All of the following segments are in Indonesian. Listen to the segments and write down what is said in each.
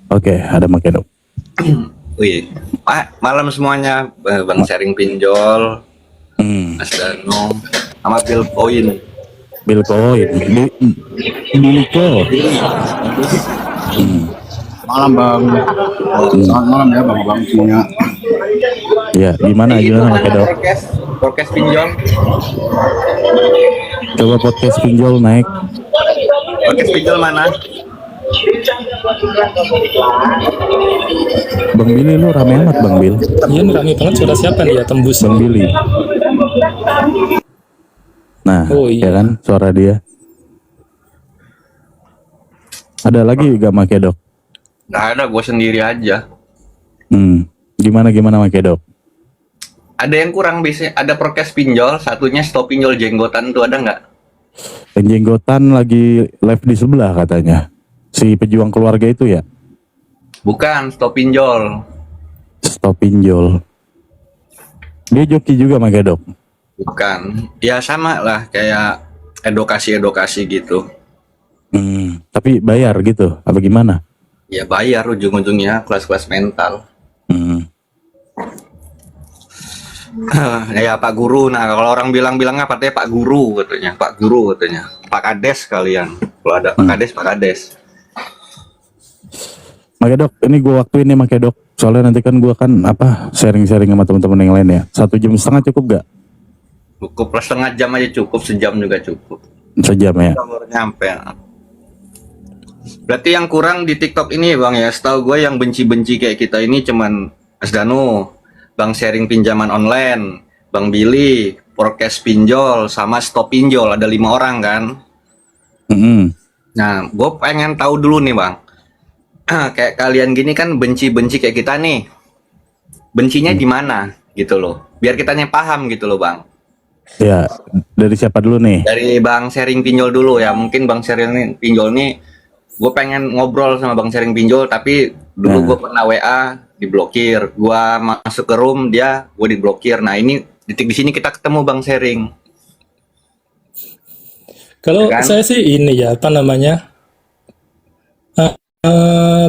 Oke, ada Makedok. Wih, Pak, malam semuanya, Bang Sharing Pinjol, Hmm, Mas Dano, sama Bill Point. Bitcoin, Biliko. Malam Bang, selamat malam ya Bang semuanya. Ya, gimana Itu mana Makedok? podcast pinjol? Coba podcast pinjol naik. Podcast pinjol mana? Bang Billy lu rame amat Bang Bil. Iya nih rame banget, suara siapa nih ya, tembus. Bang Billy. Nah, Oh iya. ya kan suara dia. Ada lagi gak Makedok? Nggak ada, gue sendiri aja. Gimana Makedok? Ada yang kurang bisa, ada podcast pinjol, satunya stop pinjol jenggotan tuh ada nggak? Penjenggotan lagi live di sebelah katanya. Si pejuang keluarga itu ya? Bukan, stop pinjol. Stop pinjol. Dia joki juga Makedok. Bukan, ya sama lah kayak edukasi gitu. Tapi bayar gitu, apa gimana? Ya bayar ujung-ujungnya kelas-kelas mental. Ya Pak Guru, nah kalau orang bilang-bilang apa katanya Pak Guru katanya, Pak Guru katanya, Pak Kades kalian. Kalau ada Pak Kades, Pak Kades. Makedok, ini gue waktuin nih Makedok. Soalnya nanti kan gue kan sharing-sharing sama teman-teman yang lain ya. 1,5 jam cukup gak? Cukup lah, setengah jam aja cukup, sejam juga cukup. Sejam ya? Baru nyampe. Berarti yang kurang di TikTok ini Bang ya, setahu gue yang benci-benci kayak kita ini cuman Mas Danu, Bang Sharing Pinjaman Online, Bang Billy, Podcast Pinjol, sama Stop Pinjol, ada 5 orang kan. Nah, gue pengen tahu dulu nih Bang, kayak kalian gini kan benci-benci kayak kita nih, bencinya di mana gitu loh, biar kitanya paham gitu loh Bang. Ya, dari siapa dulu nih? Dari Bang Sharing Pinjol dulu ya, mungkin Bang Sharing Pinjol nih, gue pengen ngobrol sama Bang Sharing Pinjol, tapi dulu gue pernah WA diblokir, gue masuk ke room dia gue diblokir. Nah ini di sini kita ketemu Bang Sharing. Kalau Ya kan? saya sih ini ya, apa namanya,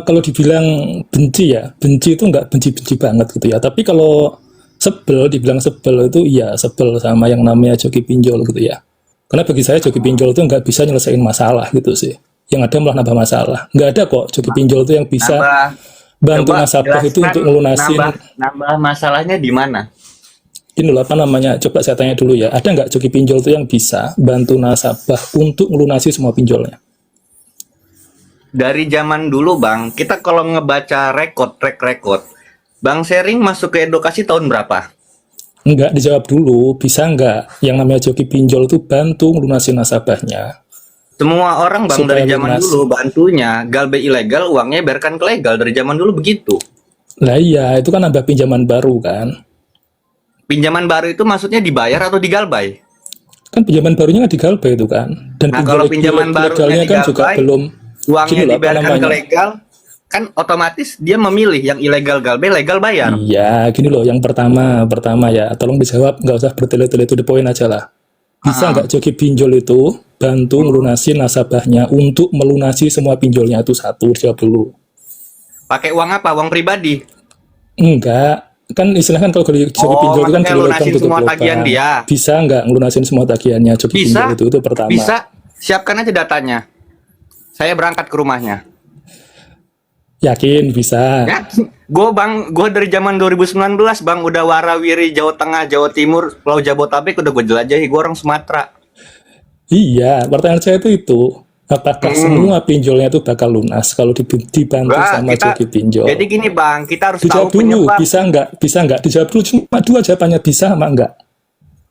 kalau dibilang benci ya, benci itu nggak benci-benci banget gitu ya. Tapi kalau sebel, dibilang sebel itu iya sebel sama yang namanya joki pinjol gitu ya. Karena bagi saya joki pinjol itu nggak bisa nyelesain masalah gitu sih. Yang ada malah nambah masalah. Nggak ada kok joki pinjol itu yang bisa bantu Coba nasabah itu jelaskan untuk ngelunasin. nambah masalahnya di mana? Ini loh, apa namanya, coba saya tanya dulu ya, ada nggak joki pinjol itu yang bisa bantu nasabah untuk melunasi semua pinjolnya? Dari zaman dulu Bang, kita kalau ngebaca track record, Bang Sharing masuk ke edukasi tahun berapa? Enggak, dijawab dulu, bisa nggak yang namanya joki pinjol itu bantu melunasi nasabahnya? Semua orang Bang Supaya dari zaman lunas. dulu bantunya, galbe ilegal uangnya biarkan ke legal, dari zaman dulu begitu. Lah iya, itu kan nambah pinjaman baru kan? Pinjaman baru itu maksudnya dibayar atau digalbay? Kan pinjaman barunya kan digalbay itu kan? Dan Nah kalau pinjaman barunya ilegalnya kan juga digalbay, belum. uangnya Gini loh, apa dibayarkan ke namanya? legal, kan otomatis dia memilih yang ilegal galbay, legal bayar. Iya, gini loh, yang pertama ya, tolong dijawab, nggak usah bertele-tele, to the point aja lah. Bisa nggak joki pinjol itu bantu melunasi nasabahnya untuk melunasi semua pinjolnya? Itu satu, jawab dulu. Pakai uang apa? Uang pribadi? Enggak, kan istilahnya kan kalau joki pinjol itu kan maksudnya dari lubang lunasin tutup semua lubang. tagihan dia. Bisa nggak ngelunasin semua tagihannya joki Bisa, pinjol itu pertama. bisa. Siapkan aja datanya. Saya berangkat ke rumahnya. Yakin bisa. Ya, gue dari zaman 2019 Bang, udah warawiri Jawa Tengah, Jawa Timur, Pulau Jabotabek udah gue jelajahi. Gue orang Sumatera. Iya, pertanyaan saya itu apakah semua pinjolnya itu bakal lunas kalau dibantu Enggak, sama joki pinjol? jadi gini Bang, kita harus Dijawab tahu dulu, penyebab. bisa nggak? Dijawab dulu, cuma dua jawabannya, bisa sama enggak?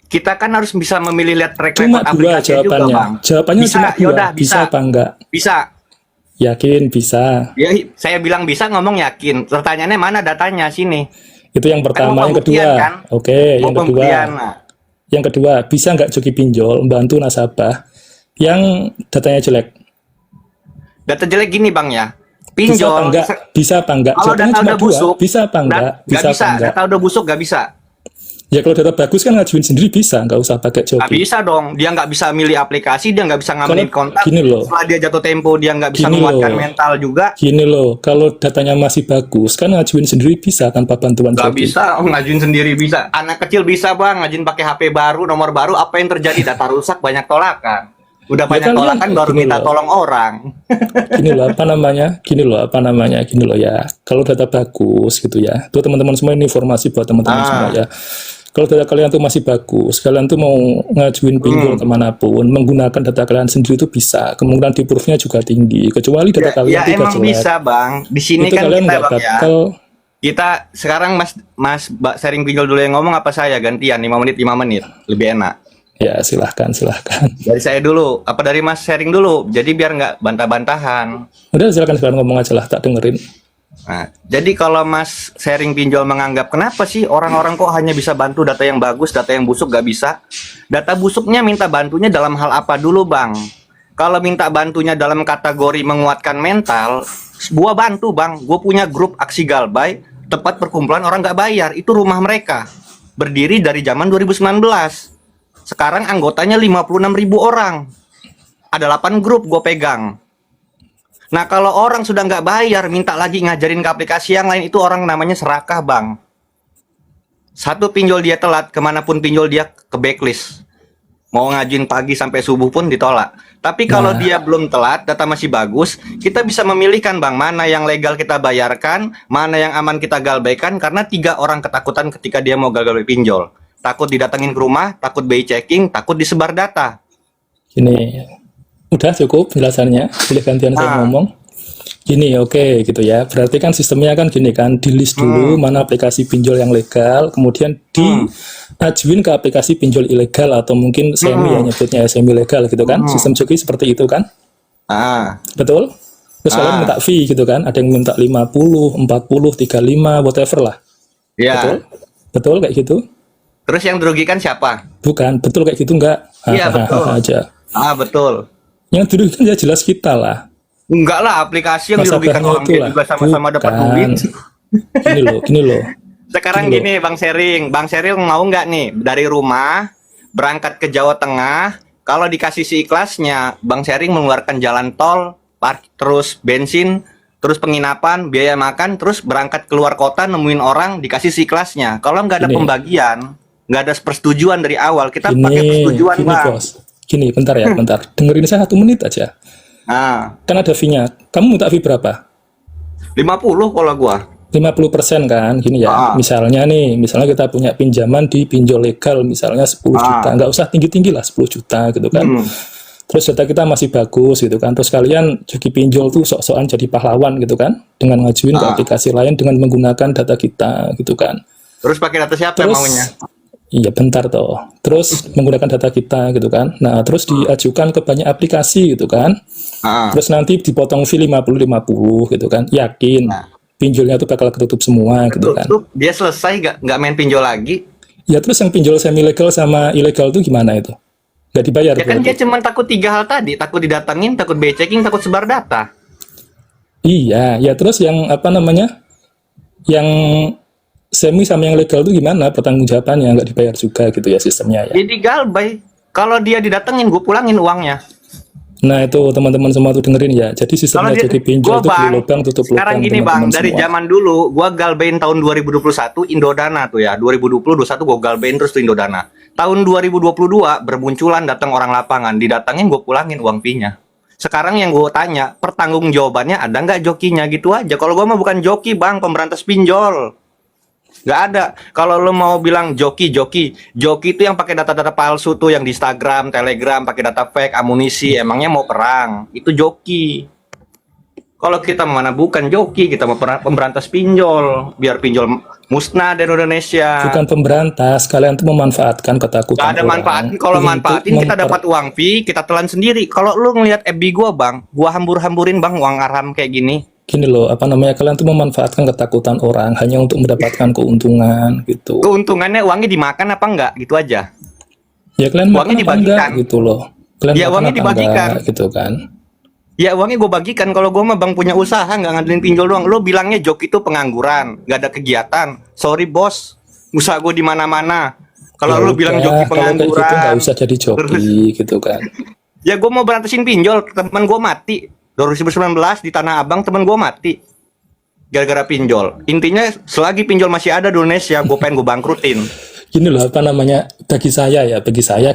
Kita kan harus bisa memilih lihat track Cuma record dua aplikasinya juga jawabannya. Bang. Jawabannya Bisa, cuma dua, yaudah, bisa apa enggak? Bisa. Yakin bisa. Ya, saya bilang bisa, ngomong yakin. Pertanyaannya mana datanya sini? Itu yang pertama, mau yang kedua. pembuktian, kan? Oke, yang kedua. Pembuktian, nah. Yang kedua, bisa nggak joki pinjol membantu nasabah yang datanya jelek? Data jelek gini Bang ya. Bisa apa Pinjol. enggak? Bisa apa enggak? Kalau Jawabannya data cuma udah dua. busuk, Bisa apa enggak? Nggak bisa. Apa enggak? Data udah busuk nggak bisa. Ya kalau data bagus kan ngajuin sendiri bisa, nggak usah pakai Nggak joki. bisa dong, dia nggak bisa milih aplikasi, dia nggak bisa ngambilin Kalau kontak. gini loh. Setelah dia jatuh tempo, dia nggak bisa Gini menguatkan loh. mental juga. Gini loh, kalau datanya masih bagus kan ngajuin sendiri bisa tanpa bantuan Nggak joki. bisa, ngajuin sendiri bisa. Anak kecil bisa bang, ngajuin pakai HP baru, nomor baru. Apa yang terjadi? Data rusak, banyak tolakan. Udah Ya banyak kan, tolakan, baru gini minta loh. tolong orang. Gini loh gini loh ya, kalau data bagus gitu ya, tuh teman-teman semua, ini informasi buat teman-teman semua ya, kalau data kalian tuh masih bagus, kalian tuh mau ngajuin pinjol kemanapun menggunakan data kalian sendiri itu bisa, kemungkinan di proof-nya juga tinggi, kecuali data kalian Ya itu udah emang jelek, bisa bang. Di sini itu kan kalian kita nggak bang ya. bakal. Kita sekarang mas sharing pinjol dulu yang ngomong, apa saya gantian 5 menit 5 menit lebih enak. Ya silahkan Dari saya dulu, apa dari mas sharing dulu. Jadi biar nggak bantah-bantahan. udah silahkan ngomong aja lah, tak dengerin. Nah, jadi kalau Mas sharing pinjol menganggap kenapa sih orang-orang kok hanya bisa bantu data yang bagus, data yang busuk nggak bisa? Data busuknya minta bantunya dalam hal apa dulu, Bang? Kalau minta bantunya dalam kategori menguatkan mental, gua bantu, Bang. Gue punya grup aksi Galbay, tempat perkumpulan orang nggak bayar. Itu rumah mereka. Berdiri dari zaman 2019. Sekarang anggotanya 56.000 orang. Ada 8 grup gue pegang. Nah kalau orang sudah nggak bayar, minta lagi ngajarin ke aplikasi yang lain, itu orang namanya serakah bang. Satu pinjol dia telat, kemanapun pinjol dia ke backlist. Mau ngajuin pagi sampai subuh pun ditolak. Tapi kalau dia belum telat, data masih bagus, kita bisa memilihkan bang, mana yang legal kita bayarkan, mana yang aman kita galbaikan, karena 3 orang ketakutan ketika dia mau galbay pinjol. Takut didatengin ke rumah, takut BI checking, takut disebar data. Gini, udah cukup penjelasannya, boleh gantian saya ngomong. Gini, oke gitu ya. Berarti kan sistemnya kan gini kan, di list dulu mana aplikasi pinjol yang legal, kemudian diajuin ke aplikasi pinjol ilegal atau mungkin semi ya nyebutnya semi legal gitu kan. Sistem joki seperti itu kan. Betul? Terus kalian minta fee gitu kan, ada yang minta 50, 40, 35, whatever lah. Ya. Betul? Betul kayak gitu? Terus yang dirugikan siapa? Bukan, betul kayak gitu enggak? Iya betul. Aja. Betul. Yang dirugikan ya jelas kita lah. Enggak lah, aplikasi yang dirugikan Nasabahnya orang dia itulah. juga sama-sama dapat Bukan. duit. Gini loh. Sekarang Gini gini, Bang Sheryl mau nggak nih dari rumah berangkat ke Jawa Tengah? Kalau dikasih si ikhlasnya, Bang Sheryl mengeluarkan jalan tol, terus bensin, terus penginapan, biaya makan, terus berangkat keluar kota nemuin orang, dikasih si ikhlasnya. Kalau nggak ada pembagian, nggak ada persetujuan dari awal, kita pakai persetujuan bang. Bos. Gini, bentar ya, bentar. Dengerin saya 1 menit aja. Kan ada fee-nya. Kamu minta fee berapa? 50 kalau gua. 50% kan, gini ya. Misalnya kita punya pinjaman di pinjol legal, misalnya 10 juta. Nggak usah tinggi-tinggi lah, 10 juta gitu kan. Terus data kita masih bagus gitu kan. Terus kalian joki pinjol tuh sok-sokan jadi pahlawan gitu kan. Dengan ngajuin ke aplikasi lain dengan menggunakan data kita gitu kan. Terus pakai data siapa maunya? Iya bentar toh. Terus menggunakan data kita gitu kan. Nah terus diajukan ke banyak aplikasi gitu kan. Terus nanti dipotong fee 50-50 gitu kan. Yakin pinjolnya tuh bakal ketutup semua gitu kan. Dia selesai nggak main pinjol lagi. Ya terus yang pinjol semi legal sama ilegal tuh gimana itu? Nggak dibayar? Ya kan dia cuma takut 3 hal tadi. Takut didatengin, takut BI checking, takut sebar data. Iya. Ya terus yang apa namanya? Yang semi sama yang legal tuh gimana pertanggungjawabannya? Nggak dibayar juga gitu ya sistemnya ya. Jadi galbay. Kalau dia didatengin, gue pulangin uangnya. Nah itu teman-teman semua tuh dengerin ya. Jadi sistemnya joki pinjol itu beli lubang tutup lubang. Sekarang gini bang, dari zaman dulu gue galbain tahun 2021 Indodana tuh ya. 2020-2021 gue galbain terus tuh Indodana. Tahun 2022 bermunculan datang orang lapangan, didatangin gue pulangin uang fee-nya. Sekarang yang gue tanya, pertanggungjawabannya ada nggak jokinya gitu aja. Kalau gue mah bukan joki bang, pemberantas pinjol. Nggak ada. Kalau lo mau bilang joki itu yang pakai data-data palsu tuh yang di Instagram, Telegram, pakai data fake, amunisi, emangnya mau perang. Itu joki. Kalau kita mana bukan joki, kita mau pemberantas pinjol, biar pinjol musnah dari Indonesia. Bukan pemberantas, kalian tuh memanfaatkan ketakutan. Gak ada manfaat. Kalau manfaatin kita dapat uang fee, kita telan sendiri. Kalau lu ngelihat FB gua bang, gua hambur-hamburin bang uang haram kayak gini. Gini loh, apa namanya, kalian tuh memanfaatkan ketakutan orang hanya untuk mendapatkan keuntungan gitu. Keuntungannya uangnya dimakan apa enggak gitu aja. Ya kalian uangnya makan apa enggak gitu loh. Kalian ya uangnya dibagikan enggak, gitu kan. Ya uangnya gue bagikan. Kalau gue mah bang punya usaha, nggak ngandelin pinjol doang. Lo bilangnya joki itu pengangguran, nggak ada kegiatan. Sorry bos, usaha gue di mana-mana. Kalau lu bilang joki kalau kayak gitu nggak pengangguran, usah jadi joki gitu kan. ya gue mau berantasin pinjol, teman gue mati 2019 di Tanah Abang, teman gue mati gara-gara pinjol. Intinya selagi pinjol masih ada di Indonesia, gue pengen gue bangkrutin. Gini loh, apa namanya, bagi saya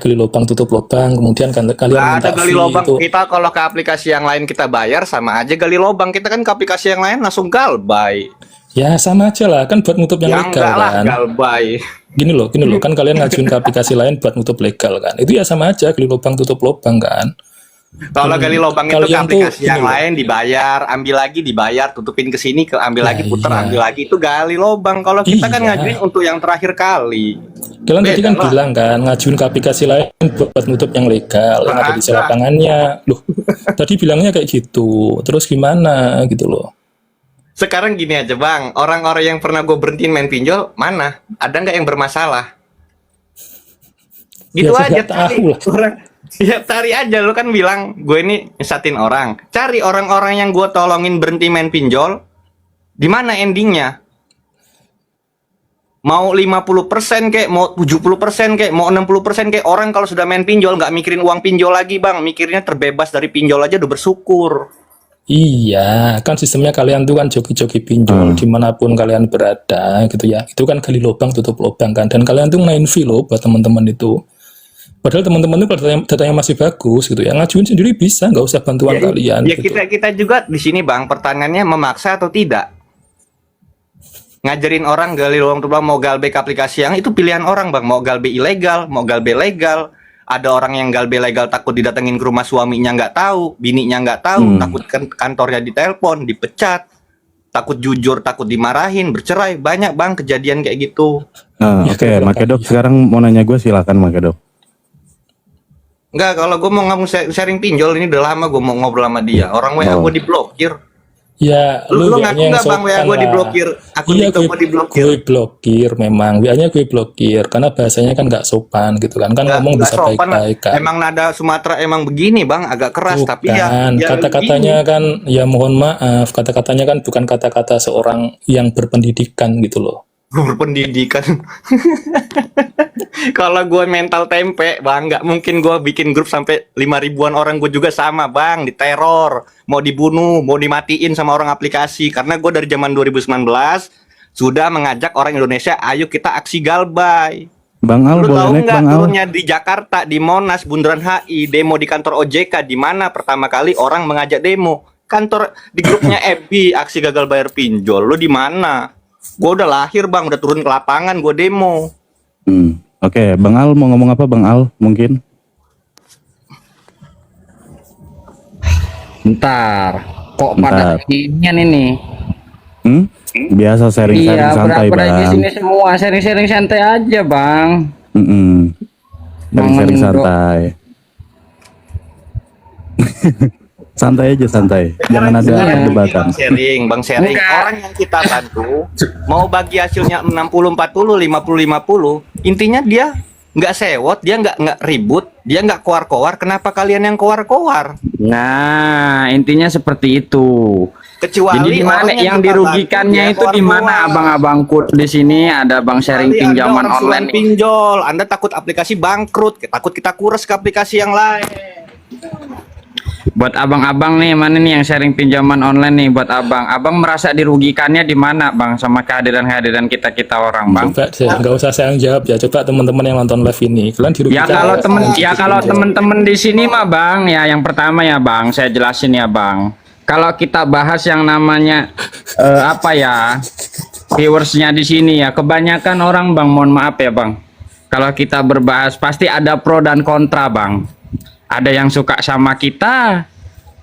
gali lubang tutup lubang, kemudian kan kalian Gak minta ada gali fee lubang. itu. Kita kalau ke aplikasi yang lain kita bayar sama aja gali lubang. Kita kan ke aplikasi yang lain langsung galbay. Ya sama aja lah, kan buat nutup yang Yang legal enggak lah kan. galbay. Gini loh, kan kalian ngajuin ke aplikasi lain buat nutup legal kan. Itu ya sama aja, gali lubang tutup lubang kan. Kalau gali lubang itu ke Kalian tuh aplikasi yang gini loh. lain dibayar, ambil lagi dibayar, tutupin ke sini, ambil Nah, lagi puter, iya. ambil lagi itu gali lubang. Kalau kita kan Iya. ngajuin untuk yang terakhir kali. Kalian tadi Beda kan lah. bilang kan ngajuin ke aplikasi lain buat nutup yang legal, yang ada di Ada. lapangannya. Loh, tadi bilangnya kayak gitu. Terus gimana gitu loh. Sekarang gini aja bang, orang-orang yang pernah gue berhentiin main pinjol, mana? Ada nggak yang bermasalah? Gitu Ya, saya aja nggak tahu lah. Orang, ya cari aja, lu kan bilang gue ini nyesatin orang. Cari orang-orang yang gue tolongin berhenti main pinjol, di mana endingnya? Mau 50% kek, mau 70% kek, mau 60% kek. Orang kalau sudah main pinjol nggak mikirin uang pinjol lagi bang, mikirnya terbebas dari pinjol aja udah bersyukur. Iya, kan sistemnya kalian tuh kan joki-joki pinjol dimanapun kalian berada gitu ya. Itu kan gali lubang tutup lubang kan. Dan kalian tuh ngenain fee loh buat teman-teman itu. Padahal teman-teman itu kalau datanya masih bagus gitu ya, ngajuin sendiri bisa, nggak usah bantuan kalian. Ya gitu. kita juga di sini bang, pertanyaannya memaksa atau tidak? Ngajarin orang gali lubang tutup lubang, mau galbek aplikasi yang itu pilihan orang bang, mau galbe ilegal, mau galbe legal. Ada orang yang galbe legal takut didatengin ke rumah suaminya nggak tahu, bininya nggak tahu, takut kantornya ditelepon, dipecat, takut jujur, takut dimarahin, bercerai, banyak bang kejadian kayak gitu. Nah, Ya, oke, kayak Makedok sekarang mau nanya gue, silakan Makedok. Enggak, kalau gue mau ngomong sharing pinjol ini udah lama gue mau ngobrol sama dia. Orang WA gue diblokir. Ya, Lu WA-nya ngaku yang nggak bang WA sopan gue lah. diblokir? Akun Iya, TikTok gue diblokir. gue blokir memang. WA-nya gue blokir karena bahasanya kan nggak sopan gitu kan. Kan ngomong Nggak bisa sopan lah. baik-baik kan. Emang nada Sumatera emang begini bang, agak keras tapi ya. Bukan, kata-katanya kan ya mohon maaf, kata-katanya kan bukan kata-kata seorang yang berpendidikan gitu loh. Berpendidikan. Kalau gue mental tempe bang, nggak mungkin gue bikin grup sampai 5.000-an orang. Gue juga sama bang, diteror, mau dibunuh, mau dimatiin sama orang aplikasi. Karena gue dari zaman 2019 sudah mengajak orang Indonesia, ayo kita aksi galbay. Bang Al, Lu boleh tahu naik nggak Bang Al? turunnya di Jakarta, di Monas, Bundaran HI, demo di kantor OJK, di mana pertama kali orang mengajak demo? Kantor di grupnya FB, aksi gagal bayar pinjol. Lu di mana? Gue udah lahir bang, udah turun ke lapangan, gue demo. Oke, Bang Al mau ngomong apa Bang Al mungkin? Bentar, kok Bentar. pada inian ini? Biasa sharing-sharing Iya, santai pada di Bang. sini semua sharing-sharing santai aja, Bang. Sharing-sharing Bang, santai. Santai aja santai. Jangan ada perdebatan. Bang sharing. Enggak. Orang yang kita bantu mau bagi hasilnya 60-40, 50-50. Intinya dia nggak sewot, dia nggak ribut, dia nggak koar-koar. Kenapa kalian yang koar-koar? Nah, intinya seperti itu. Kecuali Jadi di mana orang yang kita dirugikannya bantu, itu dia di mana koar-koar. abang-abangku di sini ada Bang sharing Kali Anda pinjaman orang suruhan online. pinjol, Anda takut aplikasi bangkrut, takut kita kuras ke aplikasi yang lain. Buat abang-abang nih, mana nih yang sharing pinjaman online nih buat abang. Abang merasa dirugikannya di mana, Bang, sama kehadiran-kehadiran kita-kita orang, Bang? Coba nggak usah saya yang jawab ya. Coba teman-teman yang nonton live ini, kalian dirugikan. Ya kalau nggak temen, sama ya joki kalau pinjol? temen-temen di sini mah Bang, ya yang pertama ya Bang, saya jelasin ya Bang. Kalau kita bahas yang namanya apa ya, viewersnya di sini ya, kebanyakan orang Bang, mohon maaf ya Bang. Kalau kita berbahas pasti ada pro dan kontra Bang. Ada yang suka sama kita,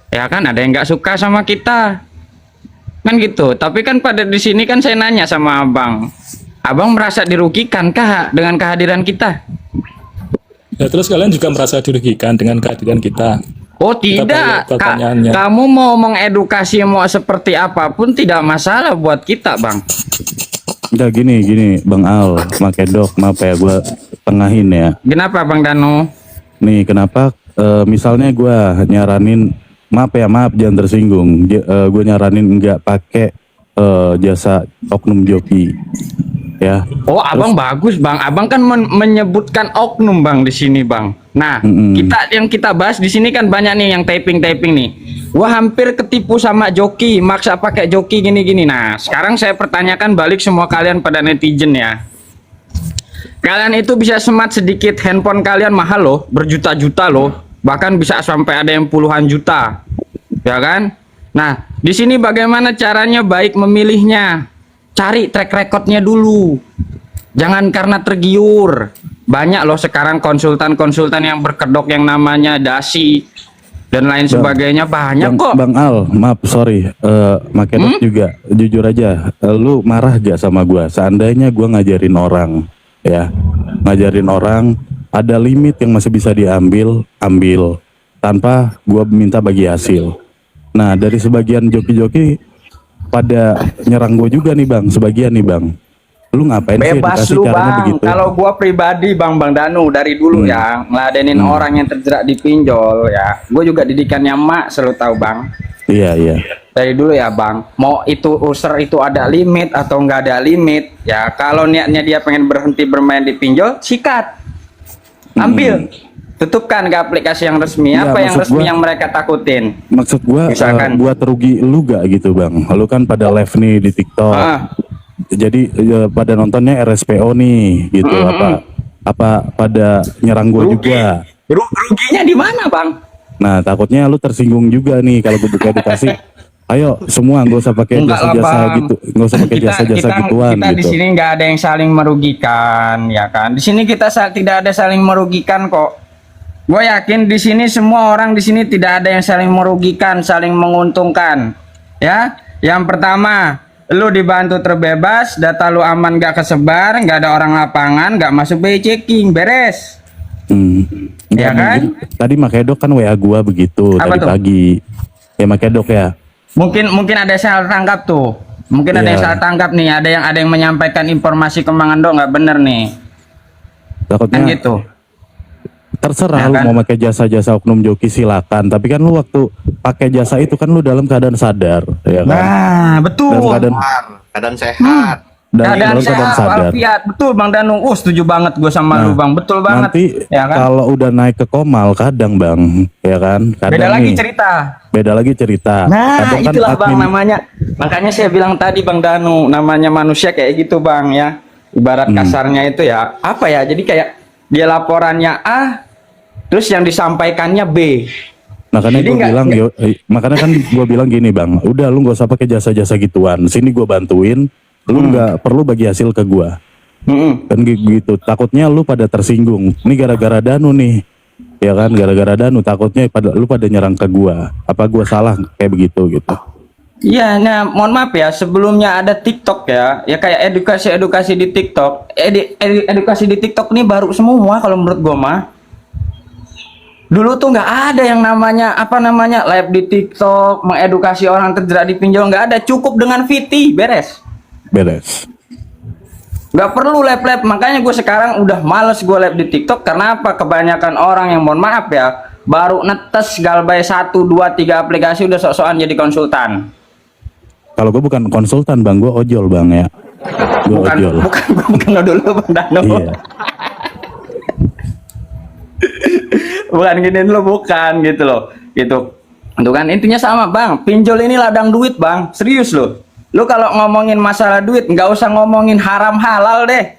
ya kan? Ada yang nggak suka sama kita, kan gitu. Tapi kan pada di sini kan saya nanya sama Abang, Abang merasa dirugikan kah dengan kehadiran kita? Ya, terus kalian juga merasa dirugikan dengan kehadiran kita. Oh tidak, balik pertanyaannya. kamu mau mengedukasi mau seperti apapun tidak masalah buat kita Bang. Udah gini Bang Al, Makedok, maaf ya gue tengahin ya. Kenapa Bang Dano? Nih kenapa misalnya gue nyaranin, maaf jangan tersinggung, gue nyaranin nggak pakai jasa oknum joki. ya. Oh, abang bagus bang. Abang kan menyebutkan oknum bang di sini bang. Nah, kita bahas di sini kan banyak nih yang typing nih. Wah, hampir ketipu sama joki, maksa pakai joki gini-gini. Nah, sekarang saya pertanyakan balik semua kalian pada netizen ya. Kalian itu bisa smart sedikit, handphone kalian mahal loh, berjuta-juta loh, bahkan bisa sampai ada yang puluhan juta, ya kan? Nah, di sini bagaimana caranya baik memilihnya? Cari track recordnya dulu. Jangan karena tergiur. Banyak loh sekarang konsultan-konsultan yang berkedok yang namanya dasi dan lain sebagainya, banyak kok. Bang Al, maaf sorry, Makedok juga jujur aja, lu marah gak sama gua? Seandainya gua ngajarin orang, ya, ngajarin orang ada limit yang masih bisa diambil, ambil tanpa gua minta bagi hasil. Nah dari sebagian joki-joki pada nyerang gue juga nih bang, sebagian nih bang. Lu ngapain sih Bebas edukasi lu caranya bang. begitu? Kalau gua pribadi bang Danu dari dulu ya ngeladenin orang yang terjerat di pinjol ya. Gue juga didikannya emak, selalu tahu bang. Iya. Dari dulu ya bang. Mau itu user itu ada limit atau nggak ada limit ya. Kalau niatnya dia pengen berhenti bermain di pinjol, sikat, ambil, tutupkan ke aplikasi yang resmi. Iya, Apa yang maksud resmi gua- yang mereka takutin? Maksud gua Misalkan. buat rugi lu gak gitu bang? Lu kan pada live nih di TikTok. Ah. Jadi pada nontonnya RSPO nih gitu, apa pada nyerang gue juga. Ruginya di mana bang? Nah takutnya lu tersinggung juga nih kalau gue buka edukasi. Ayo semua nggak usah pakai Enggak lah, jasa-jasa Bang. gitu, nggak usah pakai jasa-jasa gituan kita di gitu. sini nggak ada yang saling merugikan, ya kan? Di sini kita tidak ada saling merugikan kok. Gue yakin di sini semua orang di sini tidak ada yang saling merugikan, saling menguntungkan. Ya, yang pertama, lu dibantu terbebas, data lu aman, nggak kesebar, nggak ada orang lapangan, nggak masuk BI checking, beres. Ya kan? Tadi Makedok kan WA gua begitu Apa tadi tuh? pagi. Ya Makedok ya. Mungkin ada yang salah tangkap tuh. Mungkin ada Iya. yang salah tangkap nih. Ada yang menyampaikan informasi ke Mang Ando nggak bener nih. Takutnya Kan gitu. terserah Ya lu kan? mau pakai jasa-jasa oknum joki silakan. Tapi kan lu waktu pakai jasa itu kan lu dalam keadaan sadar, ya kan? Nah, betul. Dalam keadaan Keadaan sehat. Keadaan dalam keadaan sehat, sadar. walafiat. Betul Bang Danu. Setuju banget gue sama lu Bang. Betul banget. Nanti Ya kan? kalau udah naik ke komal kadang bang, ya kan? Kadang Beda lagi nih, cerita. Beda lagi cerita. Nah, Kadang kan itulah Bang admin- namanya. Makanya saya bilang tadi Bang Danu, namanya manusia kayak gitu Bang ya. Ibarat kasarnya itu ya, apa ya? Jadi kayak dia laporannya A, terus yang disampaikannya B. Makanya Jadi gue nggak- bilang, makanya kan gue bilang gini bang, udah lu nggak usah pakai jasa-jasa gituan. Sini gue bantuin, lu nggak perlu bagi hasil ke gue. Kan gitu. Takutnya lu pada tersinggung. Ini gara-gara Danu nih, ya kan? Gara-gara Danu. Takutnya lu pada nyerang ke gue. Apa gue salah kayak begitu gitu? Iya, nah mohon maaf ya, sebelumnya ada TikTok ya, ya kayak edukasi-edukasi di TikTok. Edukasi di TikTok ini baru semua kalau menurut gua mah. Dulu tuh nggak ada yang namanya live di TikTok, mengedukasi orang terjerat di pinjol, nggak ada. Cukup dengan VT, beres. Beres. Nggak perlu live-live, makanya gue sekarang udah males gue live di TikTok. Karena apa? Kebanyakan orang yang mohon maaf ya, baru netes galbay 1, 2, 3 aplikasi udah sok-sokan jadi konsultan. Kalau gue bukan konsultan bang, gue ojol bang ya. Gue ojol. Bukan dulu Bang Danu. Iya. Bukan gini lo, bukan gitu loh. Gitu. Itu kan intinya sama Bang. Pinjol ini ladang duit Bang. Serius loh. Lu kalau ngomongin masalah duit, nggak usah ngomongin haram halal deh.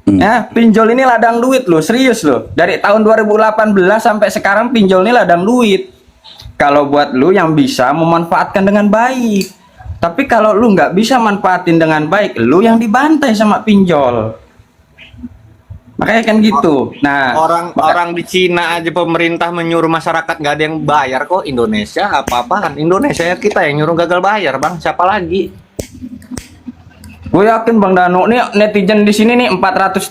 Ya, pinjol ini ladang duit loh, serius loh. Dari tahun 2018 sampai sekarang pinjol ini ladang duit. Kalau buat lu yang bisa memanfaatkan dengan baik. Tapi kalau lu nggak bisa manfaatin dengan baik, lu yang dibantai sama pinjol. Makanya kan gitu. Nah, Orang di Cina aja pemerintah menyuruh masyarakat nggak ada yang bayar kok. Indonesia apa-apaan? Indonesia kita yang nyuruh gagal bayar bang. Siapa lagi? gue yakin Bang Danu nih netizen di sini nih 430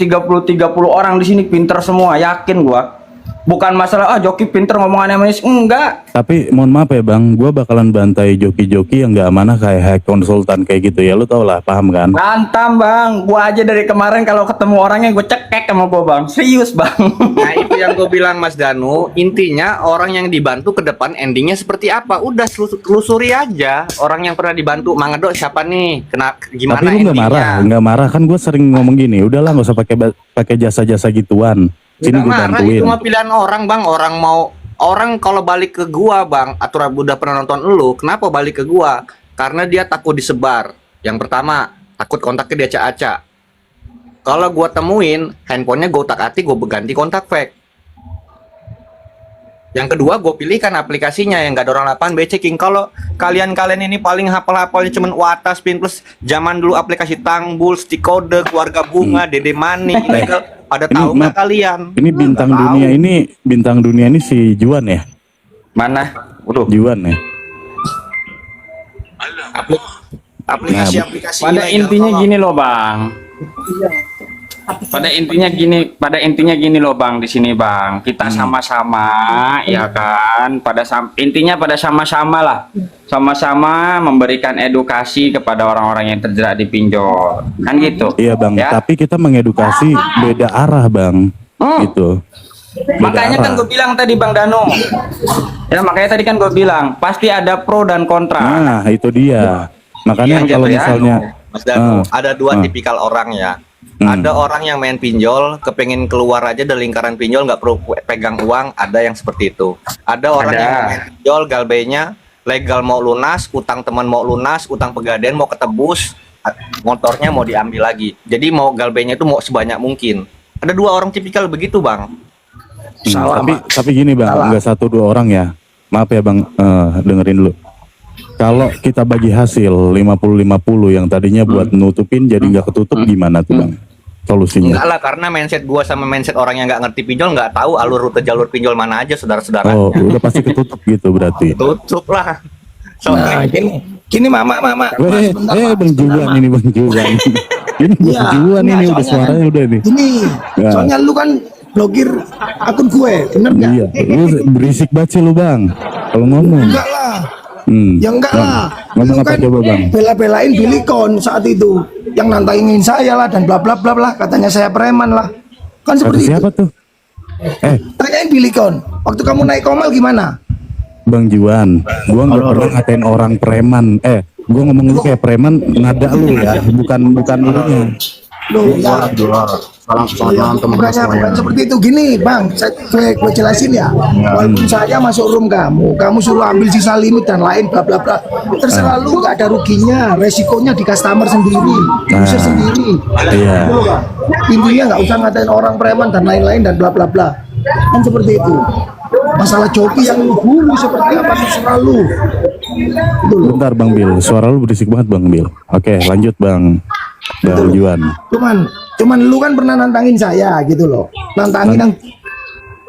orang di sini pinter semua, yakin gua. Bukan masalah joki pinter ngomongannya manis, enggak. Tapi mohon maaf ya bang, gue bakalan bantai joki-joki yang nggak amanah kayak hack konsultan kayak gitu ya, lu tau lah, paham kan? Bantam bang, gua aja dari kemarin kalau ketemu orangnya gue cekek sama gua bang, serius bang. Nah itu yang gue bilang Mas Danu, intinya orang yang dibantu ke depan endingnya seperti apa, udah telusuri aja. Orang yang pernah dibantu, Mang Edo siapa nih, gimana Tapi lu endingnya. nggak marah kan? Gue sering ngomong gini, udahlah nggak usah pakai jasa-jasa gituan. Sini Nggak gue marah, bantuin. itu mah pilihan orang bang. Orang kalau balik ke gua bang, aturan udah pernah nonton lu, kenapa balik ke gua? Karena dia takut disebar. Yang pertama, takut kontaknya dia acak-acak. Kalau gua temuin, handphonenya gua utak-atik, gua ganti kontak fake. Yang kedua, gue pilihkan aplikasinya yang gak ada orang lapangan checking. Kalau kalian ini paling hafal-hafalnya cuman Watas, Pin Plus, zaman dulu aplikasi Tangbul, Stikode, Keluarga Bunga, Dede Mani, ilegal. Pada Ini, tahu nggak Mat, kalian? Ini bintang dunia ini si Juan ya, Mana? Waduh. Juan ya. Aplikasi-aplikasi Pada ilegal, intinya tolong. gini loh bang. Pada intinya gini loh bang, di sini bang, kita sama-sama, ya kan, intinya pada sama-sama lah, sama-sama memberikan edukasi kepada orang-orang yang terjerat di pinjol, kan gitu. Iya bang, Ya? tapi kita mengedukasi beda arah bang, gitu. Beda Makanya kan arah. gue bilang tadi bang Danu, ya makanya tadi kan gue bilang pasti ada pro dan kontra. Nah itu dia. Makanya Iya, kalau gitu ya. misalnya Mas Danu, Ah. ada dua Ah. tipikal orang ya. Hmm. Ada orang yang main pinjol, kepengen keluar aja dari lingkaran pinjol, nggak perlu pegang uang. Ada yang seperti itu. Ada orang Ada. yang main pinjol, galbainya legal mau lunas, utang teman mau lunas, utang pegadaian mau ketebus, motornya mau diambil lagi. Jadi mau galbainya itu mau sebanyak mungkin. Ada dua orang tipikal begitu bang. tapi gini bang, nggak satu dua orang ya. Maaf ya bang, dengerin dulu. Kalau kita bagi hasil 50-50 yang tadinya buat nutupin jadi nggak ketutup, gimana tuh bang solusinya? Enggak lah, karena mindset gua sama mindset orang yang nggak ngerti pinjol nggak tahu alur rute jalur pinjol mana aja saudara-saudara. Oh udah pasti ketutup gitu berarti. Tutup lah. Nah, gini mama. Bang Juan ini bang Juan. Ini bang Iya, Juan ini enggak, udah soalnya suaranya udah nih. Ini, Ya. soalnya lu kan blokir akun gue, bener nggak? Iya, lu berisik banget sih lu bang. Kalau ngomong. Enggak lah. Hmm. Ya enggak lah. Ngomong Lu apa kan coba bang? bela-belain Bilikon saat itu. Yang nantangin saya lah dan bla bla bla bla, katanya saya preman lah. Kan Kata seperti siapa itu. tuh? Tanyain Bilikon. Waktu kamu naik Komal gimana? Bang Juan, gua nggak pernah ngatain orang preman. Gua ngomong lu kayak preman, ngada lu ya, bukan lu nya. Loh, ya. Salam Bukan seperti itu. Gini bang, gue jelasin ya. Walaupun saya masuk room kamu suruh ambil sisa limit dan lain bla bla bla. Terserah lu, nggak ada ruginya. Resikonya di customer sendiri, user sendiri. Iya. Gitu loh, Bang. Intinya nggak usah ngatain orang preman dan lain-lain dan bla bla bla. Kan seperti itu. Masalah joki yang dulu seperti apa terserah lu. Gitu loh. Bentar Bang Bil, suara lu berisik banget Bang Bil. Oke, lanjut Bang Juan. Cuman lu kan pernah nantangin saya gitu loh.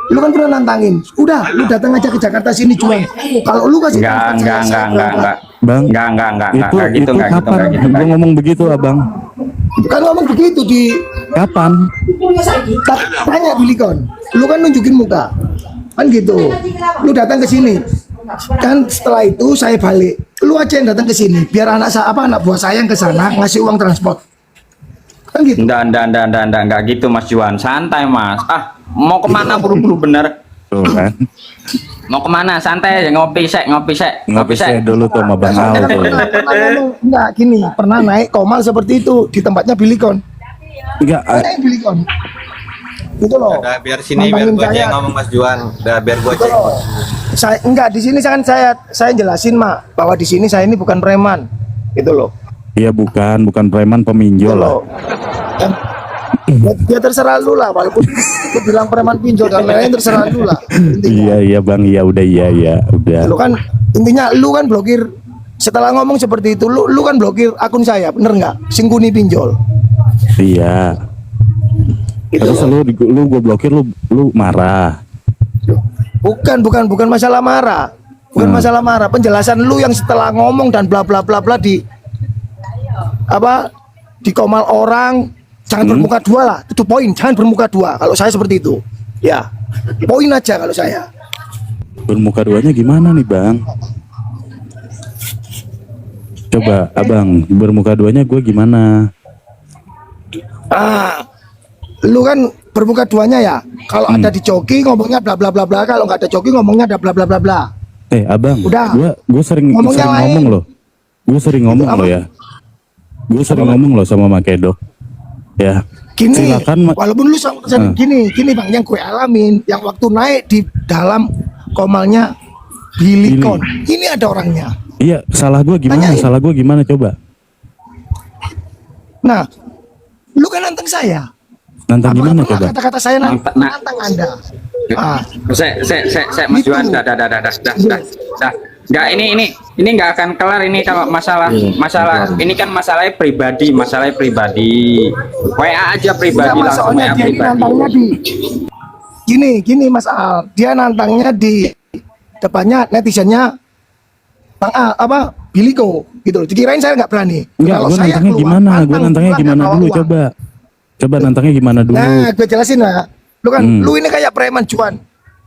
Lu kan pernah nantangin. Udah, lu datang aja ke Jakarta sini jual. Kalau lu kasih tempat saya berangkat. Bang, Enggak gitu, kapan? Gua ngomong begitu abang. Kan ngomong begitu di Kapan? tanya Bilikon. Lu kan nunjukin muka. Kan gitu. Lu datang ke sini. Kan setelah itu saya balik. Lu aja yang datang ke sini biar anak buah saya yang ke sana ngasih uang transport. Kan gitu. Enggak gitu Mas Juan, santai Mas. Mau kemana buru-buru bener? Tuh kan. Mau kemana? Santai aja, ngopi sek. Ngopi saya dulu tuh sama Bang Al tuh. Pernah ngomong, enggak gini, pernah naik Komal seperti itu di tempatnya Bilikon. Enggak, Naik Bilikon. Gitu loh. Udah biar sini biar Nantangin gua aja saya. yang ngomong Mas Juan. Udah biar gua Gitu aja. loh. Enggak di sini saya jelasin Mak bahwa di sini saya ini bukan preman. Gitu loh. iya bukan preman, Gitu peminjol lah. loh. Ya terserah lu lah, walaupun lu bilang preman pinjol dan lain-lain terserah lu lah. Intinya. Iya Bang, iya udah. Lu kan intinya lu kan blokir. Setelah ngomong seperti itu, lu kan blokir akun saya, bener nggak? Singkuni pinjol. Iya. Gitu Terus loh. lu gua blokir, lu marah. Bukan masalah marah. Bukan masalah marah. Penjelasan lu yang setelah ngomong dan bla bla bla bla di Komal orang jangan bermuka dua lah. Itu poin, jangan bermuka dua. Kalau saya seperti itu. Ya. Poin aja kalau saya. Bermuka duanya gimana nih bang? Coba abang, bermuka duanya gue gimana? Lu kan bermuka duanya ya. Kalau ada di joki ngomongnya bla bla bla bla, kalau nggak ada joki ngomongnya ada bla bla bla bla. Abang, Udah. gue sering Ngomongnya lain. ngomong loh. Gue sering ngomong Apa? loh ya. Gue sering ngomong loh sama Makedo. Ya. Gini, Silakan walaupun lu gini bang, yang gue alamin, yang waktu naik di dalam komalnya Bilikon, ini ada orangnya. Iya, salah gue gimana? Tanyain. Salah gue gimana coba? Nah, lu kan nantang saya. Nantang gimana Apa coba? kata-kata saya nantang Anda. Saya Mas Gitu. Juan, dah. Nggak, ini nggak akan kelar ini kalau masalah ini kan masalahnya pribadi. WA aja pribadi Enggak, langsung soalnya WA dia ini pribadi. nantangnya gini Mas Al, dia nantangnya di depannya netizennya Bang Al, Biliko gitu loh. Dikirain saya nggak berani. Enggak, Kalau gue saya nantangnya keluar, gimana? Gue pantang nantangnya pulang, gimana nggak bawa dulu uang. coba? Coba nantangnya gimana dulu? Nah, gue jelasin lah. Lu kan, lu ini kayak preman Juan.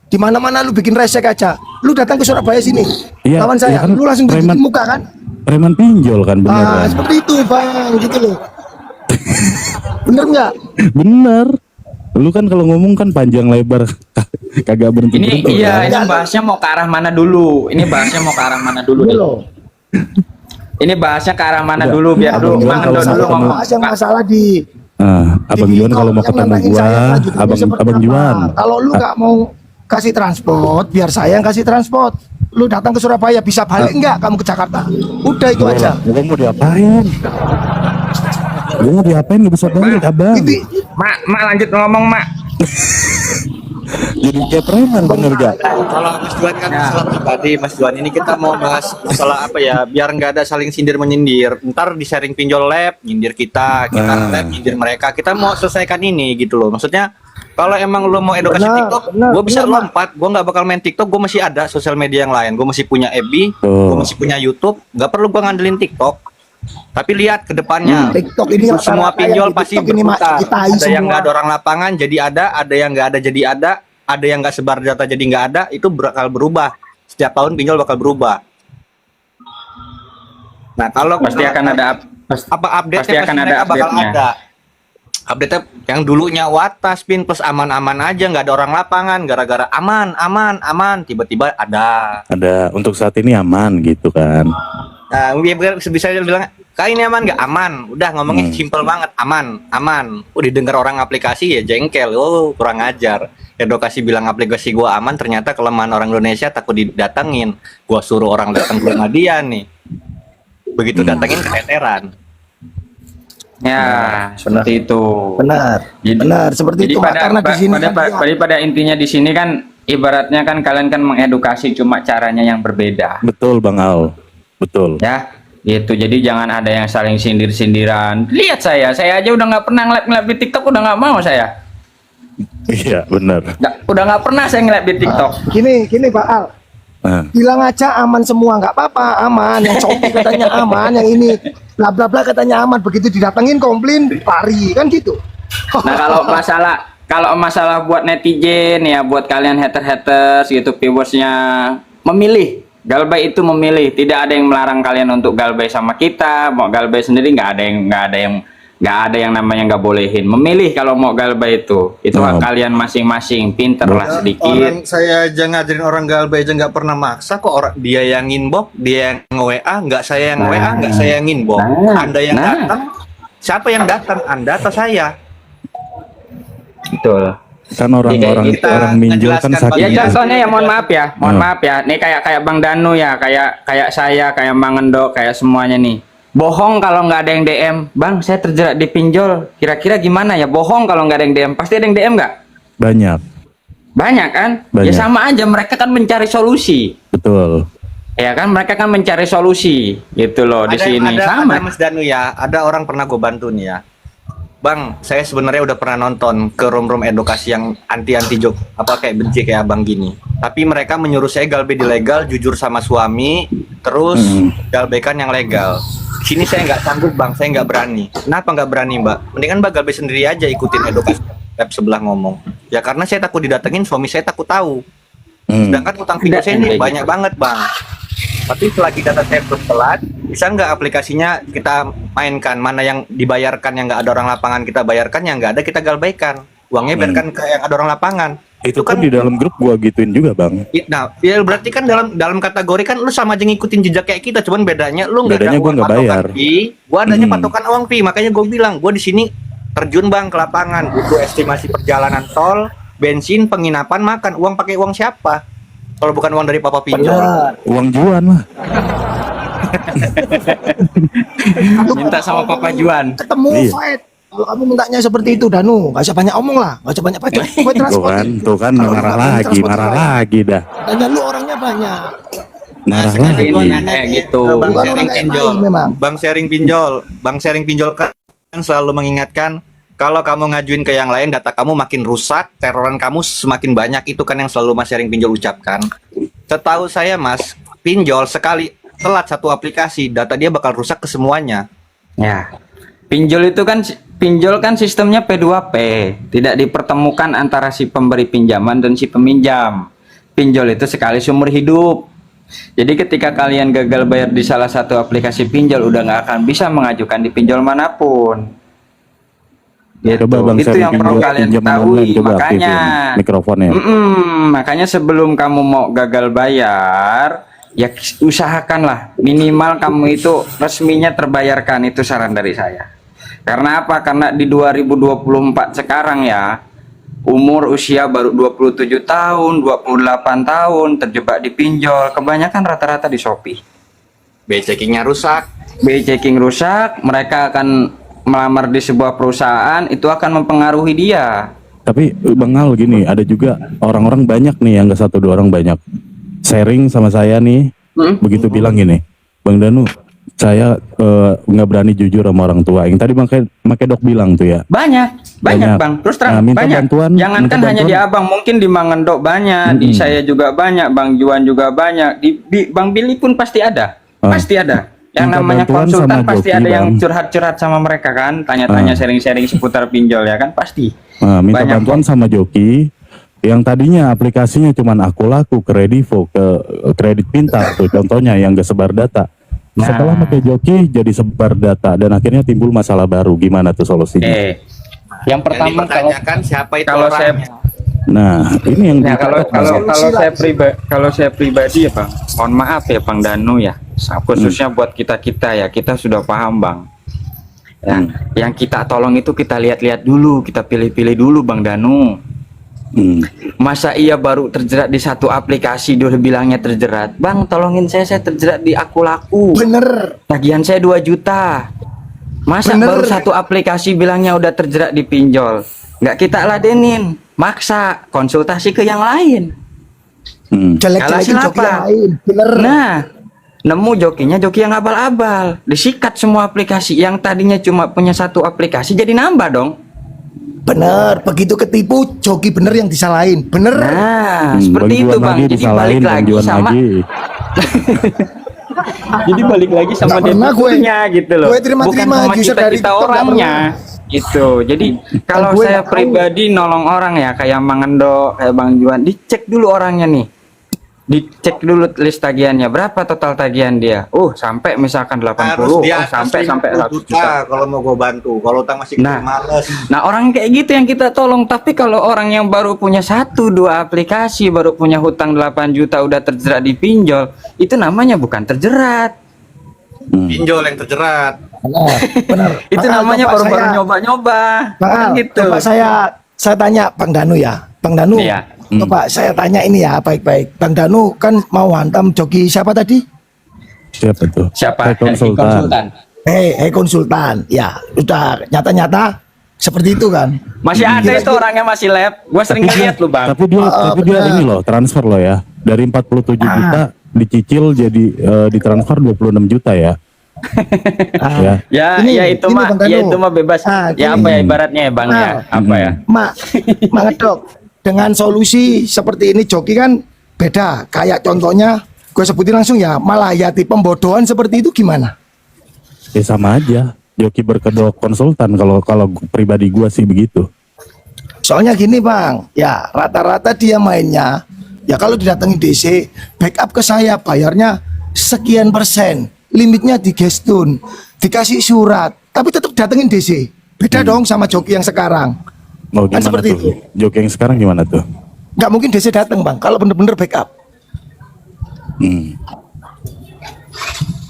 Di mana-mana lu bikin resek aja. Lu datang ke Surabaya sini. Iya, Lawan saya, iya kan, lu langsung tunjukin preman- muka kan? Preman pinjol kan bener Ah, kan? seperti itu, Bang, gitu loh. Bener nggak? Bener. Lu kan kalau ngomong kan panjang lebar, kagak berhenti Ini berhenti. iya, ini bahasnya mau ke arah mana dulu? Ini bahasnya mau ke arah mana dulu Ini nih? loh. Ini bahasnya ke arah mana Udah. dulu biar Abang dulu Juan Bang kalau Endo dulu mau ngomong. Bahas yang masalah di Abang Juan kalau mau yang ketemu nantangin gua, saya, lanjutannya abang seperti Abang apa? Juan. Kalau lu nggak mau kasih transport, biar saya yang kasih transport. Lu datang ke Surabaya bisa balik nggak kamu ke Jakarta? Udah itu aja. Gua mau diapain? Gua mau diapain lu bisa balik abang? Ini Mak lanjut ngomong, Mak. Jadi kayak preman bener gak? Kalau Mas Juan kan masalah pribadi, Mas Juan ini kita mau bahas masalah apa ya? Biar nggak ada saling sindir menyindir. Ntar di sharing pinjol lab, nyindir kita lab nyindir mereka. Kita mau selesaikan ini gitu loh. Maksudnya kalau emang lu mau edukasi Benar, TikTok, benar, gue bisa benar, Mak. lompat. Gue nggak bakal main TikTok. Gue masih ada sosial media yang lain. Gue masih punya FB, Oh. gue masih punya YouTube. Nggak perlu gue ngandelin TikTok. Tapi lihat ke depannya. TikTok ini Semua rata-rata yang pinjol di pasti TikTok ini berputar. kita Ada yang semua. nggak ada orang lapangan jadi ada yang nggak ada jadi ada yang nggak sebar data jadi nggak ada. Itu bakal berubah. Setiap tahun pinjol bakal berubah. Nah kalau Pasti akan ada apa update pasti akan ada bakal update-nya. ada. Update yang dulunya Watas pin plus aman-aman aja nggak ada orang lapangan gara-gara aman tiba-tiba ada. Ada untuk saat ini aman gitu kan? Nah, bisa bilang, "Kak ini aman nggak?" Aman. Udah ngomongnya simple banget, aman. Udah denger orang aplikasi ya jengkel. Oh, kurang ajar. Edukasi bilang aplikasi gua aman, ternyata kelemahan orang Indonesia takut didatengin. Gua suruh orang datang ke rumah dia nih. Begitu datengin keteteran. Ya, seperti itu. benar, Jadi- benar seperti Jadi itu Mak. Karena di sini kan dia- pada intinya di sini kan ibaratnya kan kalian kan mengedukasi cuma caranya yang berbeda. Betul Bang Al, betul. Ya, gitu. Jadi jangan ada yang saling sindir-sindiran. Lihat saya aja udah nggak pernah ngeliat di TikTok, udah nggak mau saya. Iya bener. Udah nggak pernah saya ngeliat di TikTok. gini Pak Al. Nah, Bilang aja aman semua, nggak apa-apa, aman. Yang Shopee katanya aman, yang ini bla bla bla katanya aman. Begitu didatengin komplain lari kan gitu. Nah, kalau masalah buat netizen ya, buat kalian haters gitu, viewersnya memilih. Galbay itu memilih, tidak ada yang melarang kalian untuk galbay sama kita. Mau galbay sendiri nggak ada yang namanya nggak bolehin. Memilih kalau mau galbay itu hak kalian masing-masing. Pinterlah sedikit. Orang saya aja ngajarin orang galbay aja nggak pernah maksa kok. Orang dia yang inbox, dia yang WA, nggak saya yang WA, nggak saya yang inbox. Anda yang datang, siapa yang datang? Anda atau saya? Betul. kan orang-orang Kita orang minjol kan ngejelaskan sakit. Ya Iya. contohnya ya mohon maaf ya. Nih kayak Bang Danu ya, kayak saya, kayak Bang Endo, kayak semuanya nih. Bohong kalau nggak ada yang DM, Bang saya terjerat di pinjol. Kira-kira gimana ya? Bohong kalau nggak ada yang DM. Pasti ada yang DM nggak? Banyak, Banyak kan? Banyak. Ya sama aja, mereka kan mencari solusi. betul. Ya kan, mereka kan mencari solusi gitu loh di sini. Sama. Ada Mas Danu ya, ada orang pernah gue bantu nih ya. Bang, saya sebenarnya udah pernah nonton ke room-room edukasi yang anti-anti joke, apa kayak benci kayak abang gini. Tapi mereka menyuruh saya galbay di legal, jujur sama suami, terus galbaikan yang legal. Sini saya nggak sanggup bang, saya nggak berani. Kenapa nggak berani mbak? Mendingan mbak galbay sendiri aja, ikutin edukasi. lab sebelah ngomong. Ya karena saya takut didatengin, suami saya takut tahu. Hmm. Sedangkan utang pinjol saya ini banyak banget bang. Tapi selagi data saya berpelat, bisa nggak aplikasinya kita mainkan, mana yang dibayarkan yang nggak ada orang lapangan kita bayarkan, yang nggak ada kita galbaikan. Uangnya biarkan ke yang ada orang lapangan. Itu kan di dalam grup gua gituin juga bang. Nah, ya berarti kan dalam kategori kan lu sama aja ngikutin jejak kayak kita, cuman bedanya lu nggak ada Bedanya gua uang nggak patokan bayar. fee, gua adanya patokan uang fee, makanya gua bilang gua di sini terjun bang ke lapangan, butuh estimasi perjalanan tol, bensin, penginapan, makan, uang pakai uang siapa? Kalau bukan uang dari papa pinjol. Benar. Uang Juan lah. Minta sama Papa Juan. Ketemu Iya. fight. Kalau kamu mintanya seperti itu, Danu, gak usah banyak omong lah, gak usah banyak pakai Tuh transport. kan marah lagi dah. Tanya lu orangnya banyak. Marah Sekarang lagi. gua nanya Kayak nih, gitu. Bang Bukan sharing orang kayak pinjol, main memang. Bang sharing pinjol kan selalu mengingatkan kalau kamu ngajuin ke yang lain data kamu makin rusak, teroran kamu semakin banyak, itu kan yang selalu Mas sharing pinjol ucapkan. Setahu saya Mas, pinjol sekali telat satu aplikasi, data dia bakal rusak ke semuanya. Ya. Pinjol kan sistemnya P2P, tidak dipertemukan antara si pemberi pinjaman dan si peminjam. Pinjol itu sekali seumur hidup. Jadi ketika kalian gagal bayar di salah satu aplikasi pinjol, udah nggak akan bisa mengajukan di pinjol manapun. Gitu. Coba bang Itu sharing yang perlu kalian pinjaman ketahui. online, coba Makanya, aktifin mikrofonnya. makanya sebelum kamu mau gagal bayar, ya usahakanlah minimal kamu itu resminya terbayarkan, itu saran dari saya. Karena apa? Karena di 2024 sekarang ya, usia baru 27 tahun, 28 tahun, terjebak di pinjol, kebanyakan rata-rata di Shopee. B-checkingnya rusak. B-checking rusak, mereka akan melamar di sebuah perusahaan, itu akan mempengaruhi dia. Tapi Bang Al gini, ada juga orang-orang banyak nih yang nggak satu dua orang banyak sharing sama saya nih, begitu bilang gini, Bang Danu, saya nggak berani jujur sama orang tua. Yang tadi makanya Dok bilang tuh ya. Banyak Banyak. bang. Terus terang Nah, minta banyak. bantuan, Jangankan minta hanya di bantuan. abang, mungkin di Mangendok banyak, di saya juga banyak, Bang Juan juga banyak, di Bang Billy pun pasti ada, pasti ada. Yang Minta namanya bantuan konsultan sama pasti Joki, ada yang Bang. curhat-curhat sama mereka kan, tanya-tanya, sharing-sharing seputar pinjol ya kan, pasti. Minta Banyak bantuan kok. sama Joki. Yang tadinya aplikasinya cuman Aku Laku, Kredivo, ke Kredit Pintar tuh contohnya yang gak sebar data. Nah. Setelah pakai Joki jadi sebar data dan akhirnya timbul masalah baru. Gimana tuh solusinya? Yang Yang pertama dipertanyakan siapa itu kalau saya orangnya. Nah, ini yang Nah, kalau dicatat, Bang. saya pribadi ya Bang, mohon maaf ya Bang Danu ya, khususnya buat kita ya, kita sudah paham Bang. Ya, yang kita tolong itu kita lihat-lihat dulu, kita pilih-pilih dulu Bang Danu. Masa iya baru terjerat di satu aplikasi udah bilangnya terjerat, Bang tolongin saya terjerat di Aku Laku, Bener. tagihan saya 2 juta. Masa Bener. baru satu aplikasi bilangnya udah terjerat di pinjol, nggak kita ladenin, maksa konsultasi ke yang lain. Jelek-jelekin Kalah joki siapa? yang lain. Bener. Nah, nemu jokinya joki yang abal-abal, disikat semua aplikasi. Yang tadinya cuma punya satu aplikasi jadi nambah dong. Bener. Begitu ketipu, joki bener yang disalahin. Bener. Nah, seperti itu Bang. Jadi balik lagi sama jadi balik lagi sama Nggak pernah gue. debiturnya gitu loh. Gue terima-terima Bukan sama user dari kita TikTok, nggak orangnya gitu. Jadi kalau gue saya nggak tahu. pribadi nolong orang ya kayak Mangendok, kayak Bang Juan, dicek dulu orangnya nih. Dicek dulu list tagihannya, berapa total tagihan dia. Sampai misalkan 80, Harus di atas sampai 50 100 juta. kalau mau gue bantu. Kalau utang masih Nah. males. Nah orang kayak gitu yang kita tolong. Tapi kalau orang yang baru punya 1-2 aplikasi, baru punya hutang 8 juta udah terjerat di pinjol, itu namanya bukan terjerat. Pinjol yang terjerat. Bener. Bener. Itu Bang Al, namanya coba baru-baru saya- nyoba-nyoba. Bang Al, Gitu. coba saya tanya Bang Danu ya. Bang Danu. Iya. Coba saya tanya ini ya baik-baik. Bang Danu kan mau hantam joki siapa tadi? Siapa tuh? Siapa? Saya konsultan. Hei konsultan. Ya, udah nyata-nyata seperti itu kan. Masih ada itu Kira-kira- orangnya masih lab. Gua sering lihat lu Bang. Tapi dia benar. ini loh transfer loh ya. Dari 47 juta dicicil jadi ditransfer 26 juta ya. Ya. Ya, Ini, ya itu ini mah, Bang Danu. ya itu mah bebas. Ya gini. apa ya ibaratnya ya Bang ya? Apa ya? Mak Ngedok, dengan solusi seperti ini joki kan beda. Kayak contohnya gue sebutin langsung ya, Malayati pembodohan seperti itu gimana? Ya sama aja. Joki berkedok konsultan kalau pribadi gua sih begitu. Soalnya gini bang, ya rata-rata dia mainnya, ya kalau didatengin DC, backup ke saya bayarnya sekian persen, limitnya di gestun, dikasih surat, tapi tetap datengin DC. Beda dong sama joki yang sekarang. Oh, Kan gimana seperti tuh? itu. Joki yang sekarang gimana tuh? Nggak mungkin DC datang bang, kalau bener-bener backup. Hmm.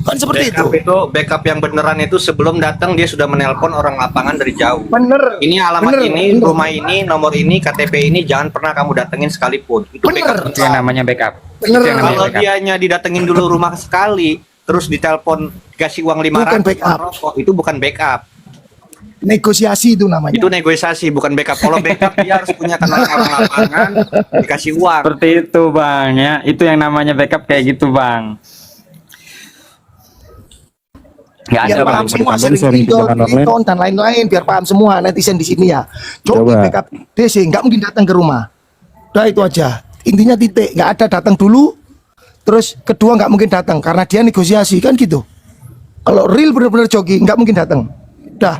Kan seperti Backup itu. itu backup yang beneran itu sebelum datang dia sudah menelpon orang lapangan dari jauh. Bener. Ini alamat Bener, ini, bener. rumah ini, nomor ini, KTP ini jangan pernah kamu datengin sekalipun. Itu Bener. backup. Itu yang namanya backup. Bener. Itu yang namanya Kalau backup. dianya didatengin dulu rumah sekali, terus ditelepon dikasih uang 500 Bukan backup. rokok, itu bukan backup. Negosiasi itu namanya. Itu negosiasi, bukan backup. Kalau backup dia harus punya kenal orang lapangan, dikasih uang. Seperti itu bang ya. Itu yang namanya backup kayak gitu bang. Nggak ada Biar bang. paham semua Tambahin sering sharing pinjol, pinjaman online. Liton, dan lain-lain, biar paham semua netizen di sini ya. Joki Coba. backup DC nggak mungkin datang ke rumah. Udah itu aja. Intinya titik, nggak ada datang dulu. Terus kedua nggak mungkin datang karena dia negosiasi kan gitu. Kalau real bener-bener joki nggak mungkin datang. Udah.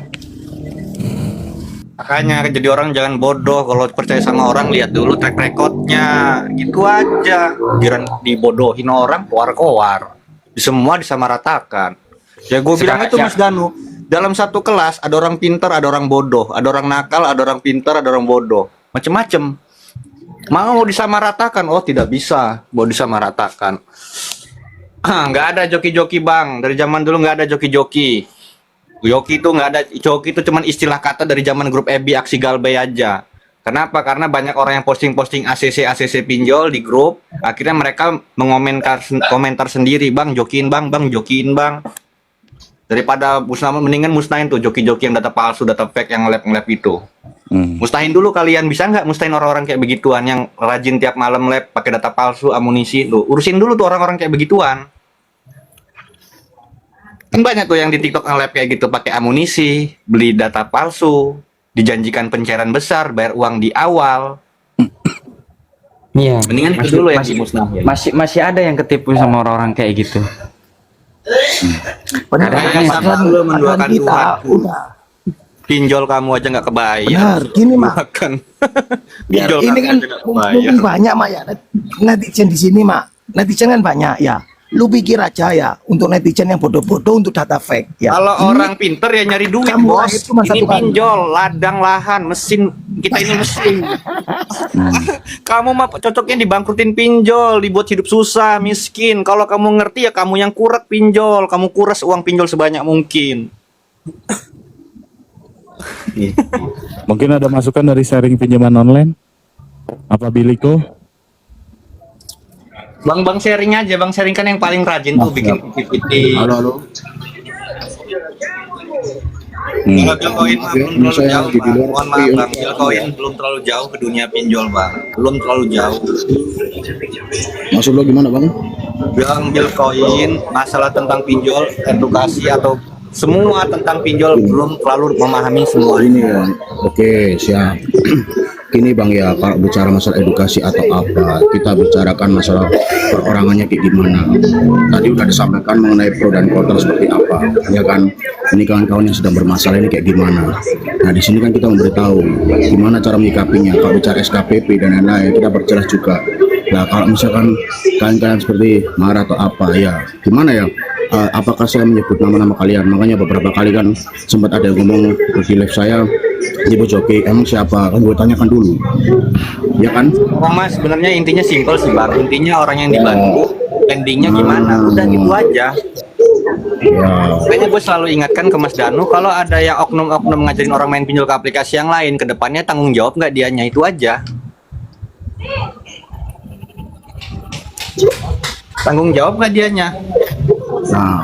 Makanya jadi orang jangan bodoh. Kalau percaya sama orang lihat dulu track recordnya, gitu aja. Giran dibodohin orang keluar-keluar. Semua disamaratakan. Ya gue bilang itu Mas Danu. Dalam satu kelas ada orang pintar, ada orang bodoh, ada orang nakal, ada orang pintar, ada orang bodoh, macem-macem. Mau disamaratakan? Oh tidak bisa, mau disamaratakan. Nggak ada joki-joki bang. Dari zaman dulu nggak ada joki-joki. Joki itu nggak ada. Joki itu cuman istilah kata dari zaman grup EBI aksi Galbay aja. Kenapa? Karena banyak orang yang posting-posting ACC pinjol di grup. Akhirnya mereka komentar sendiri, bang jokiin bang jokiin bang. Daripada mendingan musnahin tuh joki-joki yang data palsu, data fake yang nge-lab itu. Mustahin dulu kalian, bisa nggak mustahin orang-orang kayak begituan yang rajin tiap malam lab pakai data palsu, amunisi tuh. Urusin dulu tuh orang-orang kayak begituan. Kan banyak tuh yang di TikTok nge-lab kayak gitu pakai amunisi, beli data palsu, dijanjikan pencairan besar, bayar uang di awal. Iya. Mendingan itu dulu yang dimusnahin. Masih ada yang ketipu sama orang-orang kayak gitu. Benar. Makanya sama dulu mendoakan kita Tuhan. udah. Pinjol kamu aja nggak kebayar. Benar, gini mah. Makan. Biar Pinjol ini kamu kan aja nggak kebayar. mungkin banyak mak ya netizen di sini mak. Netizen kan banyak ya. Lu pikir aja ya untuk netizen yang bodoh-bodoh untuk data fake ya. Kalau Ini orang pinter ya nyari duit kamu bos. lahir cuma Ini satu kali. pinjol, ladang lahan, mesin. Kita ini mesin. Kamu mah cocoknya dibangkrutin pinjol, dibuat hidup susah, miskin. Kalau kamu ngerti ya kamu yang kuret pinjol, kamu kuras uang pinjol sebanyak mungkin. Mungkin ada masukan dari sharing pinjaman online? Apa Biliko? Bang sharing aja, bang sharing kan yang paling rajin tuh bikin PPT. Halo. Kalau Bitcoin mah belum terlalu saya jauh, di Bang. luar Mohon maaf, tapi Bang. Bitcoin belum terlalu jauh ke dunia pinjol, Bang. Belum terlalu jauh. Maksud lo gimana bang? Bilang Bitcoin, masalah tentang pinjol, edukasi atau semua tentang pinjol belum terlalu memahami semua. Ini ya, oke siap. Gini bang ya, kalau bicara masalah edukasi atau apa, kita bicarakan masalah perorangannya kayak gimana. Tadi udah disampaikan mengenai pro dan kontra seperti apa, ya kan? Ini kawan-kawan yang sedang bermasalah ini kayak gimana. Nah di sini kan kita memberitahu gimana cara menyikapinya. Kalau bicara SKPP dan lain-lain, kita berjelas juga. Nah kalau misalkan kalian seperti marah atau apa, ya gimana ya? Apakah saya menyebut nama-nama kalian? Makanya beberapa kali kan sempat ada yang ngomong di live saya, Ibu Joki, emang siapa? Kan gue tanyakan dulu, ya kan? Orang mas sebenarnya intinya simpel sih, Bang. Intinya orang yang dibantu, endingnya gimana? Udah gitu aja. Ya, Makanya gue selalu ingatkan ke Mas Danu, kalau ada yang oknum-oknum ngajarin orang main pinjol ke aplikasi yang lain, ke depannya tanggung jawab nggak dianya, itu aja. Tanggung jawab nggak dianya? nah,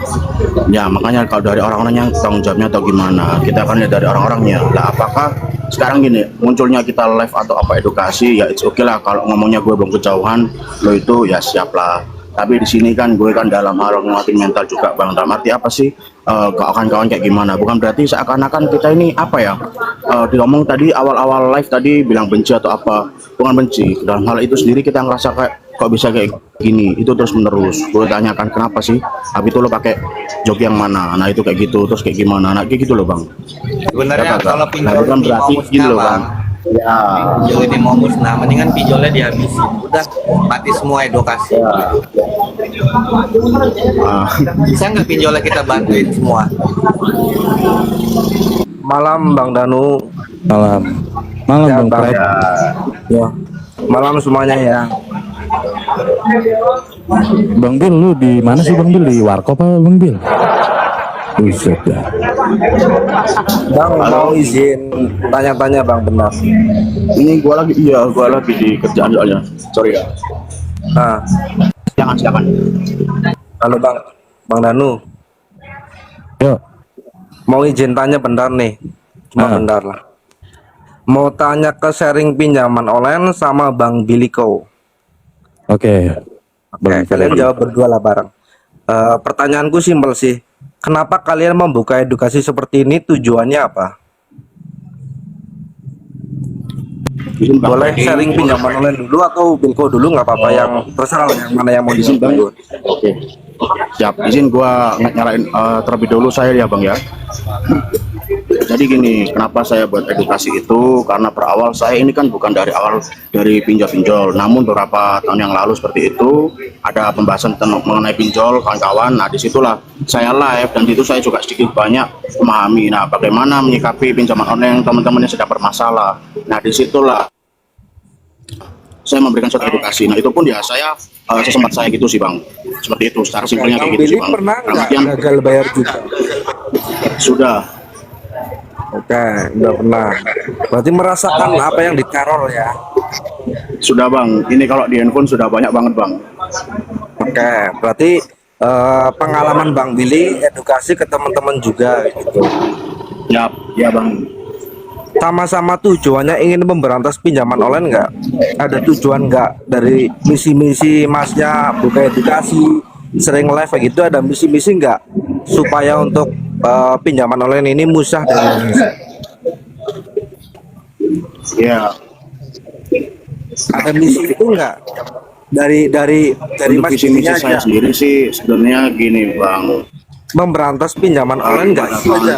ya makanya kalau dari orang-orangnya tanggung jawabnya atau gimana, kita akan lihat dari orang-orangnya. Lah apakah sekarang gini, munculnya kita live atau apa edukasi, ya it's okay lah. Kalau ngomongnya gue belum kejauhan, lo itu ya siap lah. Tapi di sini kan gue kan dalam hal nguatin mental juga bang. Dalam arti apa sih kawan-kawan kayak gimana? Bukan berarti seakan-akan kita ini apa ya? Diomong tadi awal-awal live tadi bilang benci atau apa? Bukan benci. Dalam hal itu sendiri kita ngerasa kayak kok bisa kayak gini. Itu terus menerus. Gue tanyakan kenapa sih? Habis itu lo pakai joki yang mana? Nah itu kayak gitu. Terus kayak gimana? Nah kayak gitu loh bang. Sebenarnya Ya, Kak. kalau Nah, pinjol bukan ini berarti mau musnah, gini loh, Bang. Bang. Ya. Pinjol ini mau musnah, mendingan pinjolnya dihabisin. Udah mati semua edukasi. Ah, Bisa nggak pinjolnya kita bantuin semua? Malam Bang Danu, Malam. Malam ya Bang Bang. Fred. Ya. Malam semuanya ya. Bang Bil, lu di mana sih Bang Bil? Di Warkop apa Bang Bil? Buset dah. Bang mau izin tanya-tanya Bang, benar. ini gua lagi di kerjaan soalnya. Sorry ya. Nah, Silakan. halo Bang, Bang Danu, Yuk. mau izin tanya bentar nih, cuma bentar lah. Mau tanya ke sharing pinjaman online sama Bang Biliko. Oke. Oke, kalian jawab berdua lah bareng. Pertanyaanku simpel sih. Kenapa kalian membuka edukasi seperti ini? Tujuannya apa? Izin Bang Boleh Freddy. sharing pinjaman online dulu atau Bilko dulu, nggak apa-apa, yang terserah lah, yang mana yang mau Izin Bang. dulu. Oke. Siap. Izin gua nyalain terlebih dahulu saya ya Bang ya. Jadi gini, kenapa saya buat edukasi itu? Karena berawal saya ini kan bukan dari awal dari pinjol-pinjol, namun beberapa tahun yang lalu seperti itu ada pembahasan mengenai pinjol kawan-kawan. Nah disitulah saya live dan itu saya juga sedikit banyak memahami. Nah bagaimana menyikapi pinjaman online teman-teman yang sedang bermasalah. Nah disitulah saya memberikan suatu edukasi. Nah itu pun ya saya sesempat saya gitu sih Bang. Seperti itu secara simpelnya Bang kayak gitu Billy sih Bang. pernah Dalam nggak artian, gagal bayar juga? sudah. Oke, udah pernah. Berarti merasakan apa yang diteror ya? Sudah Bang, ini kalau di handphone sudah banyak banget Bang. Oke, berarti pengalaman Bang Billy edukasi ke teman-teman juga gitu. Ya Bang. Sama-sama tujuannya ingin memberantas pinjaman online nggak? Ada tujuan nggak dari misi-misi masnya buka edukasi, sering live kayak gitu, ada misi-misi nggak supaya untuk pinjaman online ini musnah dari Indonesia? Ya, Ada misi itu nggak dari untuk Mas visi Billy misi saya aja? sendiri sih sebenarnya gini Bang. Memberantas pinjaman online nggak? Itu aja.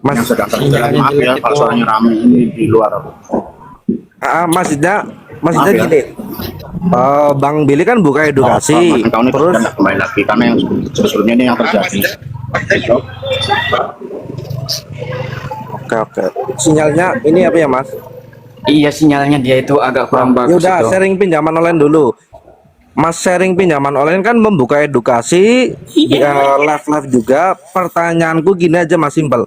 Mas, Yang sedang terjadi, maaf ya kalau suaranya rame ini di luar. maksudnya Maaf ya. gini, Bang Billy kan buka edukasi, Tahun ini terus tidak kembali lagi karena yang sebelumnya ini yang terjadi. oke, sinyalnya ini apa ya Mas? Iya, sinyalnya dia itu agak kurang Ya bagus udah, itu. sharing pinjaman online dulu. Mas sharing pinjaman online kan membuka edukasi, live juga. Pertanyaanku gini aja Mas, simpel.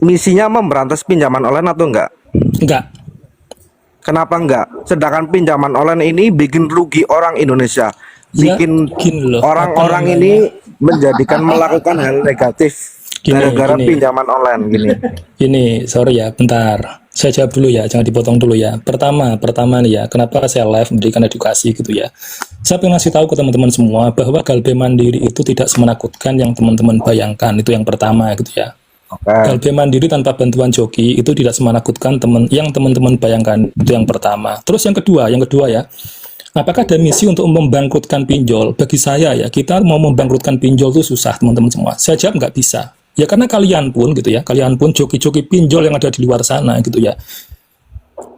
Misinya memberantas pinjaman online atau enggak? Enggak. Kenapa enggak? Sedangkan pinjaman online ini bikin rugi orang Indonesia, Ya, bikin gini loh, orang-orang apa ini menjadikan melakukan hal negatif Gini, gara-gara gini. pinjaman online gini. Ini, sorry ya, bentar. Saya jawab dulu ya, jangan dipotong dulu ya. Pertama nih ya, kenapa saya live memberikan edukasi gitu ya. Saya pengen ngasih tahu ke teman-teman semua bahwa Galbe Mandiri itu tidak semenakutkan yang teman-teman bayangkan. Itu yang pertama gitu ya. Oke. Galbe Mandiri tanpa bantuan joki itu tidak semenakutkan teman-teman bayangkan. Itu yang pertama. Terus yang kedua ya. Apakah ada misi untuk membangkrutkan pinjol? Bagi saya ya, kita mau membangkrutkan pinjol itu susah teman-teman semua. Saya jawab nggak bisa. Ya karena kalian pun gitu ya, kalian pun joki-joki pinjol yang ada di luar sana gitu ya.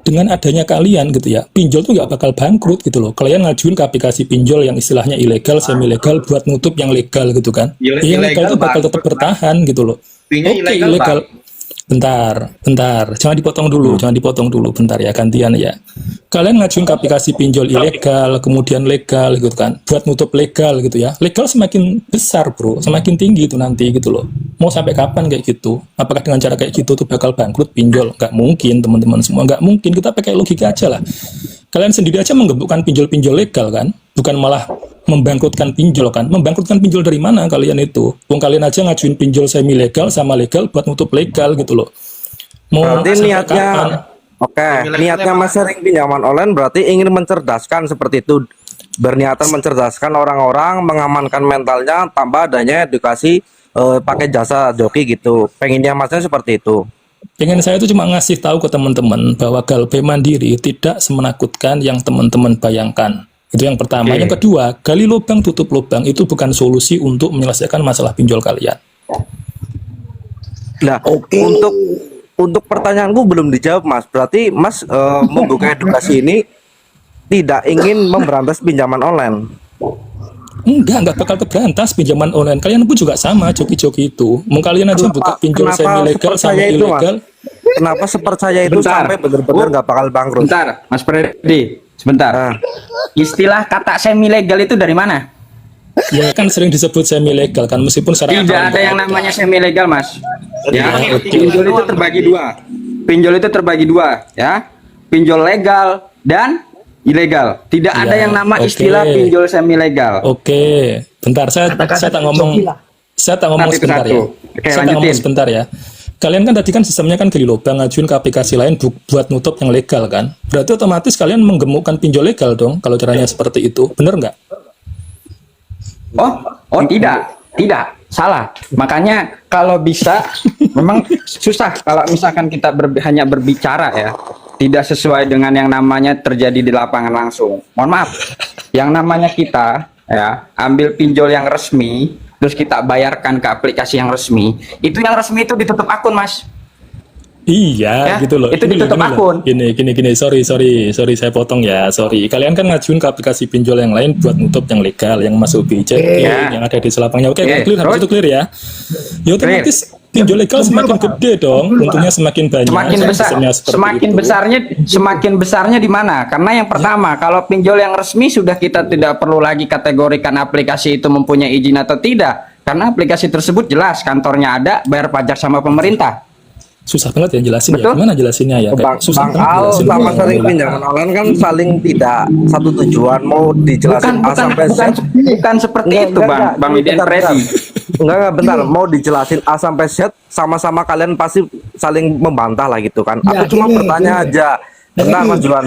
Dengan adanya kalian gitu ya, pinjol tuh nggak bakal bangkrut gitu loh. Kalian ngajuin ke aplikasi pinjol yang istilahnya ilegal, semi legal buat nutup yang legal gitu kan. Yang legal tuh bakal tetap bertahan gitu loh. Pinnya Oke, ilegal, ilegal. Bentar. Jangan dipotong dulu, bentar ya, gantian ya. Kalian ngajuin ke aplikasi pinjol ilegal, kemudian legal gitu kan, buat nutup legal gitu ya. Legal semakin besar bro, semakin tinggi itu nanti gitu loh. Mau sampai kapan kayak gitu? Apakah dengan cara kayak gitu tuh bakal bangkrut pinjol? Nggak mungkin teman-teman semua, nggak mungkin. Kita pakai logika aja lah. Kalian sendiri aja menggembukkan pinjol-pinjol legal kan, bukan malah membangkrutkan pinjol kan. Membangkrutkan pinjol dari mana kalian itu? Wong kalian aja ngajuin pinjol semi legal sama legal buat nutup legal gitu loh. Mau Berarti sampai niatnya, kapan? oke, niatnya Mas sharing pinjaman online berarti ingin mencerdaskan seperti itu. Berniatan mencerdaskan orang-orang, mengamankan mentalnya tanpa adanya edukasi pakai jasa joki gitu. Pengennya Masnya seperti itu. Pengen saya itu cuma ngasih tahu ke teman-teman bahwa Galbe Mandiri tidak semenakutkan yang teman-teman bayangkan. Itu yang pertama. Oke. Yang kedua, gali lubang tutup lubang itu bukan solusi untuk menyelesaikan masalah pinjol kalian. Nah, untuk pertanyaanku belum dijawab, Mas. Berarti Mas membuka edukasi ini tidak ingin memberantas pinjaman online. Enggak bakal keberantas pinjaman online. Kalian pun juga sama, joki-joki itu. Mau kalian aja buka pinjol semi legal sama sepercaya itu, Mas? ilegal. Kenapa sepercaya itu Bentar. sampai benar-benar nggak bakal bangkrut? Bentar, Mas Freddy, sebentar. Nah. Istilah kata semi legal itu dari mana? Ya kan sering disebut semi legal kan, meskipun secara Tidak ada yang namanya semi legal, Mas. Ya, pinjol itu terbagi dua. Pinjol itu terbagi dua, ya. Pinjol legal dan ilegal. Tidak ada yang nama oke. istilah pinjol semi legal. Oke, bentar saya tak ngomong. Saya tak ngomong Satu sebentar persatu. ya. Oke, Saya tak ngomong lanjutin. sebentar ya. Kalian kan tadi kan sistemnya kan gali lubang, ngajuin ke aplikasi lain buat nutup yang legal kan. Berarti otomatis kalian menggemukkan pinjol legal dong kalau caranya seperti itu. Bener nggak? Oh tidak, salah. Makanya kalau bisa, memang susah kalau misalkan kita hanya berbicara ya, tidak sesuai dengan yang namanya terjadi di lapangan langsung. Mohon maaf, yang namanya kita ya ambil pinjol yang resmi, terus kita bayarkan ke aplikasi yang resmi, itu yang resmi itu ditutup akun, Mas. Iya, Ya, gitu loh. itu Gini loh, ditutup gini loh. akun. Gini. Sorry, saya potong ya. Sorry. Kalian kan ngajuin ke aplikasi pinjol yang lain buat nutup yang legal, yang masuk BJ, yang ada di selapangnya. Oke, Oke, clear. Habis terus? itu clear ya. Ya otomatis pinjol legal semakin gede dong, untungnya semakin banyak. Semakin besar, Sistemnya seperti semakin itu. besarnya di mana? Karena yang pertama, kalau pinjol yang resmi sudah kita tidak perlu lagi kategorikan aplikasi itu mempunyai izin atau tidak, karena aplikasi tersebut jelas kantornya ada, bayar pajak sama pemerintah. Susah banget ya jelasin ya. Betul? Gimana jelasinnya ya? Bang, Susah Bang banget Al jelasin. sama sering pinjaman online kan saling tidak satu tujuan, mau dijelasin A sampai Z. Bukan seperti itu, Bang Widian Bentar, Freddy. bentar, mau dijelasin A sampai Z, sama-sama kalian pasti saling membantah lah gitu kan. Ya, Aku cuma gini, bertanya gini. aja, bentar Mas Juan,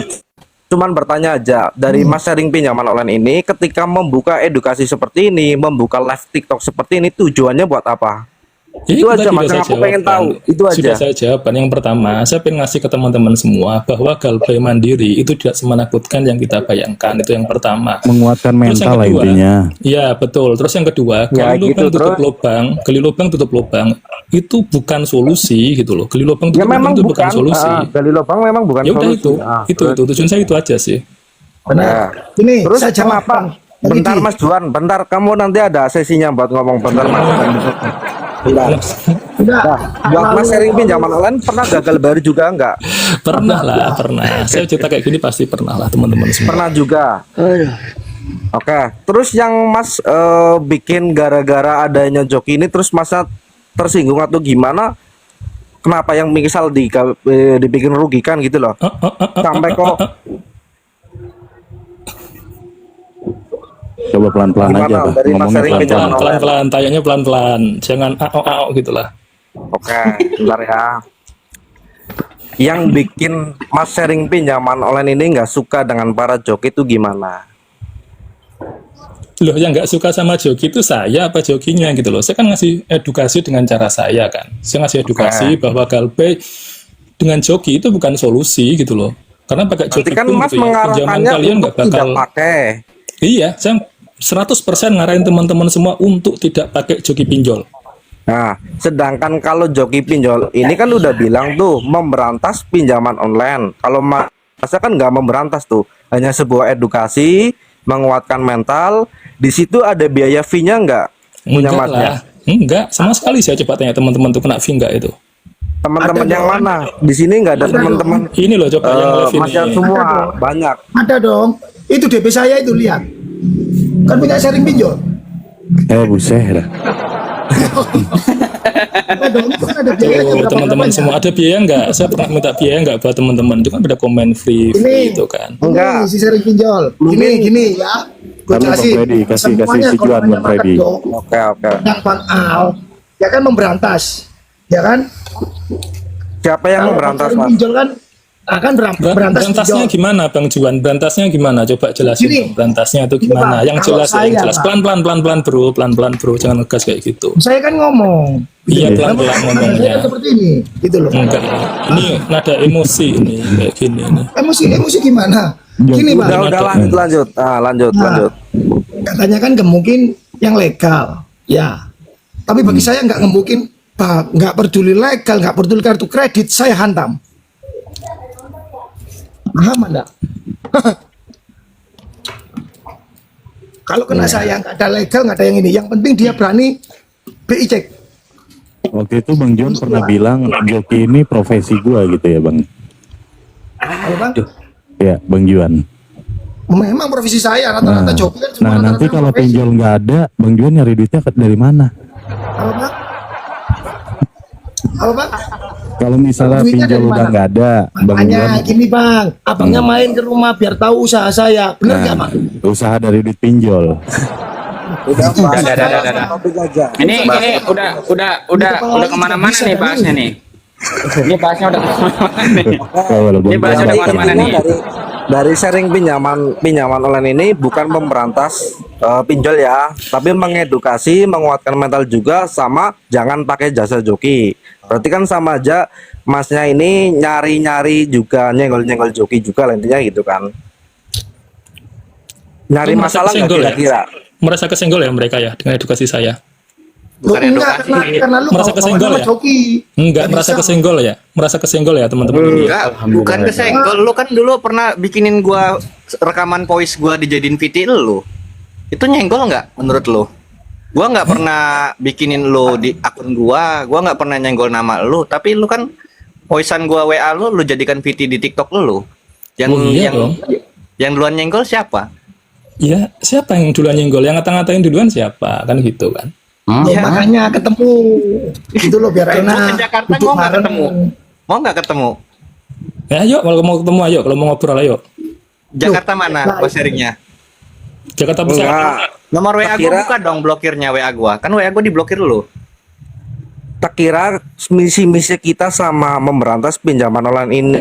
cuman bertanya aja dari Mas sharing pinjaman online ini, ketika membuka edukasi seperti ini, membuka live TikTok seperti ini, tujuannya buat apa? Ya, Itu aja, tadi Mas, udah yang saya aku pengen jawabkan. tahu. Itu aja. Sudah saya jawabkan. Yang pertama, saya pengen ngasih ke teman-teman semua bahwa Galbay Mandiri itu tidak semenakutkan yang kita bayangkan. Itu yang pertama. Menguatkan Terus yang mental lah kedua, intinya. iya betul. Terus yang kedua, Ya, gali lubang gitu, tutup terus? lubang, gali lubang tutup lubang itu bukan solusi gitu loh. Gali lubang Ya tutup lubang memang itu bukan bukan, solusi. gali lubang memang bukan Ya udah solusi. itu, itu tujuan saya itu aja sih. Benar. Ya. Ini Terus saya jawab, kenapa? Bang. Bentar Begini. Mas Juan, bentar, kamu nanti ada sesinya buat ngomong bentar Mas. Bentar. Udah. Nah, buat Mas sharing pinjaman online pernah gagal bayar juga enggak? Pernah lah, pernah. Saya cerita kayak gini pasti pernah lah teman-teman semua. Pernah juga. Oke, terus yang Mas bikin gara-gara adanya joki ini terus Masnya tersinggung atau gimana? Kenapa yang misal dibikin rugikan gitu loh? Sampai kok Coba pelan-pelan Gimana aja, Pak. dari Mas Ngomongnya Sering pelan-pelan. pinjaman online? Pelan-pelan, tayangnya pelan-pelan. Jangan ao gitulah. Oke, bentar ya. Yang bikin Mas sharing pinjaman online ini nggak suka dengan para joki itu gimana? Loh, yang nggak suka sama joki itu saya apa jokinya gitu loh. Saya kan ngasih edukasi dengan cara saya kan. Saya ngasih edukasi bahwa Galbay dengan joki itu bukan solusi gitu loh. Karena pakai joki Berarti kan pun Mas gitu ya, pinjaman mengarahkannya kalian untuk nggak bakal. tidak pakai. Iya, saya 100% ngarahin teman-teman semua untuk tidak pakai joki pinjol. Nah, sedangkan kalau joki pinjol ini kan udah bilang tuh memberantas pinjaman online. Kalau masa kan nggak memberantas tuh, hanya sebuah edukasi, menguatkan mental. Di situ ada biaya fee-nya nggak? Punya Enggak Masnya? lah, enggak sama sekali. Saya coba tanya teman-teman tuh kena fee nggak itu? Teman-teman Ada yang dong. mana? Di sini nggak ada Ada teman-teman. Ini loh coba yang live ini. Masnya semua banyak. Ada dong. Itu DP saya itu lihat. Kan punya sharing pinjol. Buset dah. Ada dong. Itu kan ada biaya. Tuh, teman-teman semua ada biaya nggak? Saya pernah minta biaya nggak buat teman-teman? Itu kan ada komen free Ini. itu kan. Enggak. Ini si sharing pinjol. Gini ya. Gue Karena Bang jelasin. Freddy, kasih Semuanya tujuan, kalau Bang namanya Freddy. market dong, Oke, oke. tentang Bang Al, ya kan memberantas, ya kan? Siapa yang Kalau memberantas, sharing Mas? pinjol kan akan berantas Berantasnya pinjol. gimana Bang Juan? Berantasnya gimana? Coba jelasin Gini. dong, berantasnya itu Gini, gimana? Bang, Yang kalau jelas ya, yang saya, jelas. Bang. Pelan-pelan bro, jangan ngegas kayak gitu. Saya kan ngomong. Iya, Gitu. pelan-pelan Namun, ngomongnya. saya seperti ini, gitu loh. Enggak, ini nada emosi ini kayak gini ini. Emosi gimana? Gini Bang, Udah lanjut. Lanjut. katanya kan nggak mungkin yang legal, ya. Tapi bagi saya nggak mungkin, Pak, nggak peduli legal, nggak peduli kartu kredit, saya hantam. Paham Anda? Kalau kena saya nggak ada legal, nggak ada yang ini. Yang penting dia berani BI cek. Waktu itu Bang John pernah bilang joki ini profesi gua gitu ya Bang. Apa, Bang? Ya Bang Juan. Memang profesi saya rata-rata joki kan semua Nah nanti rata-rata kalau profesi. pinjol nggak ada, Bang Juan nyari duitnya dari mana? Apa Bang? Apa Bang? Kalau misalnya Duitnya pinjol dari udah mana? nggak ada, Bang Makanya Juan, gini Bang, abangnya main ke rumah biar tahu usaha saya, bener nggak Bang? usaha dari duit pinjol. Udah, Dah. topik aja. Ini udah kemana-mana nih bahasnya nih. Ini bahasnya udah kemana-mana nih. Kalau Bang Ini bahasnya Juan, udah kemana-mana nih. Dari sharing pinjaman online ini bukan memberantas pinjol ya, tapi mengedukasi, menguatkan mental juga, sama jangan pakai jasa joki. Berarti kan sama aja, masnya ini nyari-nyari juga, nyenggol-nyenggol joki juga, intinya gitu kan. Nyari Lu merasa masalah nggak kesenggol ya? kira-kira? Merasa kesenggol ya mereka ya dengan edukasi saya? Bukan enggak, edukasi. karena lu Merasa kesenggol ya? joki. Enggak, Nggak merasa bisa. kesenggol ya? Merasa kesenggol ya teman-teman? Enggak, bukan kesenggol. Lu kan dulu pernah bikinin gua rekaman voice gua dijadiin VT lu. Itu nyenggol nggak menurut lu? Gua nggak pernah bikinin lu di akun gua nggak pernah nyenggol nama lu, tapi lu kan voicean gua WA lu jadikan VT di TikTok lu. Yang Oh, iya yang dong. yang duluan nyenggol siapa? Ya, siapa yang duluan nyenggol? Yang ngata-ngatain duluan siapa? Kan gitu kan? Ya, makanya ketemu gitu loh biar Lu enak. ke Jakarta Duduk mau nggak bareng. ketemu? Mau nggak ketemu? Ya, ayo kalau mau ketemu ayo, kalau mau ngobrol ayo. Jakarta mana Nah, gua sharingnya? Jakarta Pusat. Enggak. Nomor WA gua Kira- buka dong blokirnya WA gua. Kan WA gua diblokir lu. Tak kira misi-misi kita sama memberantas pinjaman online ini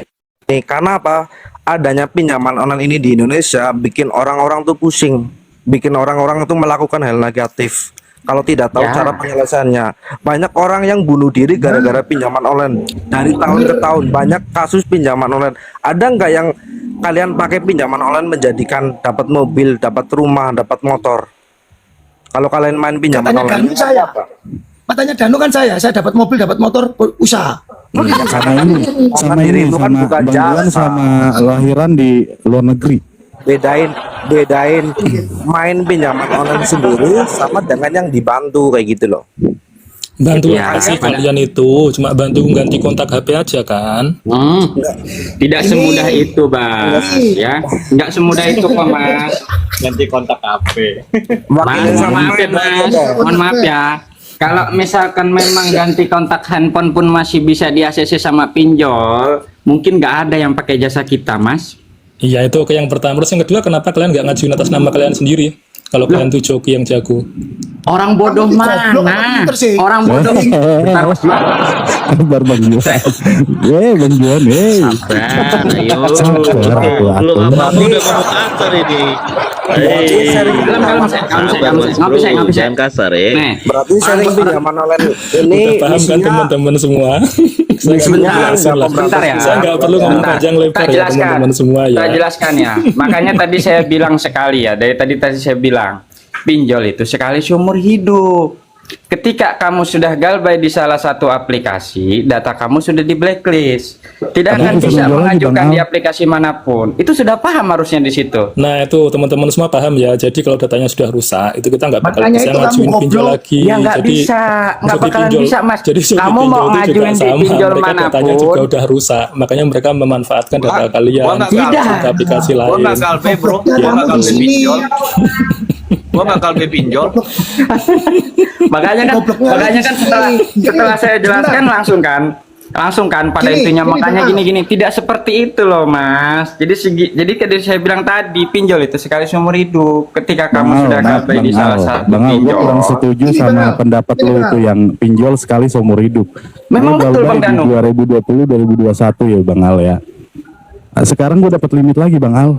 karena apa? Adanya pinjaman online ini di Indonesia bikin orang-orang tuh pusing, bikin orang-orang tuh melakukan hal negatif. Kalau tidak tahu Ya. cara penyelesaiannya, banyak orang yang bunuh diri gara-gara pinjaman online. Dari tahun ke tahun banyak kasus pinjaman online. Ada nggak yang kalian pakai pinjaman online menjadikan dapat mobil, dapat rumah, dapat motor? Kalau kalian main pinjaman Katanya online, Danu saya. Katanya Danu kan saya dapat mobil, dapat motor, usaha. sama diri ini lu kan sama bukan Bang Juan jasa. sama lahiran di luar negeri. bedain main pinjaman online sendiri sama dengan yang dibantu kayak gitu loh. Bantu Ya, apa sih pada- kalian itu? Cuma bantu ganti kontak HP aja kan? Tidak semudah itu, Bang. Ya, nggak semudah itu kok, Mas. Ganti kontak HP. Mas, mohon maaf ya, Mas. Mohon maaf ya. Kalau misalkan memang ganti kontak handphone pun masih bisa di ACC sama pinjol, mungkin nggak ada yang pakai jasa kita, Mas. Iya itu ke yang pertama. Terus yang kedua, kenapa kalian nggak ngajuin atas nama kalian sendiri? Kalau kalian tuh joki yang jago. Orang bodoh Kamu goblok, mana? kamu pinter sih. Orang bodoh. Bentar, Mas. Kabar Bang Juan. Bang Juan, Sabar, ayo. Aku. Jangan kasar ya. Nih, Berarti sharing pinjaman online ini Udah paham kan isinya teman-teman semua? Saya nggak Sebentar, perlu jelasin lah. sebentar ya. Saya nggak perlu ngomong Bentar. panjang lebar Tak ya jelaskan. teman-teman semua ya. Tak jelaskan ya. Makanya tadi saya bilang sekali ya. Dari tadi saya bilang pinjol itu sekali seumur hidup. Ketika kamu sudah galbay di salah satu aplikasi, data kamu sudah di blacklist. Tidak akan itu bisa pinjol lagi, mengajukan Bang di Al. aplikasi manapun. Itu sudah paham harusnya di situ. Nah itu teman-teman semua paham ya. Jadi kalau datanya sudah rusak, itu kita nggak bakal Makanya bisa itu kamu ngajuin pinjol goblok. lagi. Ya nggak Jadi bisa, nggak joki bakalan pinjol- bisa, Mas. Jadi joki Kamu pinjol mau itu juga ngajuin di sama. pinjol Mereka datanya manapun. juga udah rusak. Makanya mereka memanfaatkan data kalian. Gua nggak Tidak. Ke aplikasi Gua lain. nggak galbe bro, Ya, gua kamu nggak di galbe sini. pinjol. Gua nggak galbe pinjol. Makanya kan setelah saya jelaskan langsung kan pada Gini, intinya. gini, Makanya Bang. gini tidak seperti itu loh, Mas. Jadi tadi saya bilang tadi pinjol itu sekali seumur hidup. Ketika kamu sudah galbay di salah satu Bang Al, gue pinjol. kurang setuju Ini, sama Bang Al. pendapat Ini, lu Bang itu Al. yang pinjol sekali seumur hidup. Memang Gua betul, galbay Bang Danu. di 2020 2021 ya Bang Al ya. Nah, sekarang gue dapat limit lagi Bang Al.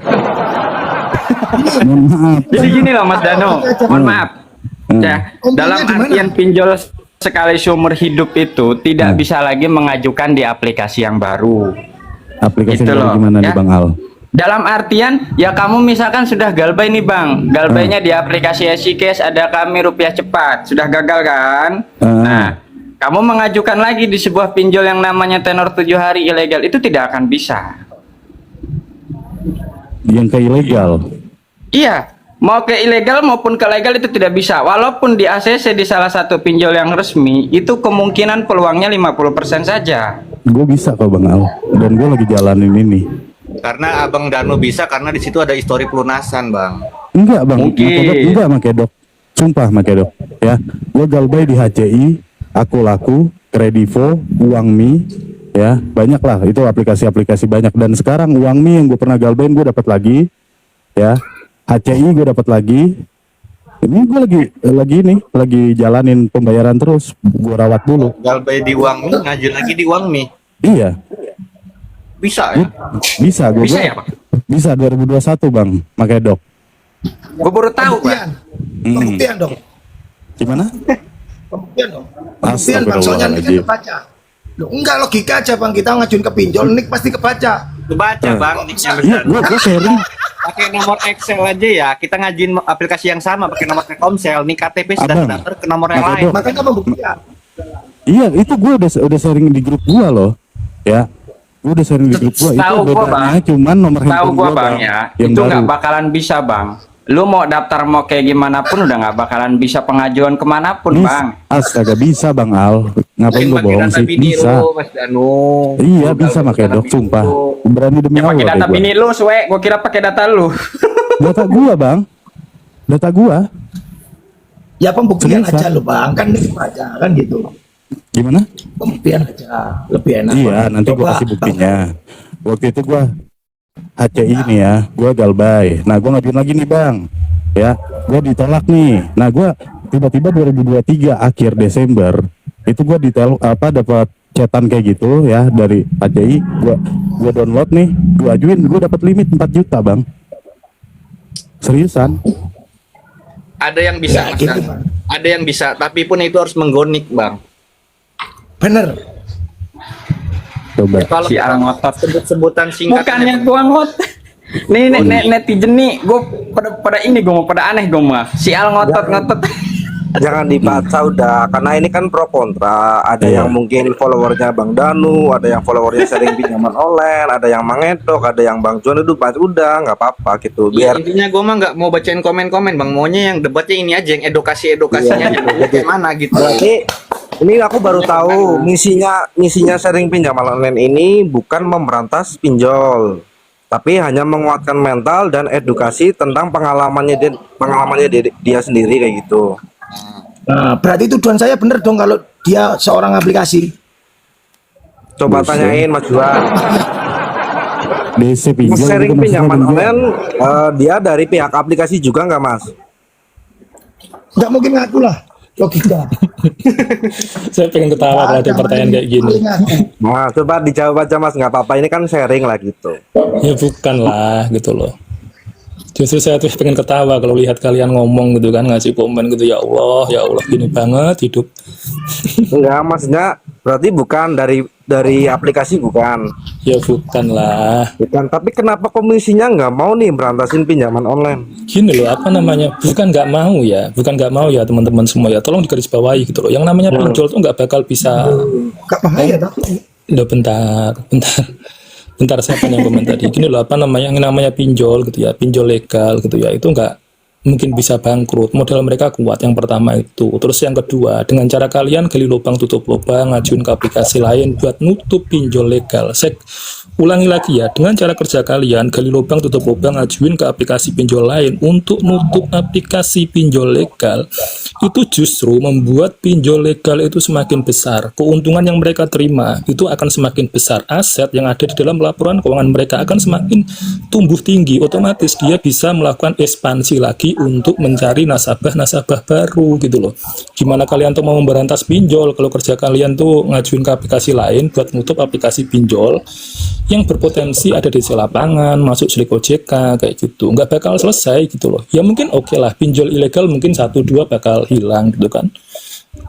Mohon maaf. Jadi gini loh, Mas Dano. Mohon maaf. Ya, Umpamanya dalam di mana? artian pinjol sekali seumur hidup itu tidak bisa lagi mengajukan di aplikasi yang baru. Aplikasi Gitu baru loh, gimana nih ya. Bang Al? Dalam artian ya kamu misalkan sudah galbay nih bang, galbaynya di aplikasi SICash ada kami rupiah cepat, sudah gagal kan? Nah, kamu mengajukan lagi di sebuah pinjol yang namanya tenor 7 hari ilegal, itu tidak akan bisa. Yang ke ilegal. Iya, mau ke ilegal maupun ke legal itu tidak bisa. Walaupun di ACC di salah satu pinjol yang resmi, itu kemungkinan peluangnya 50% saja. Gue bisa kok Bang Al, dan gue lagi jalanin ini. Karena Abang Danu bisa karena di situ ada histori pelunasan, Bang. Enggak Bang, Mungkin. enggak Makedok. Sumpah Makedok. Ya, gue galbay di HCI, Aku Laku, Kredivo, Uangmi, ya banyak lah itu aplikasi-aplikasi banyak. Dan sekarang Uangmi yang gue pernah galbayin gue dapat lagi, ya HCI gue dapat lagi. Ini gue lagi jalanin pembayaran terus, gue rawat dulu. Galbay di Uangmi, ngajuin lagi di Uangmi. Iya, Bisa ya? bisa gue. Bisa ya, Pak? Bisa 2021 Bang, Makedok. Gue baru tahu, Pak. Pembuktian dong. Gimana? Pembuktian dong. Pembuktian Bang, soalnya ini kan kebaca. Loh, enggak logika aja Bang, kita ngajuin ke pinjol, nik pasti kebaca. Kebaca, Bang. Iya, gue sharing. Pakai nomor Excel aja ya. Kita ngajuin aplikasi yang sama pakai nomor Telkomsel. Nih KTP sudah Abang. terdaftar ke nomor yang lain. Makanya pembuktian. Iya, itu gue udah sharing di grup gue loh, ya. Gue udah sharing di grup gue. Itu Tahu gua, bedanya Bang. cuman nomor Tahu handphone gua gua, bang ya, yang itu baru. nggak bakalan bisa bang. Lu mau daftar mau kayak gimana pun udah nggak bakalan bisa pengajuan kemanapun bang. Astaga, bisa Bang Al. Ngapain Mungkin gue pakai bohong data sih? bini Bisa. lu, Mas Danu. Iya, bisa Makedok, sumpah. Berani demi Ya pakai Allah data deh gua. bini lu, suwe. Gua kira pakai data lu. Data gua Bang. Data gua. Ya pembuktian Seriusan? aja lo Bang, kan nik kebaca kan gitu. Gimana? Pembuktian aja, lebih enak. Iya, Bang. nanti gua Coba, kasih Bang. buktinya. Waktu itu gua HCI ini ya, gua galbay. Nah, gua ngajuin lagi nih Bang. Ya, gua ditolak nih. Nah, gua tiba-tiba 2023 akhir Desember itu gua dapat chatan kayak gitu ya dari HCI. Gua download nih, gua ajuin, gua dapat limit 4 juta Bang. Seriusan? Ada yang bisa, Ya, Mas gitu, Danu. Bang. Ada yang bisa, tapi pun itu harus menggonik, Bang. Bener. Coba. Kalau Si Al ngotot. sebut-sebutan singkat Bukannya gua ngot. Nih netizen nih, gua pada ini gua mau pada aneh gua mah. Si Al ngotot. Jangan dibaca udah, karena ini kan pro kontra. Ada Iya. yang mungkin followernya Bang Danu, ada yang followernya sering pinjaman online, ada yang Mangedok, ada yang Bang John. Itu baca udah, nggak apa-apa gitu. Ya, Biar intinya gue mah nggak mau bacain komen-komen, Bang. Maunya yang debatnya ini aja, yang edukasinya aja. Bagaimana gitu. berarti ini aku baru tahu misinya sharing pinjaman online ini bukan memberantas pinjol, tapi hanya menguatkan mental dan edukasi tentang pengalamannya dia sendiri kayak gitu. Nah, berarti tujuan saya bener dong kalau dia seorang aplikasi. Coba tanyain Mas Juan. DC pinjol Sharing itu maksudnya pinjaman juga. online dia dari pihak aplikasi juga nggak Mas? Nggak mungkin ngaku lah, logika. Saya pengen ketawa kalau ada pertanyaan kayak gini. Paling ngaku. Nah, coba dijawab aja Mas, nggak apa-apa. Ini kan sharing lah gitu. Ya bukan lah gitu loh. Justru saya tuh pengen ketawa kalau lihat kalian ngomong gitu kan, ngasih komen gitu, ya Allah gini banget hidup. Enggak, maksudnya berarti bukan dari aplikasi bukan. Ya bukan lah. Bukan, tapi kenapa komisinya nggak mau nih berantasin pinjaman online? Gini loh, apa namanya, bukan nggak mau ya teman-teman semua ya, tolong digarisbawahi gitu loh. Yang namanya pinjol tuh nggak bakal bisa. Gak bahaya tapi. Udah bentar siapa yang komen tadi? Gini loh, apa namanya, yang namanya pinjol gitu ya, pinjol legal gitu ya, itu nggak mungkin bisa bangkrut. Modal mereka kuat, yang pertama itu. Terus yang kedua, dengan cara kalian gali lubang tutup lubang, ngajuin ke aplikasi lain buat nutup pinjol legal. Saya ulangi lagi ya, dengan cara kerja kalian gali lubang tutup lubang, ngajuin ke aplikasi pinjol lain untuk nutup aplikasi pinjol legal, itu justru membuat pinjol legal itu semakin besar. Keuntungan yang mereka terima itu akan semakin besar. Aset yang ada di dalam laporan keuangan mereka akan semakin tumbuh tinggi. Otomatis dia bisa melakukan ekspansi lagi untuk mencari nasabah-nasabah baru gitu loh. Gimana kalian tuh mau memberantas pinjol kalau kerja kalian tuh ngajuin ke aplikasi lain buat nutup aplikasi pinjol yang berpotensi ada di lapangan, masuk slik OJK kayak gitu, nggak bakal selesai gitu loh. Ya mungkin oke lah, pinjol ilegal mungkin 1-2 bakal hilang gitu kan.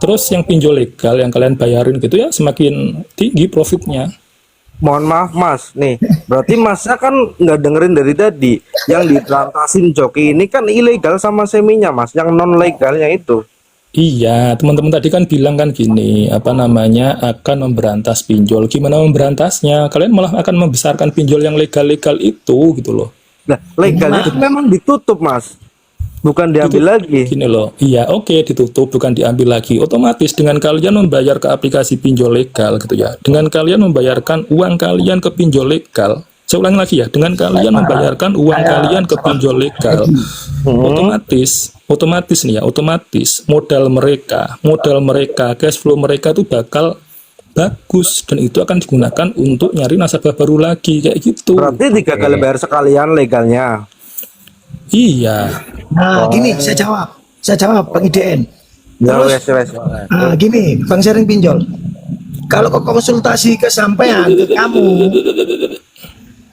Terus yang pinjol legal yang kalian bayarin gitu ya semakin tinggi profitnya. mohon maaf Mas, nih berarti Masnya kan nggak dengerin dari tadi. Yang diberantasin joki ini kan ilegal sama seminya Mas, yang non legalnya itu. Iya, teman-teman tadi kan bilang kan gini, apa namanya, akan memberantas pinjol. Gimana memberantasnya? Kalian malah akan membesarkan pinjol yang legal-legal itu gitu loh. Nah, legalnya itu memang ditutup Mas, bukan diambil lagi. Gini loh, iya oke ditutup bukan diambil lagi. Otomatis dengan kalian membayar ke aplikasi pinjol legal gitu ya. Dengan kalian membayarkan uang kalian ke pinjol legal. Saya ulangi lagi ya, dengan kalian membayarkan uang kalian ke pinjol legal, otomatis nih ya, otomatis modal mereka, cash flow mereka itu bakal bagus dan itu akan digunakan untuk nyari nasabah baru lagi kayak gitu. Berarti 3 kali bayar sekalian legalnya. Iya. Nah, gini saya jawab Bang IDN. Ya Terus, wes. gini Bang Sharing Pinjol, kalau kok konsultasi ke sampean ke kamu,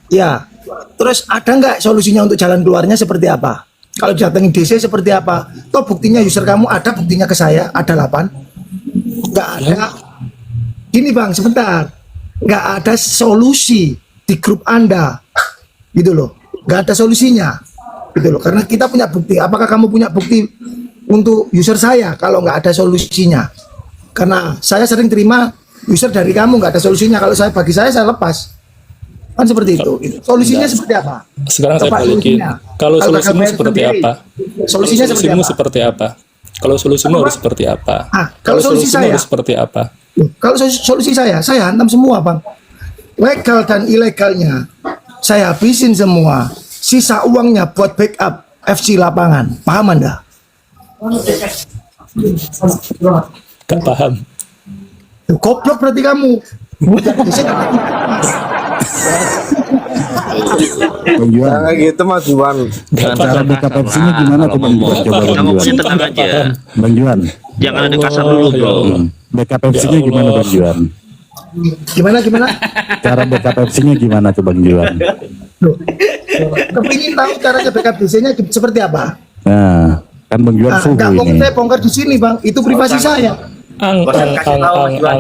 ya, terus ada nggak solusinya untuk jalan keluarnya seperti apa? Kalau datangin DC seperti apa? Toh buktinya user kamu ada, buktinya ke saya ada 8. Nggak ada. Gini Bang, sebentar. Nggak ada solusi di grup Anda. Gitu loh. Nggak ada solusinya. Gitu loh. Karena kita punya bukti. Apakah kamu punya bukti untuk user saya kalau nggak ada solusinya? Karena saya sering terima user dari kamu nggak ada solusinya. Kalau saya bagi saya lepas. Kan seperti itu. Solusinya seperti apa? Sekarang saya Coba balikin. solusinya. Kalau Kalau solusimu kakak seperti sendiri, apa? Solusinya Solusimu seperti seperti apa? Kalau solusimu harus seperti apa? Kalau solusi solusimu saya, harus seperti apa? kalau solusi saya hantam semua Bang. Legal dan ilegalnya saya habisin semua. Sisa uangnya buat backup FC lapangan. Paham Anda? Gak paham. Goblok berarti kamu. Bang Juan, Jangan gitu Mas Juan. cara backup FC-nya gimana tuh Bang Juan? Coba Kita Bang ngomongnya Juan. tenang aja. Bang Juan, Jangan ada kasar dulu, bro. backup FC-nya gimana Bang Juan? Gimana? Cara backup FC-nya gimana tuh Bang Juan? Loh, kepingin tahu caranya backup DC-nya seperti apa? Nah, kan Bang Juan subuh Nggak mau ini. saya bongkar di sini Bang. Itu privasi saya.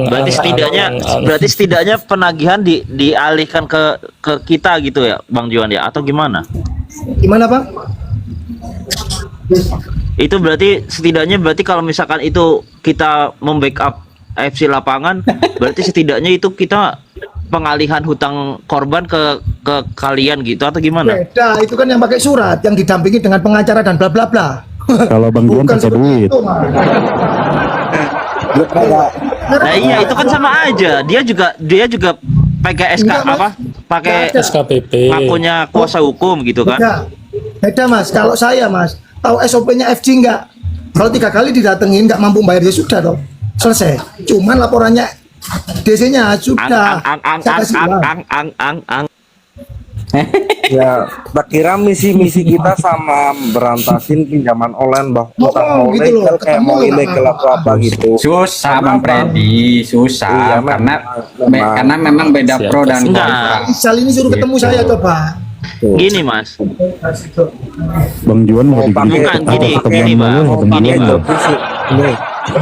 Berarti setidaknya penagihan dialihkan ke kita gitu ya, Bang Juan ya, atau gimana? Gimana Bang? Itu berarti setidaknya kalau misalkan itu kita membackup FC lapangan, berarti setidaknya itu kita pengalihan hutang korban ke kalian gitu atau gimana? Beda, itu kan yang pakai surat, yang didampingi dengan pengacara dan bla bla bla. Kalau Bang Juan Bukan pakai seperti duit. itu, Mas. Nah iya itu kan sama aja. Dia juga pakai SK Enggak, Mas. apa? Pakai Enggak ada. SKPP. ngakunya kuasa hukum gitu kan? Beda Mas. Kalau saya Mas, tahu SOP-nya FG enggak? Kalau 3 kali didatengin nggak mampu bayar ya sudah dong, selesai. Cuman laporannya DC-nya sudah. Saya kasih uang. Ya, tak kira misi-misi kita sama berantasin pinjaman online Ngomong mau gitu loh, legal kayak mau ketemu ilegal lah. atau apa gitu. Susah Bang Kenapa? Freddy, susah Iya, karena memang beda Siapa pro dan sih? kontra. Enggak. Misal ini suruh ketemu saya coba. Gini Mas, Bang Juan mau Mau pakai Bukan, gini, ketemuan gini, dulu, Bang. mau ketemuan pakai dulu. job ini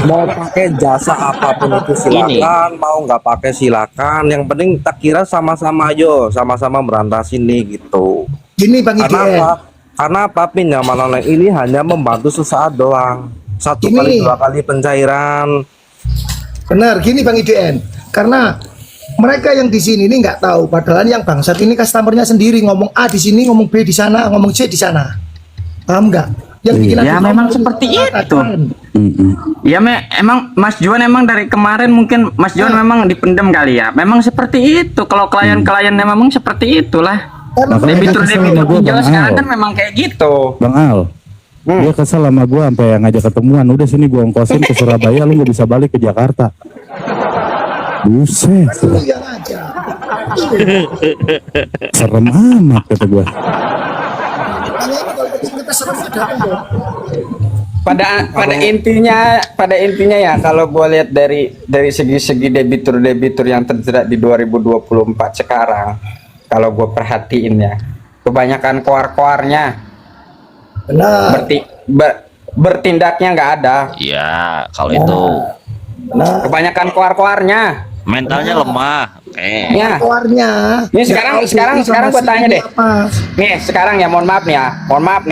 mau pakai jasa apapun itu silakan, mau nggak pakai silakan. Yang penting tak kira sama-sama ayo, sama-sama berantasin nih gitu. Gini Bang Karena IDN. apa? Karena apa, pinjaman online ini hanya membantu sesaat doang. 1 Gini. kali 2 kali pencairan. Benar, gini Bang IDN. Karena mereka yang di sini ini nggak tahu, padahal yang bangsat ini customernya sendiri ngomong A di sini, ngomong B di sana, ngomong C di sana. Paham nggak? Yang bikin Ya, aku memang ngomong seperti itu. mengatakan, Ya emang Mas Juan emang dari kemarin mungkin Mas Juan memang dipendam kali ya. Memang seperti itu. Kalau klien-kliennya memang seperti itulah. karena Makanya mereka kesel sama Debitur gua, pinjol Bang sekarang Al. kan memang kayak gitu. Bang Al, dia kesel sama gua sampai ngajak ketemuan. Udah sini gua ongkosin ke Surabaya, lu nggak bisa balik ke Jakarta. Buset, lu yang aja. serem amat kata gua. Kalau kita serem datang dong. Pada intinya ya kalau gue lihat dari segi debitur yang terjerat di 2024 sekarang, kalau gue perhatiin ya, kebanyakan koar-koarnya Benar, bertindaknya nggak ada. ya kalau itu benar. Kebanyakan koar-koarnya Mentalnya lemah. Ya. keluarnya. Ini sekarang gue tanya deh. Apa? Nih sekarang ya mohon maaf nih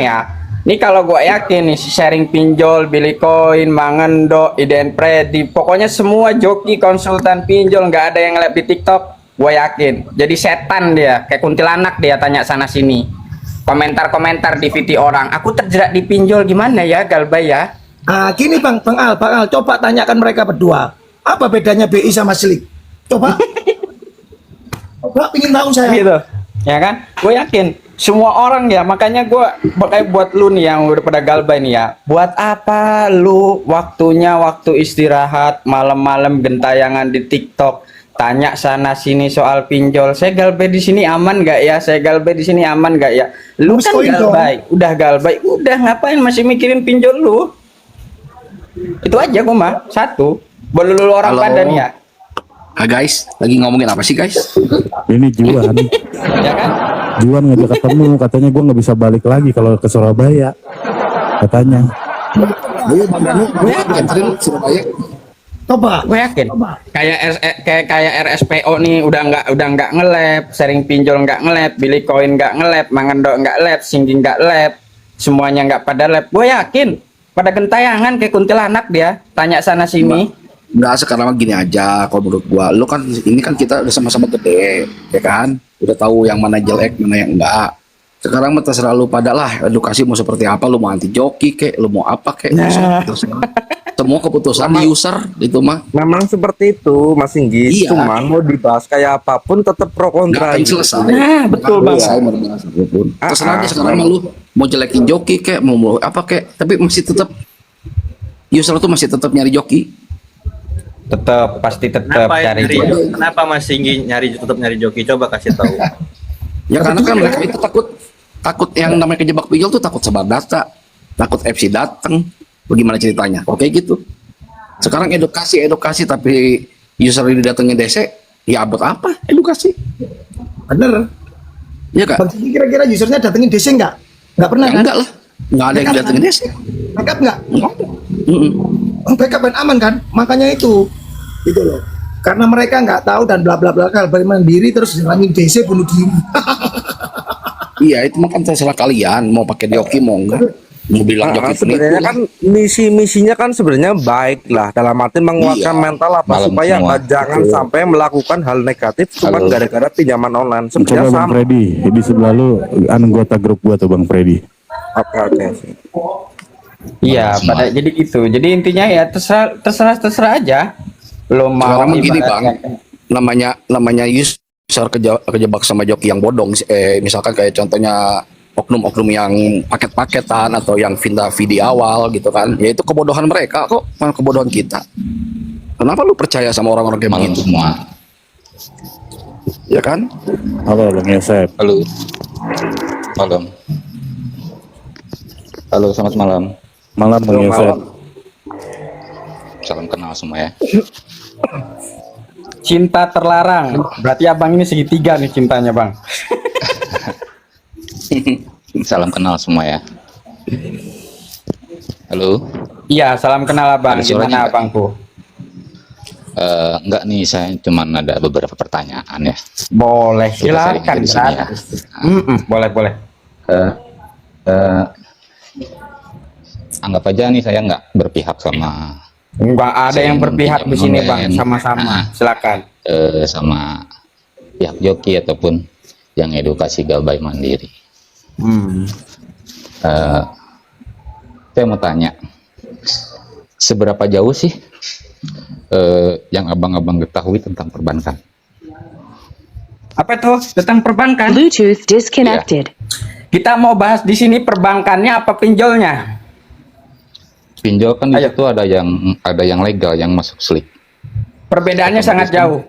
ya. Nih kalau gue yakin nih sharing pinjol, Billy Coin, Mangendo, Iden Predi, pokoknya semua joki konsultan pinjol nggak ada yang live di TikTok, gue yakin. Jadi setan dia, kayak kuntilanak dia tanya sana sini. Komentar-komentar di video orang. Aku terjerat di pinjol gimana ya, Galbay ya? Ah, gini Bang Al, coba tanyakan mereka berdua. Apa bedanya BI sama Slik? Coba. Coba pingin tahu saya. Gitu. Ya kan? Gue yakin semua orang ya, makanya gue buat lu nih yang udah pada Galbay nih ya. Buat apa lu waktu istirahat malam-malam gentayangan di TikTok, tanya sana sini soal pinjol. Saya Galbay di sini aman nggak ya? Saya Galbay di sini aman nggak ya? Lu kan Galbay, udah ngapain masih mikirin pinjol lu? Itu aja gue mah satu. Boleh orang Halo. pada nih ya. Guys, lagi ngomongin apa sih guys? Ini Juan. Ya kan? Juan ngajak ketemu, katanya gue nggak bisa balik lagi kalau ke Surabaya. Katanya. Ayo Bang Danu, anterin Surabaya. Coba. Gue yakin kayak RSPO nih udah nggak nge-lab, sharing pinjol nggak nge-lab, Billy Coin nggak nge-lab, Mangendo nggak lab, Singgi nggak lab, semuanya nggak pada lab. Gue yakin pada gentayangan kayak kuntilanak dia tanya sana sini. Enggak, sekarang gini aja kalau menurut gua. Lu kan ini kan kita udah sama-sama gede, ya kan? Udah tahu yang mana jelek, mana yang enggak. Sekarang mah terserah lu pada lah, edukasi mau seperti apa, lu mau anti joki kek, lu mau apa kek, terserah. Semua keputusan di user itu mah. Memang seperti itu Mas Singgih. Iya. Cuman mau dibahas kayak apapun tetap pro kontra. Enggak akan selesai. Nah, betul, Bang. Selesai mau dibahas apapun. Terserah aja sekarang mah lu mau jelekin joki kek, mau apa kek, tapi masih tetap user tuh masih tetap nyari joki. Pasti tetap Kenapa cari nyari joki? Kenapa Mas Singgi tetap nyari joki? Coba kasih tahu. Ya karena kan mereka itu takut yang namanya kejebak pinjol tuh takut sebar data, takut FC datang. Bagaimana ceritanya? Oke gitu. Sekarang edukasi tapi user ini datangnya DC, ya buat apa edukasi? Bener. Iya kak? Bang Sigi kira-kira usernya datengin DC nggak? Nggak pernah Ya, kan? enggak lah, nggak ada yang datangnya DC. Backup nggak? Mm-mm. Backup dan aman kan? Makanya itu. Gitu loh. Karena mereka nggak tahu dan bla bla bla Galbay mandiri terus nyerangin DC bunuh diri. Iya itu mah kan terserah kalian mau pakai joki mau enggak, mau bilang joki Sebenarnya penipu kan misinya kan sebenarnya baik lah, dalam arti menguatkan Iya. mental apa Malam supaya semua. jangan sampai melakukan hal negatif cuma Halo. gara-gara pinjaman online. Coba Sebenarnya Bang sama. Freddy, di sebelah lu anggota grup gua tuh Bang Freddy. Oke. Iya, pada jadi gitu. Jadi intinya ya terserah aja. Lo mau Sekarang begini bang, ibaratnya- namanya user kejebak sama joki yang bodong. Misalkan kayak contohnya oknum-oknum yang paket-paketan atau yang pindah video awal gitu kan, ya itu kebodohan mereka kok, malah kebodohan kita. Kenapa lu percaya sama orang-orang kayak Malam begitu? semua. Ya kan? Halo Bang Yosep. Halo. Malam. Halo, selamat malam. Malam Bang Yosep. Salam kenal semua ya. cinta terlarang. Berarti abang ini segitiga nih cintanya, Bang. Salam kenal semua ya. Halo. Iya, salam kenal abang. Ada suaranya Gimana nggak? abangku? Enggak nih, saya cuman ada beberapa pertanyaan ya. Boleh, Kita sharing silakan. aja di sini ya. gratis. Boleh. Eh, eh, anggap aja nih saya nggak berpihak sama Enggak ada yang berpihak di sini, Bang. online. Sama-sama. Silakan. sama pihak joki ataupun yang edukasi Galbay Mandiri. Eh, saya mau tanya, seberapa jauh sih yang abang-abang ketahui tentang perbankan? Apa tuh tentang perbankan? Bluetooth disconnected. Kita mau bahas di sini perbankannya apa pinjolnya? Pinjol kan Ayo. itu ada yang legal yang masuk slik. Perbedaannya Otomatis sangat kan- jauh.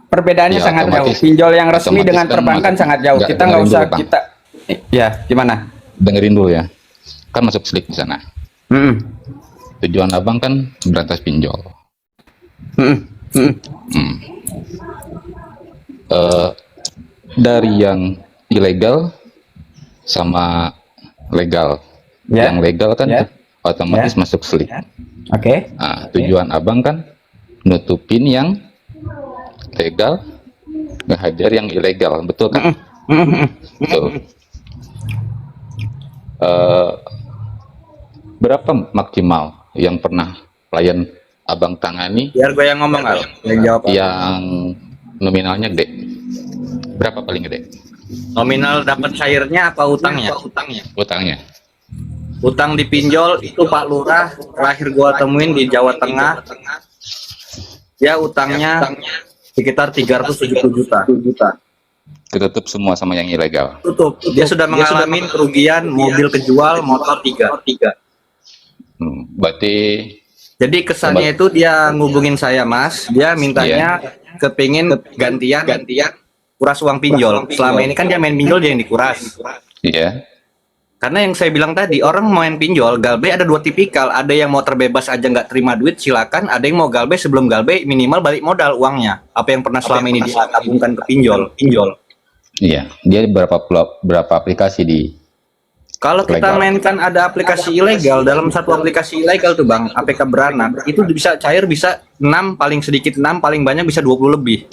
Perbedaannya Ya, sangat jauh. otomatis- Pinjol yang resmi otomatis dengan kan perbankan masuk- sangat jauh. Nggak, Kita nggak dengerin usah dulu, Bang. kita. Ya, gimana? Dengerin dulu ya, kan masuk slik di sana. Mm-mm. Tujuan abang kan berantas pinjol. Mm-mm. Mm-mm. Dari yang ilegal sama legal. Ya. Yang legal kan Ya. otomatis Ya. masuk slik. Oke. Nah, tujuan abang kan nutupin yang legal, ngehajar yang ilegal, betul kan? Betul. Berapa maksimal yang pernah klien abang tangani Biar gue yang ngomong Al, yang jawab. yang nominalnya gede? Berapa paling gede? Nominal dapat cairnya apa utangnya? Utangnya? Utang di pinjol itu Pak Lurah terakhir gua temuin di Jawa Tengah. Dia utangnya sekitar 370 juta. Ketutup semua sama yang ilegal. Tutup. Dia sudah mengalami kerugian mobil kejual, motor 3. Berarti Jadi kesannya itu dia ngubungin saya Mas, dia mintanya kepingin gantian kuras uang pinjol. Selama ini kan dia main pinjol, dia yang dikuras. iya, Karena yang saya bilang tadi, orang main pinjol, galbay ada 2 tipikal. Ada yang mau terbebas aja nggak terima duit, silakan. Ada yang mau galbay, sebelum galbay minimal balik modal uangnya. Apa yang pernah selama ini ditabungkan ke pinjol. iya. Dia berapa aplikasi di Kalau kita Legal. mainkan ada aplikasi ilegal, dalam satu aplikasi ilegal tuh Bang, APK beranak, itu bisa cair bisa 6, paling sedikit 6, paling banyak bisa 20 lebih.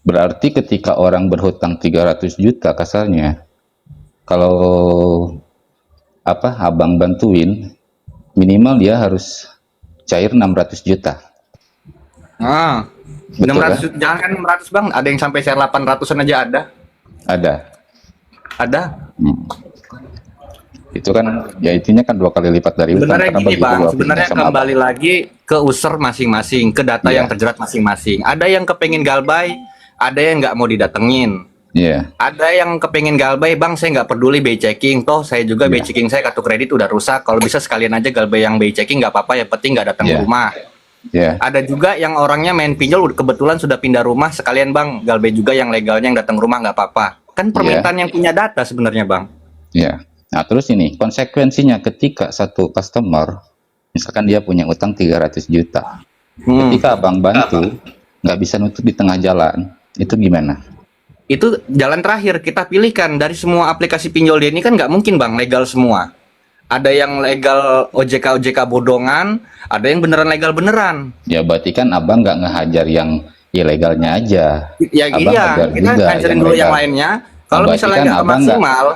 Berarti ketika orang berhutang 300 juta kasarnya, kalau abang bantuin, minimal dia harus cair 600 juta. Betul 600 juta, jangan kan 600 Bang, ada yang sampai share 800-an aja ada. Ada. Itu kan, ya intinya kan 2 kali lipat dari utang. Sebenarnya karena gini bagi Bang, dua sebenarnya pinjam sama kembali lagi ke user masing-masing, ke data Iya. yang terjerat masing-masing. Ada yang kepengen galbay, ada yang nggak mau didatengin. Iya, Ada yang kepengen galbay, Bang, saya nggak peduli BI checking, toh saya juga BI checking saya kartu kredit udah rusak. Kalau bisa sekalian aja galbay yang BI checking nggak apa-apa, yang penting nggak datang ke Iya. rumah. iya. Ada juga yang orangnya main pinjol kebetulan sudah pindah rumah, sekalian Bang, galbay juga yang legalnya yang datang rumah nggak apa-apa. Kan permintaan yang punya data sebenarnya Bang. Iya. Nah, terus ini konsekuensinya ketika satu customer, misalkan dia punya utang 300 juta, ketika abang bantu, nggak bisa nutup di tengah jalan, itu gimana? Itu jalan terakhir kita pilihkan dari semua aplikasi pinjol dia ini kan nggak mungkin Bang legal semua. Ada yang legal OJK bodongan, ada yang beneran legal beneran. Ya berarti kan abang nggak ngehajar yang ilegalnya aja. Ya Abang iya, hajar kita juga kancerin dulu yang legal. lainnya. Kalau Berarti misalnya kan nggak abang maksimal,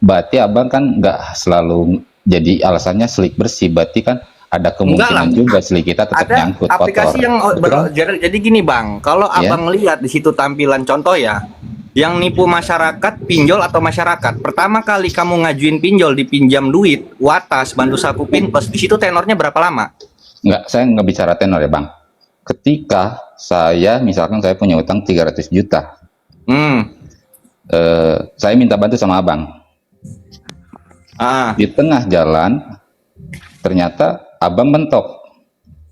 Berarti abang kan nggak selalu jadi alasannya selik bersih. Berarti kan ada kemungkinan lah. juga selik kita tetap ada nyangkut aplikasi kotor. yang Betul? jadi gini Bang, kalau Iya. abang lihat di situ tampilan contoh ya, yang nipu masyarakat pinjol atau masyarakat. Pertama kali kamu ngajuin pinjol di pinjam duit, Watas, Bantu Saku Pinpes, di situ tenornya berapa lama? Nggak, saya nggak bicara tenor ya bang. Ketika saya misalkan saya punya utang 300 juta, saya minta bantu sama abang. Di tengah jalan ternyata abang mentok.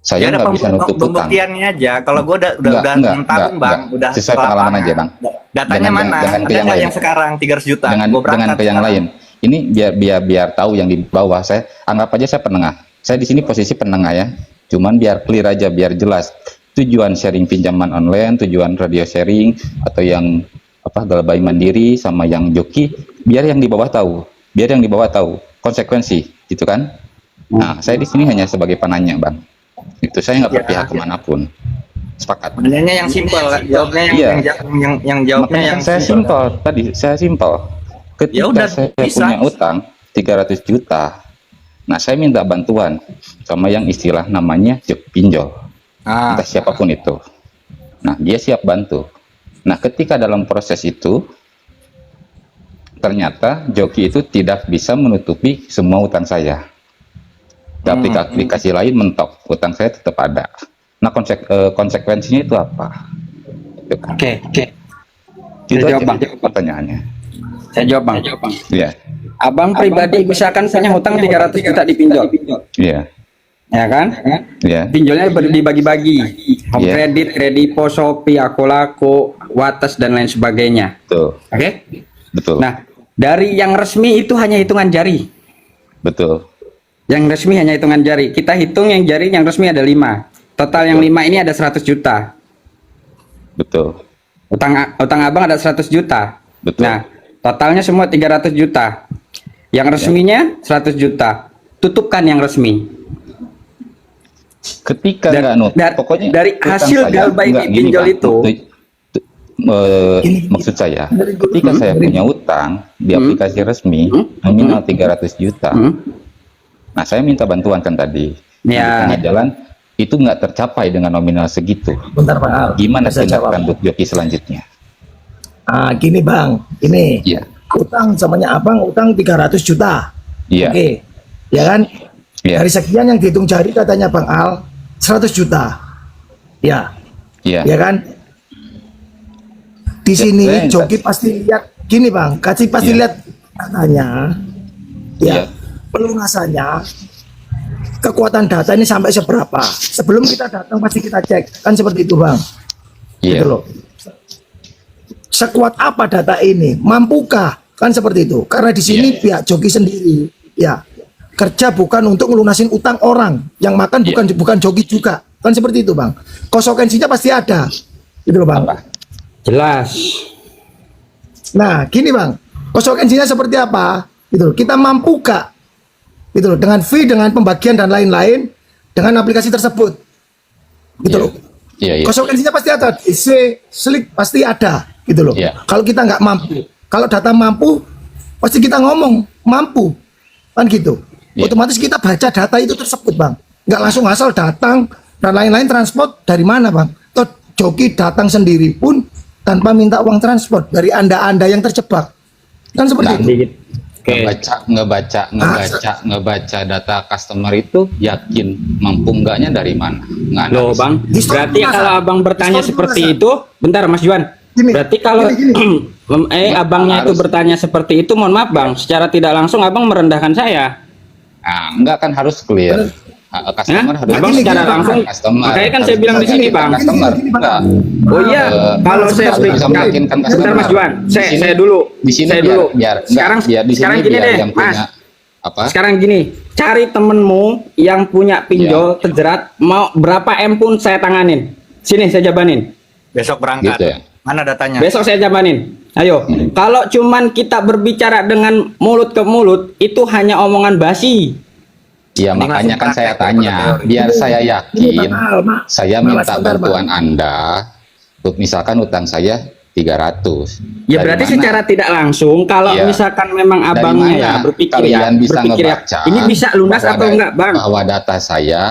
Saya Ya, ada nggak bisa nutup utang. pembuktiannya aja. Kalau gue udah Enggak, 6 tahun Bang, udah sesuai ke pengalaman lapangan. aja bang. Datanya Jangan- mana? jangan ke Ada yang nggak lain. yang sekarang 300 juta? Dengan Gua berangkat ke yang sekarang. lain. Ini biar tahu yang di bawah. Saya anggap aja saya penengah. Saya di sini posisi penengah ya. Cuman biar clear aja, biar jelas. Tujuan sharing pinjaman online, tujuan radio sharing atau yang galbay mandiri sama yang joki, biar yang di bawah tahu. Biar yang di bawah tahu konsekuensi, gitu kan? Nah, saya di sini hanya sebagai penanya, Bang. Itu saya nggak berpihak kemanapun. Sepakat. Sebenarnya yang simpel, jawabnya Iya. yang jawabnya Makanya yang kan saya simpel tadi, saya simpel. Ketika Ya udah, saya bisa. punya utang 300 juta, nah saya minta bantuan sama yang istilah namanya pinjol, entah siapapun itu. Nah dia siap bantu. Nah ketika dalam proses itu ternyata joki itu tidak bisa menutupi semua utang saya. Aplikasi lain mentok, utang saya tetap ada. Nah konsekuensinya itu apa? Oke. Itu Saya aja jawab, Bang. pertanyaannya. Saya jawab Bang. Iya, Abang pribadi misalkan saya hutang 300 juta di pinjol. iya, Ya kan? iya. Pinjolnya dibagi-bagi. Home Iya. Credit, Kredipo, Shopee, Akolako, Watas dan lain sebagainya. Betul, Oke? betul, Nah, dari yang resmi itu hanya hitungan jari. betul. Yang resmi hanya hitungan jari. Kita hitung yang jari yang resmi ada 5. Total yang 5 ini ada 100 juta. Betul, Utang abang ada 100 juta. betul. Nah, totalnya semua 300 juta. Yang resminya 100 juta. Tutupkan yang resmi. Ketika nggak nut, pokoknya dari utang hasil saya galbay nggak di gini, pinjol Bang. itu, maksud saya, ketika saya punya utang di aplikasi resmi nominal 300 juta, nah saya minta bantuan kan tadi di Ya. tengah jalan itu nggak tercapai dengan nominal segitu. Bentar Pak Al. Gimana Saya jawab. tindakan untuk joki selanjutnya? Gini Bang, ini Iya, utang samanya abang utang 300 juta. iya, Oke, ya kan? iya, Dari sekian yang dihitung jari katanya Bang Al 100 juta. Ya, iya, ya kan? Di sini saya- Joki pasti lihat gini Bang, pasti Iya. lihat datanya. Iya. Ya, pelunasannya kekuatan data ini sampai seberapa. Sebelum kita datang pasti kita cek, kan seperti itu Bang. iya, Gitu loh. Sekuat apa data ini? Mampukah? Kan seperti itu. Karena di sini Iya. pihak Joki sendiri, ya kerja bukan untuk ngelunasin utang orang, yang makan bukan Joki juga, kan seperti itu Bang. Konsekuensinya pasti ada, gitu loh Bang. Jelas. Nah, gini Bang, konsekuensinya seperti apa? Gitu loh. Kita mampu gak? Gitu loh. Dengan fee, dengan pembagian dan lain-lain, dengan aplikasi tersebut, gitu loh. iya, iya, Konsekuensinya pasti ada, slik pasti ada, gitu loh. Iya. Kalau kita nggak mampu, kalau data mampu, pasti kita ngomong mampu, kan gitu. Iya. Otomatis kita baca data itu tersebut Bang, nggak langsung asal datang dan lain-lain. Transport dari mana Bang? Toh Joki datang sendiri pun tanpa minta uang transport dari anda yang terjebak, kan seperti Nah, itu. Sedikit. Oke. ngebaca data customer itu yakin mampu enggaknya dari mana? Loh Nganalisis. Bang, Di store berarti pelunasan. kalau abang bertanya Di store seperti pelunasan. itu, bentar Mas Juan. Gini, Berarti kalau gini. abangnya itu Harus. bertanya seperti itu, mohon maaf Bang, secara tidak langsung abang merendahkan saya. Nah, enggak kan harus clear. Customer harus Abang Gini, secara gini, Bang. langsung, customer. makanya kan saya Harus bilang di bisa sini meyakinkan Bang. Customer. Gini, Bang. Enggak. Oh iya, kalau saya harus bisa meyakinkan bentar customer. Mas Juan, Di sini- saya dulu, di sini saya biar, dulu. biar Sekarang di sekarang sini gini biar deh, yang punya Mas. apa? Sekarang gini, cari temenmu yang punya pinjol terjerat, mau berapa M pun saya tanganin. Sini saya jabanin. Besok berangkat. Gitu ya. Mana datanya? Besok saya jabanin. Ayo, kalau cuman kita berbicara dengan mulut ke mulut, itu hanya omongan basi. Iya, Ini makanya langsung kan saya praktek tanya, daripada teori. biar saya Ini yakin, Bang Al, Mak. saya Malas, minta bentar, Bang. bantuan Anda. Untuk misalkan utang saya 300. Ya Dari berarti mana? secara tidak langsung, kalau Iya. misalkan memang Dari abangnya mana ya berpikir kalian bisa berpikir ya, ngebaca ini bisa lunas bahwa atau enggak Bang? bahwa data saya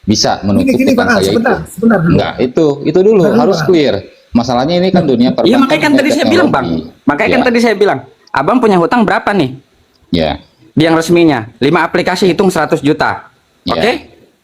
bisa menutup Gini utang Bang Al, saya sebentar dulu. Enggak, itu dulu Bentar dulu, harus Bang. clear. Masalahnya ini kan dunia perbankan. Iya makanya kan dunia tadi saya bilang Bang, teknologi. makanya kan Ya, tadi saya bilang, abang punya hutang berapa nih? ya, Di yang resminya, 5 aplikasi hitung 100 juta. Iya. Oke?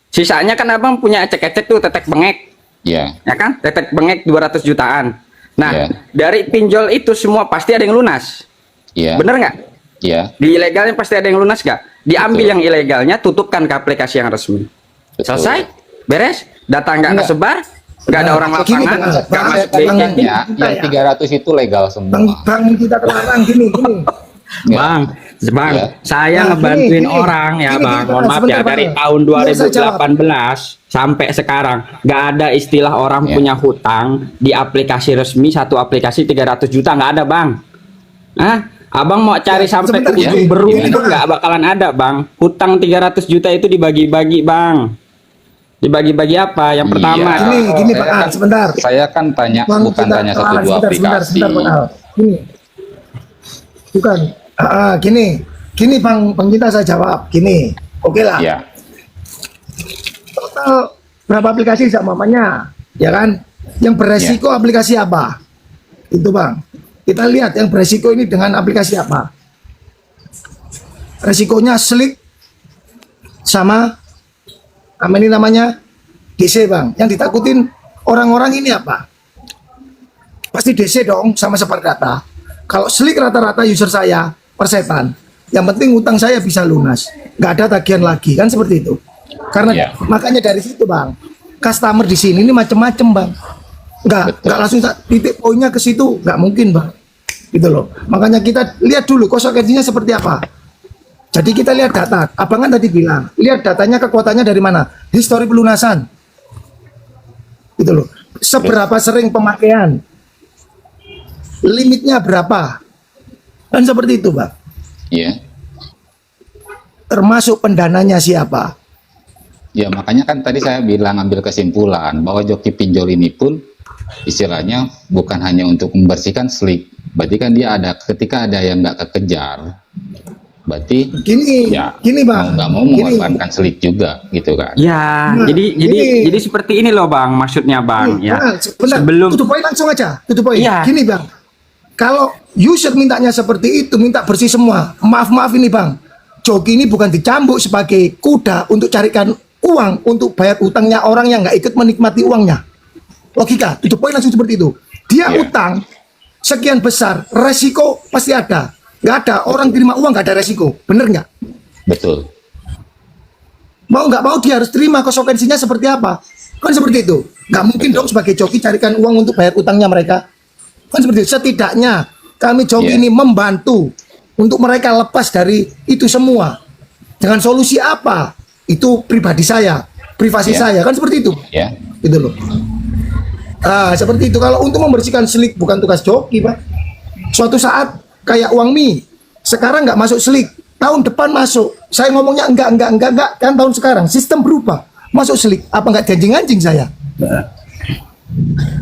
Sisanya kan abang punya ecek-ecek tuh, tetek bengek. ya, Ya kan? Tetek bengek 200 jutaan. Nah, Iya. dari pinjol itu semua pasti ada yang lunas. ya, Bener nggak? ya, Di ilegalnya pasti ada yang lunas nggak? Diambil Betul. yang ilegalnya, tutupkan ke aplikasi yang resmi. betul. Selesai? Beres? Data nggak Enggak. kesebar? Nggak ada orang Gini, lapangan? Bang, Nggak Bang, masuk Bang, BK? Bang. Ya, yang 300 itu legal semua. Bang kita terlarang gini. Ya. Bang, Ya. saya Nah, ngebantuin gini. orang ya Gini, Bang. gini, Mohon Bang, maaf ya, sebentar, dari Bang. tahun Biar saya 2018 sampai sekarang nggak ada istilah orang Ya. punya hutang di aplikasi resmi, satu aplikasi 300 juta nggak ada Bang. Hah? Abang mau cari sampai sebentar, ke ujung ya. beru Gini, itu Bang. nggak bakalan ada Bang. Hutang 300 juta itu dibagi-bagi Bang. Dibagi-bagi apa? Yang pertama, Iya. Gini Saya Bang Al, kan- sebentar. Saya kan tanya, Bang, bukan kita- tanya satu dua aplikasi. Sebentar, Bang Al. Gini. Bukan. Gini Bang kita saya jawab. Gini. Oke lah. Ya, Total berapa aplikasi mamanya? Ya kan? Yang beresiko aplikasi apa? Itu Bang. Kita lihat yang beresiko ini dengan aplikasi apa. Resikonya slik sama apa ini namanya DC Bang. Yang ditakutin orang-orang ini apa? Pasti DC dong sama sebar data. Kalau slik rata-rata user saya persetan. Yang penting utang saya bisa lunas, nggak ada tagihan lagi, kan seperti itu. Karena Iya. makanya dari situ Bang, customer di sini ini macam-macam Bang. Nggak langsung titik poinnya ke situ, nggak mungkin Bang. Gitu loh. Makanya kita lihat dulu konsekuensinya seperti apa. Jadi kita lihat data. Abang kan tadi bilang, lihat datanya kekuatannya dari mana? Histori pelunasan. Gitu loh. Seberapa sering pemakaian? Limitnya berapa? Kan seperti itu, Bang. ya, Termasuk pendananya siapa? ya makanya kan tadi saya bilang ambil kesimpulan bahwa joki pinjol ini pun istilahnya bukan hanya untuk membersihkan slik, berarti kan dia ada ketika ada yang nggak kekejar, berarti Gini, ya gini mau bang. nggak mau Gini. mengorbankan slik juga gitu kan. Ya, Nah, jadi ini. seperti ini loh bang, maksudnya bang. Ya, Nah, sebentar, sebelum tutup poin langsung aja. Tutup poin. Iya. Gini bang, kalau user mintanya seperti itu, minta bersih semua. Maaf ini bang, Joki ini bukan dicambuk sebagai kuda untuk carikan uang untuk bayar utangnya orang yang nggak ikut menikmati uangnya. Logika, tutup poin langsung seperti itu. Dia Iya. utang sekian besar, resiko pasti ada. Nggak ada orang terima uang nggak ada resiko, bener nggak? Betul. Mau nggak mau dia harus terima konsekuensinya seperti apa, kan seperti itu. Nggak mungkin dong sebagai joki carikan uang untuk bayar utangnya mereka, kan seperti itu. Setidaknya kami joki Iya. ini membantu untuk mereka lepas dari itu semua. Dengan solusi apa, itu pribadi saya, privasi Iya. saya, kan seperti itu, Ya, gitu loh. Seperti itu. Kalau untuk membersihkan slik bukan tugas joki pak. Suatu saat kayak uang mie sekarang nggak masuk slik, tahun depan masuk. Saya ngomongnya enggak kan tahun sekarang sistem berubah masuk slik, apa nggak janjing-anjing saya?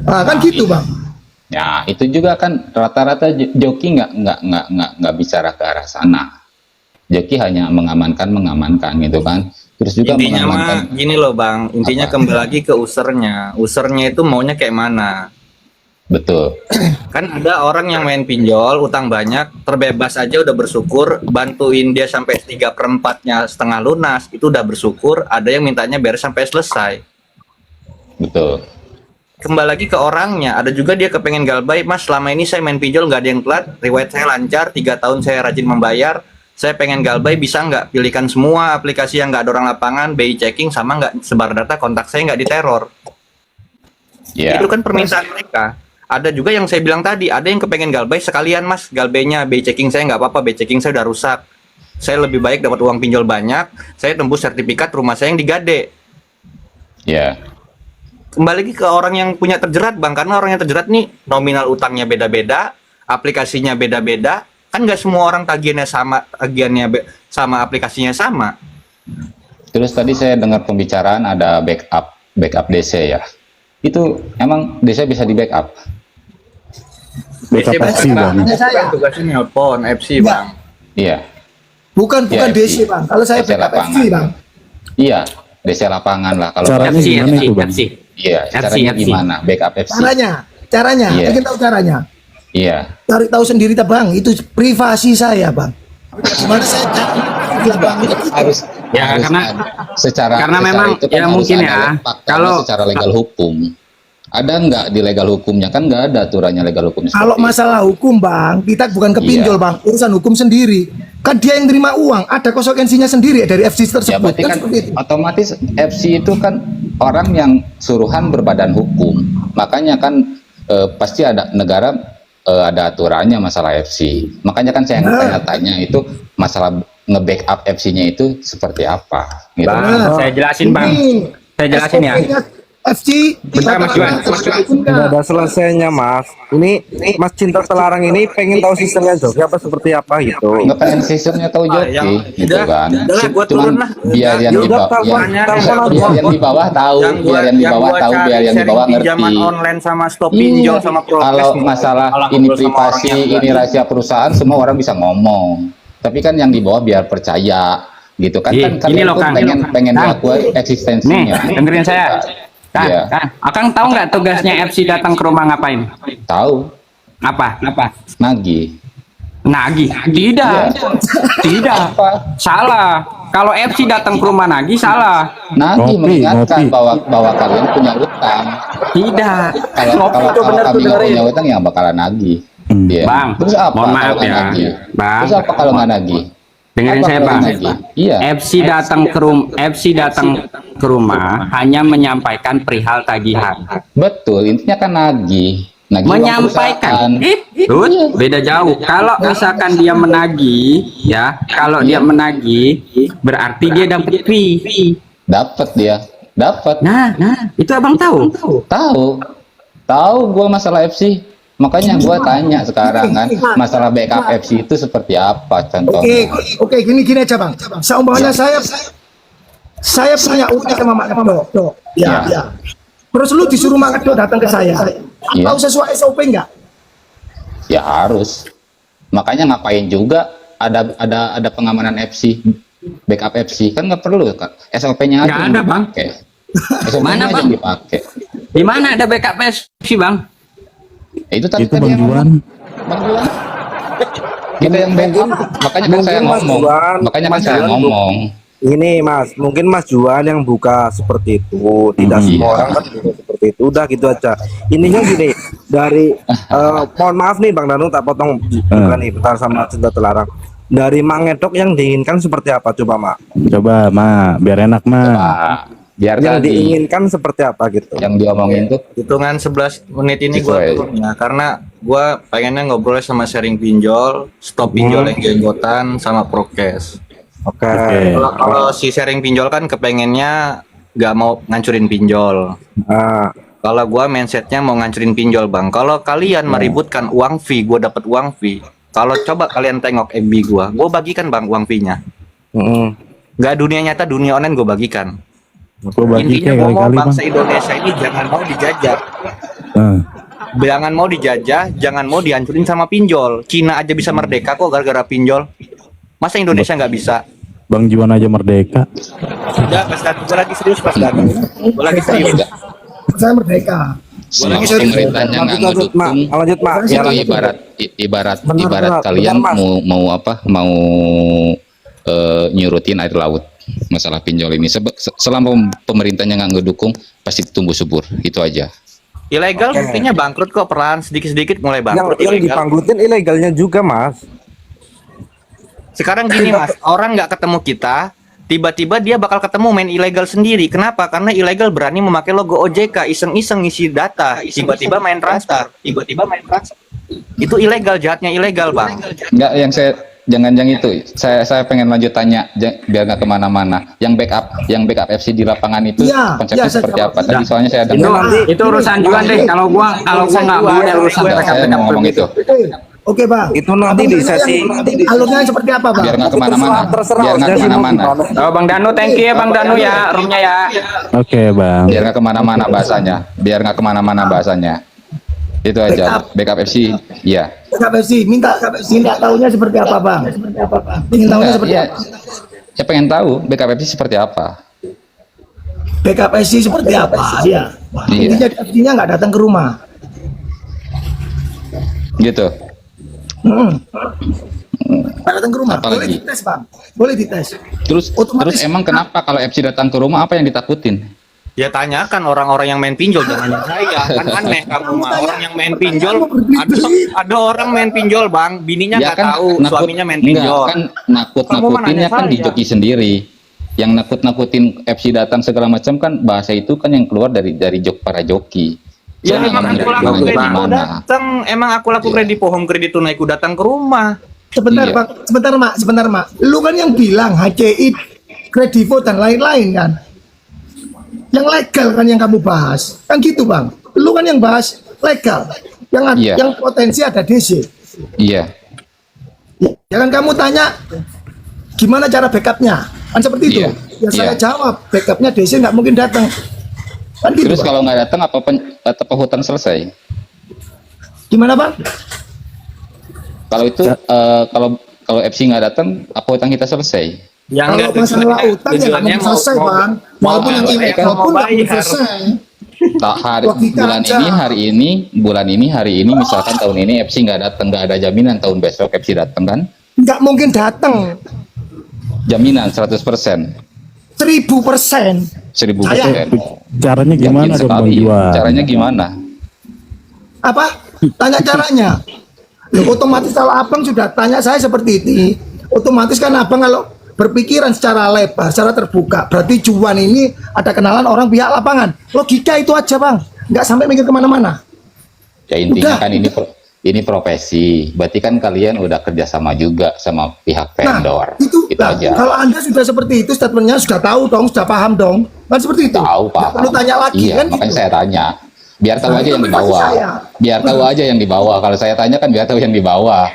Kan gitu bang. ya itu juga kan rata-rata joki nggak bicara ke arah sana. Joki hanya mengamankan gitu kan. Terus juga Intinya mah mengamankan. gini loh bang, intinya Apa? kembali lagi ke usernya. Usernya itu maunya kayak mana? Betul. Kan ada orang yang main pinjol, utang banyak, terbebas aja udah bersyukur, bantuin dia sampai 3/4-nya setengah lunas, itu udah bersyukur. Ada yang mintanya beres sampai selesai. Betul. Kembali lagi ke orangnya, ada juga dia kepengen galbay, mas selama ini saya main pinjol nggak ada yang telat, riwayat saya lancar, 3 tahun saya rajin membayar, saya pengen galbay bisa nggak pilihkan semua aplikasi yang nggak ada orang lapangan, BI checking sama nggak sebar data kontak saya nggak diteror. Ya. Itu kan permintaan mereka. Ada juga yang saya bilang tadi, ada yang kepengen galbay sekalian mas, galbaynya BI checking saya nggak apa-apa, BI checking saya udah rusak. Saya lebih baik dapat uang pinjol banyak, saya tembus sertifikat rumah saya yang digade. Ya. Kembali lagi ke orang yang punya terjerat bang, karena orang yang terjerat nih nominal utangnya beda-beda, aplikasinya beda-beda, kan nggak semua orang tagihannya sama, sama aplikasinya sama. Terus tadi saya dengar pembicaraan ada backup DC ya. Itu emang DC bisa di backup? Backup FC bang. Tugasnya nelpon FC Enggak. bang. Iya. Bukan Ya, DC bang. Kalau saya DC backup lapangan. FC bang. Iya, DC lapangan lah kalau Caranya FC, gimana itu bang? FC. iya, caranya FC. gimana? Backup FC. Caranya, Iya. ingin tahu caranya? Iya. Cari tahu sendiri tak bang, itu privasi saya bang. Gimana saya bang? Harus Ya, harus karena- ada. secara memang, itu kan ya harus mungkin ada ya, fakta kalau- secara legal hukum. Ada nggak di legal hukumnya? Kan nggak ada aturannya legal hukum. Kalau seperti masalah hukum bang, kita bukan ke pinjol Iya. bang, urusan hukum sendiri. Kan dia yang terima uang, ada konsekuensinya sendiri dari FC itu. Ya tersebut. berarti Kan kan seperti itu. otomatis FC itu kan orang yang suruhan berbadan hukum. Makanya kan pasti ada negara ada aturannya masalah FC. Makanya kan saya tanya itu masalah nge-backup FC-nya itu seperti apa gitu. Bang, saya jelasin bang. Ini Saya jelasin ya. SOP-nya FC. Bentar, Mas Iwan. Nggak ada selesainya mas. Ini Mas Cinta Telarang ini pengen tahu sistemnya joki apa seperti apa gitu. Nggak pengen sistemnya tahu joki yang- gitu udah, kan. udah lah, gua Cuman turun lah. biar yang Ya di udah, bawah telepon biar aja. yang di bawah tahu, biar yang di bawah tahu, biar yang di bawah pinjaman ngerti. online sama stop pinjol Iya. sama progres. Kalau masalah ini privasi, ini rahasia perusahaan, semua orang bisa ngomong. Tapi kan yang di bawah biar percaya, gitu kan? Iya, Kan ini kalian loh, tuh Kang. pengen Kang. diakui Nih, eksistensinya. dengerin saya. Kang, Iya. Kang, Akang tahu nggak tugasnya FC datang ke rumah ngapain? Tahu, Apa? nagih. Nagih? Tidak. Iya. Tidak. Salah. Kalau FC datang ke rumah nagih salah. Nagih Ngopi, mengingatkan ngopi. bahwa kalian punya utang. Tidak. Kalau kami nggak punya utang ya bakalan nagih. Iya. Bang, Terus apa mohon maaf kalau nggak ya. nagih? Bang. Terus apa kalau nggak nagih? Dengerin Apa saya kalau bang. nagih? Iya. FC datang ke rumah hanya menyampaikan perihal tagihan. Betul, intinya kan nagih. Nagih uang Menyampaikan. perusahaan. Bud, Iya. beda jauh. Kalau misalkan dia menagih, ya, kalau dia menagih, berarti dia dapat fee. Dapat dia, dapat. Nah, itu abang tahu. Tahu gua masalah FC. Makanya gua tanya sekarang kan, masalah backup FC itu seperti apa contohnya? Oke, gini aja bang. Seumpamanya saya punya utang sama Mak Kedo. Ya. Terus lu disuruh Mak Kedo datang ke saya. Iya. Tahu sesuai SOP nggak? Ya harus. Makanya ngapain juga ada pengamanan FC, backup FC kan nggak perlu kan? SOP-nya aja Nggak yang ada, Bang. dipakai. SOP-nya Mana, aja Bang? yang dipakai. Di mana ada backup PSP, Bang? Itu tadi Itu tadi Bang yang Juan. Bang Juan. Kita yang backup. Makanya kan saya mungkin Mas ngomong. Juan- Makanya kan Mas saya Juan ngomong. Ini Mas, mungkin Mas Juan yang buka seperti itu, tidak semua orang kan buka seperti itu. Udah gitu aja. Ininya gini, dari mohon maaf nih Bang Danu tak potong juga nih bentar sama Cinta Terlarang. Dari Mang Edok yang diinginkan seperti apa coba Mak? Coba, Ma, biar enak, Ma. Pak, biar Yang tadi diinginkan seperti apa gitu? yang diomongin tuh Hitungan 11 menit ini gue Sesuai. turun ya, karena gue pengennya ngobrol sama sharing pinjol, stop pinjol yang jenggotan, sama prokes. Oke. Kalau si sharing pinjol kan kepengennya nggak mau ngancurin pinjol. Nah, Kalau gue mindsetnya mau ngancurin pinjol bang. Kalau kalian meributkan uang fee, gue dapat uang fee. Kalau coba kalian tengok FB gue bagikan bang uang fee-nya. Nggak dunia nyata, dunia online gue bagikan. Gue bagi Intinya kayak gue mau kali-kali, Bang. bangsa Indonesia ini jangan mau dijajah. Nah, Jangan mau dijajah, jangan mau dihancurin sama pinjol. Cina aja bisa merdeka kok gara-gara pinjol. Masa Indonesia nggak bisa? Bang Juan aja merdeka. Udah, Mas Danu, gue lagi serius Mas Danu. Gue lagi serius. Saya merdeka. selama lagi serius. pemerintahnya nggak lanjut Mak, ngedukung. lanjut Mak. Ya, Itu lanjut. ibarat Benar, kalian benar, Mas. mau apa mau nyurutin air laut masalah pinjol ini. Selama pemerintahnya nggak ngedukung pasti tumbuh subur, itu aja. Ilegal buktinya bangkrut kok, peran sedikit-sedikit mulai Yang, bangkrut. yang Ilegal. dipanggutin ilegalnya juga Mas. Sekarang gini Mas, orang nggak ketemu kita, tiba-tiba dia bakal ketemu main ilegal sendiri. Kenapa? Karena ilegal berani memakai logo OJK, iseng-iseng ngisi data, tiba-tiba main transfer, Itu ilegal, jahatnya ilegal bang. Nggak, yang jangan itu. Saya pengen lanjut tanya biar nggak kemana-mana. Yang backup FC di lapangan itu Iya, konsepnya iya, saya seperti jawab. apa? Tadi soalnya saya ada Itu urusan Juan deh. Kalau gua nggak mau ada urusan saya mau ngomong itu. Oke bang. Itu nanti di sesi Alurnya seperti apa bang? Biar nggak kemana-mana. terserah Biar nggak sesi mau kemana-mana. gimana. Oh, Bang Danu, thank you ya Bang Danu ya, roomnya ya. Oke, Bang. Biar nggak kemana-mana bahasanya. Biar nggak kemana-mana bahasanya. Itu aja. Backup FC, iya. KPC, minta tahunya seperti apa bang? Ingin tahunya seperti Iya. apa? Saya pengen tahu backup FC seperti apa. BKPSI seperti apa? Iya. Iya. Intinya FC-nya nggak datang ke rumah. Gitu. Nggak datang ke rumah. Apa Boleh lagi? dites bang. Boleh dites. Terus Otomatis- emang kenapa kalau FC datang ke rumah apa yang ditakutin? Ya tanyakan orang-orang yang main pinjol, jangan saya. Kan aneh kamu mah, orang yang main pinjol. Ada orang main pinjol bang, bininya nggak tahu, suaminya main pinjol. Kan nakut-nakutinnya kan di joki sendiri. Yang nakut-nakutin FC datang segala macam kan bahasa itu kan yang keluar dari jok para joki. Ya Saya emang nggak aku ngerti laku bilangnya kredit gimana. datang, emang aku laku kredit pohon kredit tunaiku datang ke rumah. Sebentar Iya. bang, sebentar mak. Lu kan yang bilang HCI, Kredivo dan lain-lain kan. Yang legal kan yang kamu bahas, kan gitu bang. Lu kan yang bahas legal, Iya. yang potensi ada DC. Iya. Jangan kamu tanya gimana cara backupnya, kan seperti itu. Iya. Ya saya Iya. jawab, backupnya DC nggak mungkin datang. Kan gitu Terus bang. kalau nggak datang apa hutang selesai? Gimana bang? Kalau itu kalau FC nggak datang apa hutang kita selesai? Yang Kalau masalah utang ya nggak mungkin selesai bang. Walaupun yang ilegal pun nggak mungkin selesai. Logika aja. Bulan ini hari ini misalkan tahun ini FC nggak datang, nggak ada jaminan tahun besok FC datang kan? Nggak mungkin datang. Jaminan 100%. 1000%. 1000%. Caranya gimana Yakin dong, Bang sekali. Juan? Caranya gimana? Apa? Tanya caranya. Loh, otomatis kalau abang sudah tanya saya seperti ini, otomatis kan abang kalau berpikiran secara lebar, secara terbuka, berarti Juan ini ada kenalan orang pihak lapangan. Logika itu aja bang, nggak sampai mikir kemana-mana. Ya intinya Udah. kan ini profesi. Berarti kan kalian udah kerjasama juga sama pihak vendor. Itu Itu aja. kalau anda sudah seperti itu, statementnya sudah tahu dong, sudah paham dong, kan seperti itu. Tahu Nggak paham. perlu tanya lagi Iya, kan? makanya gitu. saya tanya. Biar tahu Nah, aja itu yang privasi dibawa. saya. Biar tahu aja yang dibawa. Kalau saya tanya kan biar tahu yang dibawa.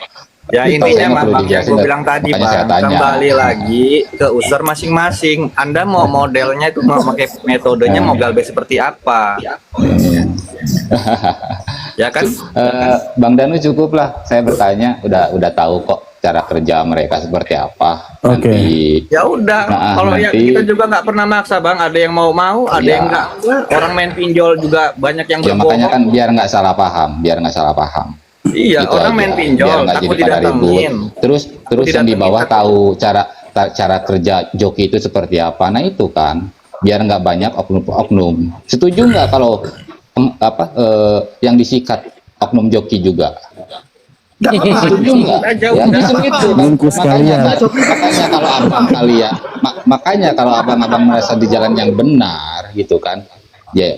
Ya Saya intinya nggak mah perlu Bang, yang dijelasin, gue bilang tadi makanya saya Bang, tanya. kembali lagi ke user masing-masing. Anda mau modelnya itu mau pakai metodenya mau galbait seperti apa? Ya kan? Bang Danu cukup lah, saya bertanya, udah tahu kok cara kerja mereka seperti apa. Oke. Nanti Ya udah, Nah, kalau ya nanti- kita juga nggak pernah maksa Bang. Ada yang mau, ada Ya. yang nggak. Orang main pinjol juga banyak yang ya makanya berbohong. kan biar nggak salah paham. Iya, Gitu orang aja. main Biar pinjol, nggak takut jadi pada didatengin. ribut. Terus yang di didatengin, bawah takut. tahu cara kerja joki itu seperti apa. Nah itu kan biar nggak banyak oknum-oknum. Setuju nggak kalau yang disikat oknum joki juga? Nggak apa-apa. Setuju nggak? Aja, Ya udah. justru itu. Bungkus kalian. Makanya kalau abang-abang merasa di jalan yang benar gitu kan, ya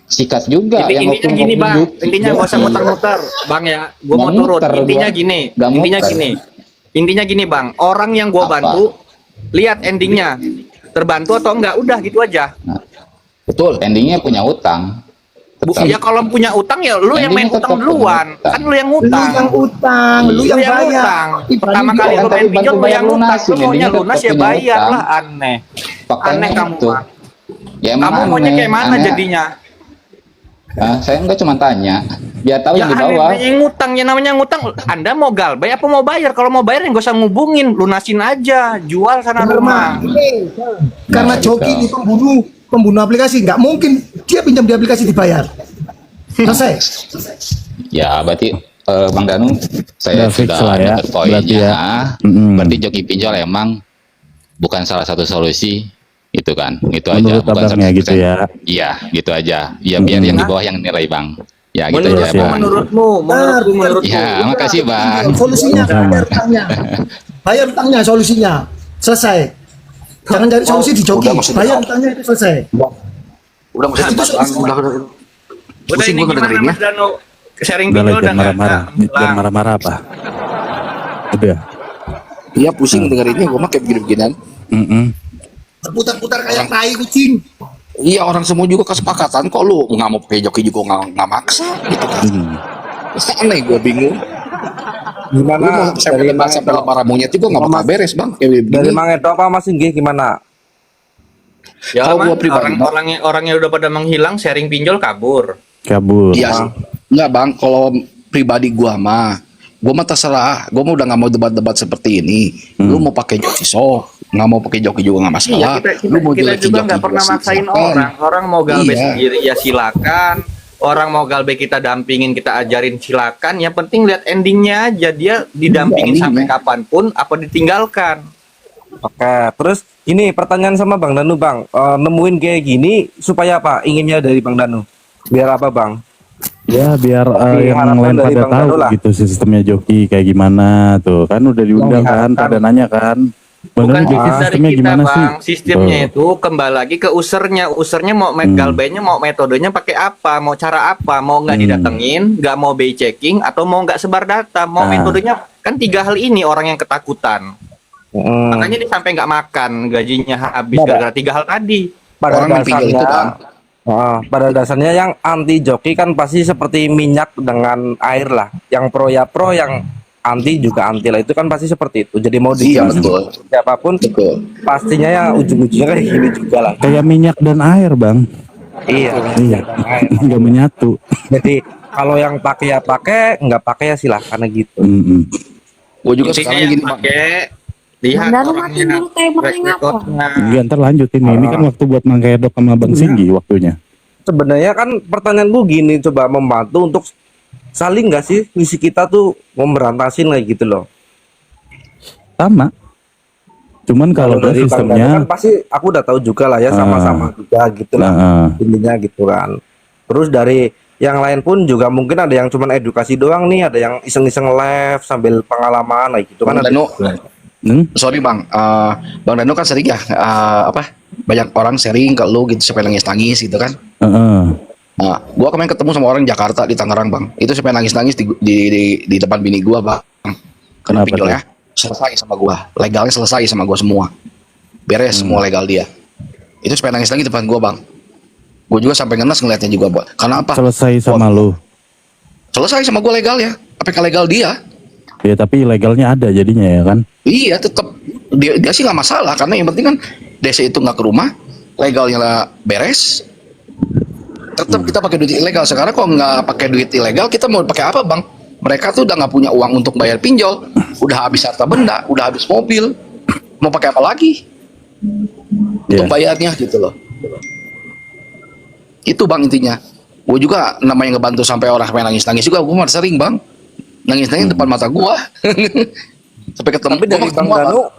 sikat juga yang Intinya gini Bang, intinya gak usah muter-muter Bang ya. Gue mau Nggak turun. muter Intinya gua. gini, Nggak muter. intinya gini Bang. Orang yang gue Apa? bantu, lihat endingnya, terbantu atau enggak, udah gitu aja. Betul. Endingnya punya utang. Tetap. Ya kalau punya utang ya lu yang main Endingnya utang tetap duluan, punya utang. kan lu yang Lu utang. yang utang, lu yang bayar. utang. Pertama Ibaratnya kali kan lu main tadi pinjol bantu lu yang bayar utang, lunasin, lu maunya endingnya lunas tetap ya punya bayar utang. lah, aneh. Faktanya Aneh kamu itu. mah. Ya emang Kamu maunya aneh, kayak mana aneh. jadinya? Saya enggak cuma tanya, biar tahu Ya yang di bawah. aneh yang ngutang, ya namanya ngutang. Anda mau galbay apa mau bayar? Kalau mau bayar nggak usah ngubungin, lunasin aja, jual sana Bener, rumah. Mak. Karena Nah, Joki gitu. ini pembunuh aplikasi, nggak mungkin dia pinjam di aplikasi dibayar. Selesai. Ya berarti Bang Danu, saya Udah fix sudah lah ya, dapat poinnya. berarti ya. Mm-mm. Berarti joki pinjol emang bukan salah satu solusi, itu kan? Itu aja. Menurut Bukan abangnya 100%. gitu ya. Iya, gitu aja. Ya biar yang di bawah yang nilai Bang. Ya gitu Menurutmu, aja Bang. menurutmu. Ya makasih Bang. Solusinya Sama. bayar utangnya. Bayar utangnya solusinya. Selesai. Jangan cari solusi di Joki. Udah, maksudnya Bayar apa? utangnya itu selesai. Udah nggak usah Itu debat, Bang. Udah. Udah Pusing ini gua gimana ngedengerinnya. Mas Danu? Sharing Udah lah, pinjol udah jangan marah-marah. nggak? Jangan marah-marah apa? Udah. Iya pusing dengerinnya, gue mah kayak begini-beginian. Mm-mm. Berputar-putar kayak tai kucing. Iya orang semua juga kesepakatan kok lu nggak mau pakai joki juga nggak maksa gitu kan. Aneh gue bingung. Gimana Sampai debat sampai para monyet juga nggak bakal beres bang. Kayak dari begini. Mang Edo apa Mas Inggih gimana? Ya Kalau Mas, gua pribadi, orangnya udah pada menghilang, sharing pinjol kabur. Kabur. Iya sih. Nggak bang, kalau pribadi gua mah terserah. Gua mah udah nggak mau debat-debat seperti ini. Lu mau pakai joki nggak mau pakai joki juga nggak masalah. Iya, kita Lu mau juga jelekin joki nggak pernah juga maksain silakan. orang mau galbay Iya. sendiri ya silakan. Orang mau galbay kita dampingin, kita ajarin silakan. Yang penting lihat endingnya aja, dia didampingin Iya, sampai endingnya. kapanpun apa ditinggalkan. Oke, terus ini pertanyaan sama Bang Danu Bang, nemuin kayak gini supaya apa? Inginnya dari Bang Danu? Biar apa Bang? Ya biar yang harapan lain dari pada Bang tahu Danu lah. gitu sistemnya joki kayak gimana tuh kan udah diundang kan diharapkan. pada nanya kan Bukan bener joki dari sistemnya kita gimana sih. bang, sistemnya Tuh. itu kembali lagi ke usernya mau galbaynya mau metodenya pakai apa, mau cara apa, mau nggak didatengin, nggak mau bay checking atau mau nggak sebar data, mau Nah. metodenya kan 3 hal ini orang yang ketakutan. Makanya dia sampai nggak makan, gajinya habis Pada- gara-gara 3 hal tadi. Pada Orang yang pinjol itu, Bang. pada dasarnya yang anti joki kan pasti seperti minyak dengan air lah. Yang pro ya pro, yang anti juga anti lah. Itu kan pasti seperti itu. Jadi mau Iya, dijual betul. siapapun, Betul. pastinya ya ujung-ujungnya kayak gini juga lah. Kayak minyak dan air bang. Iya. Iya. Nggak menyatu. Jadi kalau yang pakai ya pakai, nggak pakai ya silahkan gitu. Mm-mm. Gue juga Intinya sekarang yang gini bang. pakai lihat Bang Danu orangnya, matiin dulu timernya track ngapa? recordnya. Iya ntar lanjutin nih. Ini kan waktu buat Mang Kedok sama Bang Singgi waktunya. Sebenarnya kan pertanyaan gue gini, coba membantu untuk saling nggak sih misi kita tuh memberantasin kayak gitu loh. Sama. Cuman kalau udah dari Bang Danu sistemnya kan pasti aku udah tahu juga lah ya, sama-sama juga gitu lah intinya gitu kan. Terus dari yang lain pun juga mungkin ada yang cuman edukasi doang nih, ada yang iseng-iseng live sambil pengalaman kayak gitu kan. Bang ada Danu, juga. sorry bang, bang Danu kan sering ya banyak orang sharing ke lu gitu sampai nangis gitu kan. Nah, gua kemarin ketemu sama orang Jakarta di Tangerang bang, itu sampai nangis di depan bini gua bang. Karena Kenapa pinjolnya selesai sama gua, legalnya selesai sama gua semua, beres semua legal dia. Itu sampai nangis lagi depan gua bang. Gua juga sampai ngenes ngeliatnya juga bang. Karena apa? selesai sama lu. Selesai sama gua legal ya, APK legal dia. Ya tapi ilegalnya ada jadinya ya kan. Iya, tetap dia sih nggak masalah karena yang penting kan DC itu nggak ke rumah, legalnya lah beres. Tetap kita pakai duit ilegal. Sekarang kok nggak pakai duit ilegal, kita mau pakai apa, Bang? Mereka tuh udah nggak punya uang untuk bayar pinjol, udah habis harta benda, udah habis mobil, mau pakai apa lagi untuk bayarnya gitu loh. Itu Bang intinya. Gue juga namanya ngebantu sampai orang pengen nangis juga, gue mah sering Bang nangis depan mata gue. Sampai ketemu. Tapi dari Bang Danu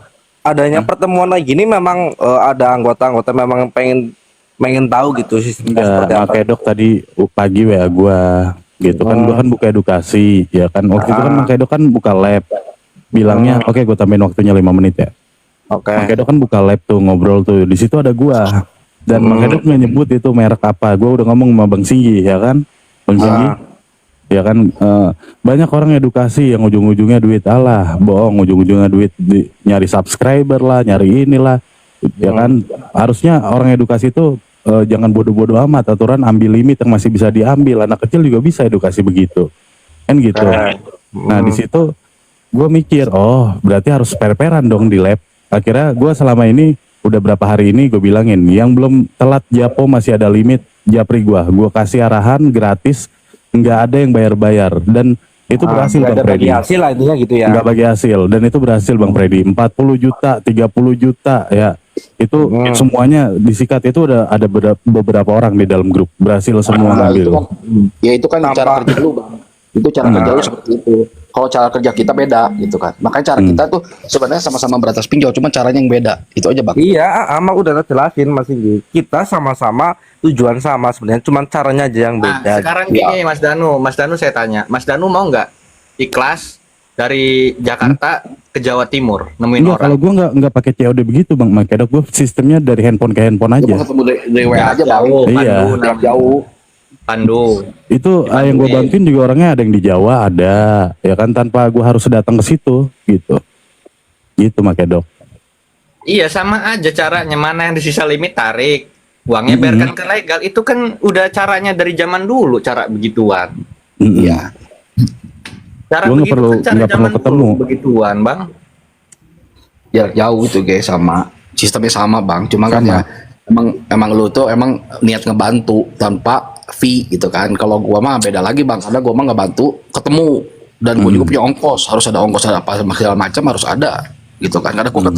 adanya pertemuan lagi ini memang ada anggota-anggota memang pengen tahu gitu sistemnya seperti apa. Kayak Dok tadi pagi WA gua gitu kan, gua kan buka edukasi ya kan, waktu itu kan Mang Kedok kan buka lab, bilangnya oke gua tambahin waktunya 5 menit ya. Mang Kedok kan buka lab tuh, ngobrol tuh, di situ ada gua dan Mang Kedok nggak nyebut itu merek apa. Gua udah ngomong sama Bang Singgi ya kan, Bang Singgi ya kan, banyak orang edukasi yang ujung-ujungnya duit, alah bohong, ujung-ujungnya duit nyari subscriber lah, nyari inilah ya kan. Harusnya orang edukasi itu jangan bodoh-bodoh amat, aturan ambil limit yang masih bisa diambil. Anak kecil juga bisa edukasi begitu kan gitu. Nah di situ gue mikir, oh berarti harus per-peran dong di lab. Akhirnya gue selama ini udah berapa hari ini gue bilangin, yang belum telat Japo masih ada limit, japri gue kasih arahan gratis, nggak ada yang bayar-bayar, dan itu berhasil Bang Freddy. Hasil lah intinya gitu ya. Nggak bagi hasil, dan itu berhasil Bang Freddy. 40 juta, 30 juta ya. Itu semuanya disikat, itu udah ada beberapa orang di dalam grup berhasil semua ngambil. Itu kan cara kerja lu Bang. Itu cara kerja lu seperti itu. Kalau cara kerja kita beda gitu kan. Makanya cara kita tuh sebenarnya sama-sama berantas pinjol, cuma caranya yang beda. Itu aja Bang. Iya, Ama udah jelasin Mas Singgi. Kita sama-sama tujuan sama sebenarnya, cuma caranya aja yang beda. Sekarang gini Mas Danu saya tanya, Mas Danu mau nggak ikhlas dari Jakarta ke Jawa Timur nemuin Enggak, orang? kalau gue nggak pakai COD begitu Bang Makedok, gue sistemnya dari handphone ke handphone aja. Lu ketemu dari WA aja Bang. Iya. Jauh. Pandu. Itu yang gue bantuin juga orangnya ada yang di Jawa ada, ya kan, tanpa gue harus datang ke situ gitu. Gitu Makedok. Iya sama aja caranya, mana yang di sisa limit tarik. Uangnya biarkan ke legal, itu kan udah caranya dari zaman dulu, cara begituan. Iya. Cara Gua nggak begitu perlu- kan cara nggak perlu zaman ketemu. dulu begituan, Bang. Jarak jauh itu guys, sama sistemnya sama Bang, cuma kan ya emang lu tuh emang niat ngebantu tanpa fee gitu kan. Kalau gua mah beda lagi Bang, karena gua mah ngebantu ketemu, dan gua juga punya ongkos, harus ada ongkos, ada apa segala macam harus ada gitu kan, karena gua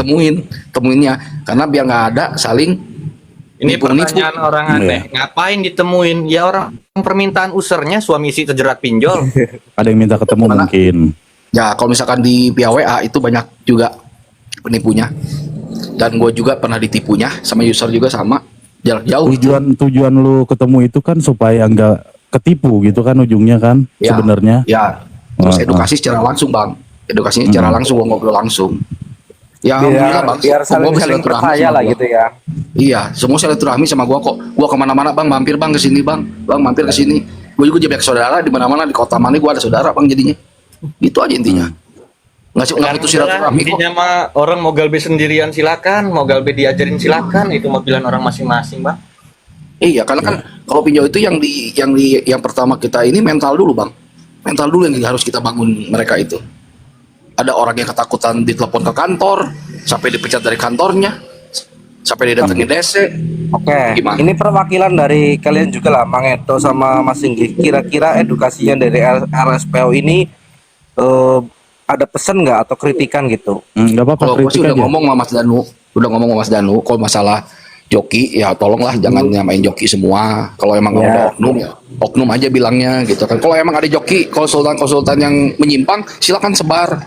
temuinnya karena biar nggak ada saling Ini nipu-nipu. pertanyaan orang aneh. Ngapain ditemuin? Ya orang permintaan usernya suami istri terjerat pinjol. Ada yang minta ketemu mungkin. Ya kalau misalkan di via WA itu banyak juga penipunya, dan gue juga pernah ditipunya sama user juga sama jarak jauh. Tujuan lu ketemu itu kan supaya nggak ketipu gitu kan ujungnya kan Ya, sebenarnya. Ya, terus edukasi secara langsung Bang, edukasinya secara langsung, gua ngobrol langsung. Ya alhamdulillah Bang, biar semua saling silaturahmi percaya sama lah gua. gitu ya. Iya, semua silaturahmi sama gua kok. Gua kemana-mana Bang, mampir Bang ke sini Bang, mampir ke sini. Gua juga jadi saudara di mana-mana, di kota mana gua ada saudara Bang jadinya. Itu aja intinya. Nggak putus silaturahmi kok. Intinya mah orang mau galbe sendirian silakan, mau galbe diajarin silakan, itu mah pilihan orang masing-masing, Bang. Iya, karena kan kalau pinjol itu yang pertama kita ini mental dulu Bang. Mental dulu yang harus kita bangun mereka itu. Ada orang yang ketakutan ditelepon ke kantor, sampai dipecat dari kantornya, sampai didatengin DC. Oke, Gimana? ini perwakilan dari kalian juga lah, Mang Edo sama Mas Singgi. Kira-kira edukasinya dari RSPO ini ada pesan nggak atau kritikan gitu? Nggak apa-apa, Kalau gue sih kritik udah aja. ngomong sama Mas Danu, kalau masalah joki ya tolonglah jangan nyamain joki semua. Kalau emang nggak Ya. ada oknum aja bilangnya gitu kan. Kalau emang ada joki konsultan yang menyimpang silakan sebar.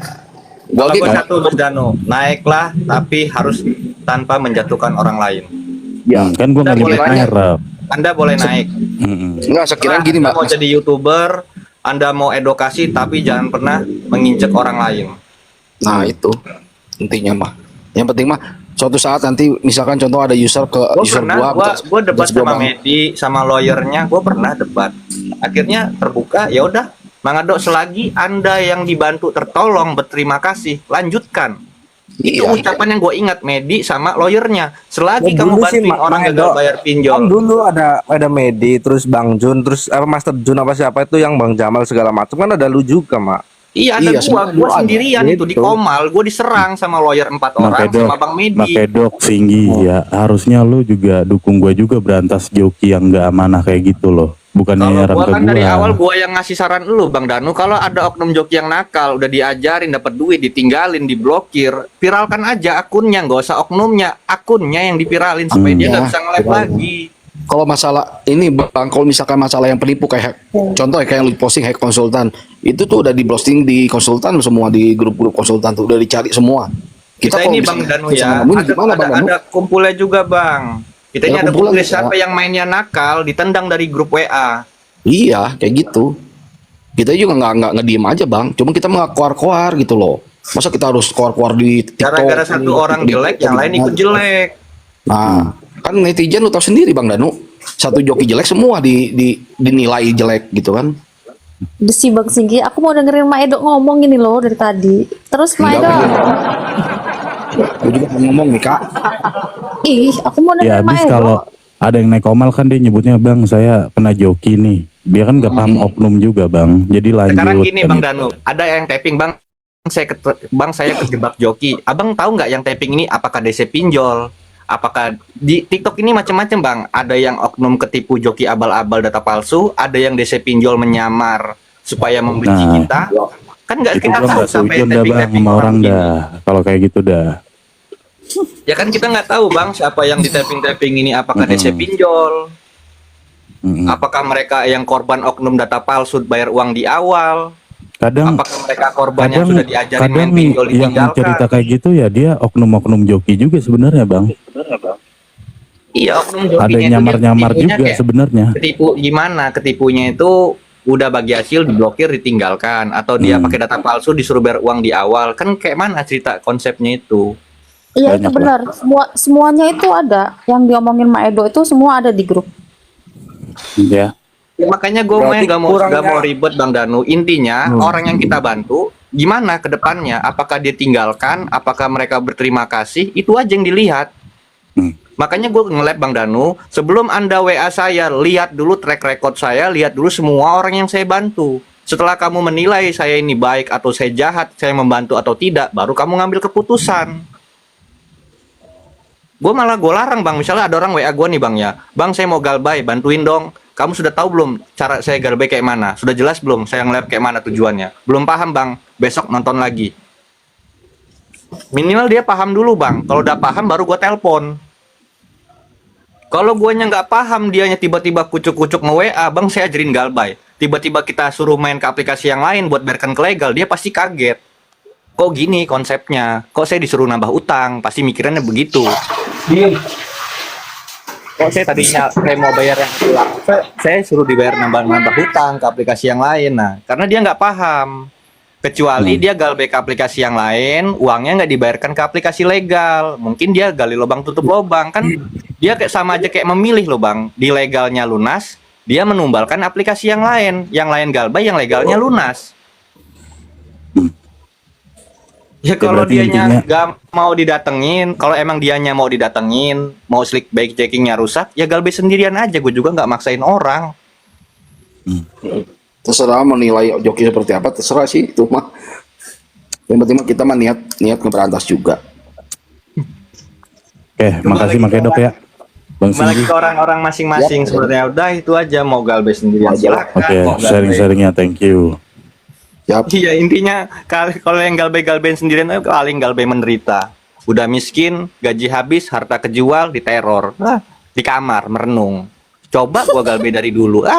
Gua Kalau lagi gue satu Mas Danu, naiklah tapi harus tanpa menjatuhkan orang lain. Kan gue nggak Anda boleh nyebut naik. merek. Anda boleh naik. nggak sekiranya gini Anda Mbak. mau jadi YouTuber, Anda mau edukasi tapi jangan pernah menginjek orang lain. Nah itu intinya mah. Yang penting mah suatu saat nanti misalkan contoh ada user ke Gue user pernah, gua gue debat terus gua sama bang- Medi, sama lawyernya, gue pernah debat. Akhirnya terbuka, ya udah, Mang Ado, selagi Anda yang dibantu tertolong, berterima kasih, lanjutkan. Itu Iya. ucapan yang gue ingat Medi sama lawyernya. Selagi Ya, kamu dulu sih, bantuin orang Mang gagal Edo, bayar Kan pinjol, dulu ada Medi, terus Bang Jun, terus apa Master Jun apa siapa itu yang Bang Jamal segala macam kan ada lu juga, Mak. Iya, ada Iya, gua sebenarnya dulu ada. sendirian itu di Gitu. Komal, gua diserang sama lawyer 4 orang Makanya sama Bang Medi. makanya Dok Singgi ya, harusnya lu juga dukung gua juga berantas joki yang nggak amanah kayak gitu loh. Bukannya Kalau nyerang gua ke kan dari gua. awal gua yang ngasih saran lu Bang Danu, kalau ada oknum joki yang nakal, udah diajarin dapat duit, ditinggalin, diblokir, viralkan aja akunnya, nggak usah oknumnya, akunnya yang dipiralin supaya dia nggak Ya, bisa nge-live viral. lagi. Kalau masalah ini bang, kalau misalkan masalah yang penipu kayak contoh kayak yang lu posting hack konsultan, itu tuh udah di posting di konsultan semua, di grup-grup konsultan tuh udah dicari semua. Kita kalau ini Bang misalkan Danu bisa ya, nemuin ada, gimana Bang Danu? ada kumpulnya juga Bang. Kita ini Ada ada kumpulan kumpulnya juga. siapa yang mainnya nakal, ditendang dari grup WA. Iya, kayak gitu. Kita juga nggak ngediem aja bang, cuma kita nggak koar-koar gitu loh. Masa kita harus koar-koar di TikTok? Gara-gara satu orang jelek, yang lain ikut jelek. Nah, kan netizen lu tau sendiri bang Danu, satu joki jelek semua dinilai jelek gitu kan? Si Bang Singgi, aku mau dengerin Mak Edo ngomong ini loh dari tadi. Terus Mak Edo, Gue juga mau ngomong nih kak. ih, aku mau Ya dengerin Mak habis Edo. kalau ada yang naik Komal kan dia nyebutnya Bang saya kena joki nih. Dia kan nggak paham oknum juga Bang. Jadi lanjut. Sekarang gini kan. Bang Danu, ada yang tapping Bang, saya kejebak joki. Abang tahu nggak yang tapping ini apakah DC pinjol? Apakah di TikTok ini macam-macam Bang? Ada yang oknum ketipu joki abal-abal data palsu, ada yang DC pinjol menyamar supaya membenci Nah, kita. Kan nggak Itu kita gua tahu nggak sampai setuju dah Bang tapping-tapping sama orang ini. dah. Kalau kayak gitu dah. Ya kan kita nggak tahu Bang siapa yang di tapping-tapping ini, apakah DC pinjol? Mm-mm. Apakah mereka yang korban oknum data palsu bayar uang di awal? Kadang Apakah mereka korban yang kadang sudah diajarin main kadang pinjol yang cerita ditinggalkan? kayak gitu ya dia oknum-oknum joki juga sebenarnya Bang. Iya, oknum jokinya Ada itu dia nyamar-nyamar ketipunya juga kayak sebenarnya. ketipu gimana? Ketipunya itu udah bagi hasil diblokir ditinggalkan, atau dia pakai data palsu disuruh bayar uang di awal. Kan kayak mana cerita konsepnya itu? Iya Banyak itu benar. Semuanya itu ada. Yang diomongin Mak Edo itu semua ada di grup. Ya. Ya, makanya gue Berarti nggak mau ribet Bang Danu. Intinya orang yang kita bantu gimana ke depannya? Apakah dia tinggalkan? Apakah mereka berterima kasih? Itu aja yang dilihat. Makanya gue nge-lab Bang Danu, sebelum Anda WA saya, lihat dulu track record saya, lihat dulu semua orang yang saya bantu. Setelah kamu menilai saya ini baik atau saya jahat, saya membantu atau tidak, baru kamu ngambil keputusan. Gue larang Bang, misalnya ada orang WA gue nih Bang ya, Bang saya mau galbay, bantuin dong. Kamu sudah tahu belum cara saya galbay kayak mana? Sudah jelas belum saya nge-lab kayak mana tujuannya? Belum paham Bang, besok nonton lagi. Minimal dia paham dulu Bang, kalau udah paham baru gue telpon. Kalau guanya nggak paham, dianya tiba-tiba kucuk-kucuk nge-WA, Bang saya ajarin galbay. Tiba-tiba kita suruh main ke aplikasi yang lain buat bayarkan ke legal, dia pasti kaget. Kok gini konsepnya? Kok saya disuruh nambah utang? Pasti mikirannya begitu. Kok saya tadinya saya mau bayar yang saya suruh dibayar nambah hutang ke aplikasi yang lain. Nah, karena dia nggak paham. Kecuali dia galbay ke aplikasi yang lain, uangnya nggak dibayarkan ke aplikasi legal. Mungkin dia gali lubang tutup lubang. Kan dia kayak sama aja kayak memilih loh Bang. Di legalnya lunas, dia menumbalkan aplikasi yang lain. Yang lain galbay, yang legalnya lunas. Ya kalau berarti dianya intinya- nggak mau didatengin, kalau emang dianya mau didatengin, mau slick back checkingnya rusak, ya galbay sendirian aja. Gue juga nggak maksain orang. Terserah mau nilai joki seperti apa, terserah sih itu mah. Yang penting mah kita mah niat ngeberantas juga. Oke, makasih Mak Edok ya. Bang Balik Singgi. ke orang-orang masing-masing sebenarnya. Udah itu aja, mau galbay sendirian silakan. Oke, mau galbay. sharing-sharingnya thank you. Siap. Iya, intinya kalau yang galbay sendirian itu paling galbay menderita. Udah miskin, gaji habis, harta kejual, diteror. Di kamar merenung. Coba gua galbay dari dulu.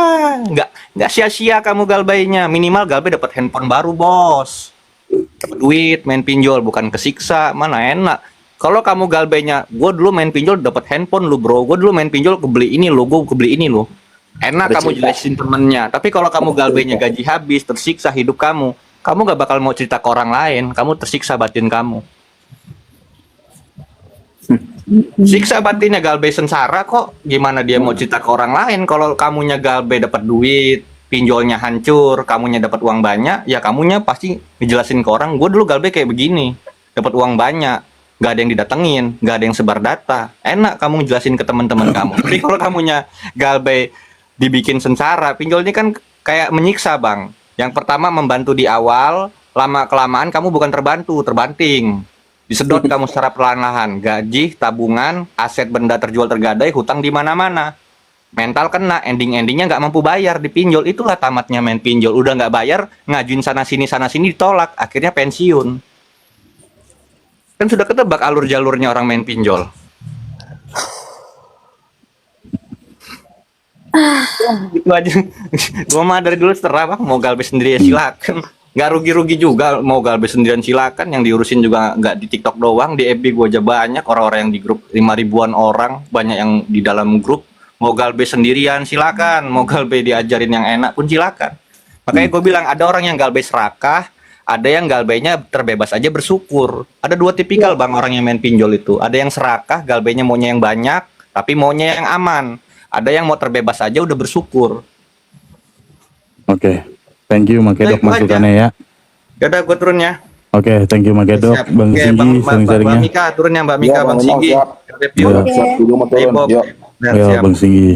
Nggak sia-sia kamu galbaynya. Minimal galbay dapat handphone baru, Bos. Dapat duit, main pinjol, bukan kesiksa. Mana enak. Kalau kamu galbaynya, gua dulu main pinjol dapat handphone lu, Bro. Gua dulu main pinjol kebeli ini lo, gua kebeli ini lo. Enak kamu jelasin temennya, tapi kalau kamu galbaynya gaji habis, tersiksa hidup kamu gak bakal mau cerita ke orang lain, kamu tersiksa batin kamu. Siksa batinnya galbay sengsara kok, gimana dia mau cerita ke orang lain? Kalau kamunya galbay dapat duit, pinjolnya hancur, kamunya dapat uang banyak, ya kamunya pasti ngejelasin ke orang, gue dulu galbay kayak begini, dapat uang banyak, gak ada yang didatengin, gak ada yang sebar data, enak kamu ngejelasin ke teman-teman kamu. Tapi kalau kamunya galbay dibikin sengsara, pinjol ini kan kayak menyiksa Bang. Yang pertama membantu di awal, lama kelamaan kamu bukan terbantu, terbanting. Disedot kamu secara perlahan-lahan, gaji, tabungan, aset benda terjual tergadai, hutang di mana-mana. Mental kena, ending-endingnya nggak mampu bayar di pinjol. Itulah tamatnya main pinjol. Udah nggak bayar, ngajuin sana sini ditolak, akhirnya pensiun. Kan sudah ketebak alur jalurnya orang main pinjol. Gitu aja. Gua mah dari dulu terserah bang, mau galbes sendiri ya silakan. Nggak rugi-rugi juga mau galbes sendirian silakan, yang diurusin juga nggak di TikTok doang, di FB gue aja banyak orang-orang yang di grup 5.000-an orang, banyak yang di dalam grup. Mau galbes sendirian silakan, mau galbes diajarin yang enak pun silakan. Makanya gue bilang ada orang yang galbes serakah, ada yang galbenya terbebas aja bersyukur. Ada dua tipikal bang orang yang main pinjol itu, ada yang serakah, galbenya maunya yang banyak, tapi maunya yang aman. Ada yang mau terbebas aja udah bersyukur. Oke. Thank you Makedok Nah, itu masukannya ya. Yaudah gue turun ya. Oke, thank you Makedok, Siap. Bang Oke, Singgi Mbak sharing-sharingnya. Mika turun ya Mbak Mika, Iya, Bang Bang, Singgi. siap. Review. Iya. Siap dulu, Mas, turun. Depok. Yuk. Nah, Ya, siap. Bang Singgi.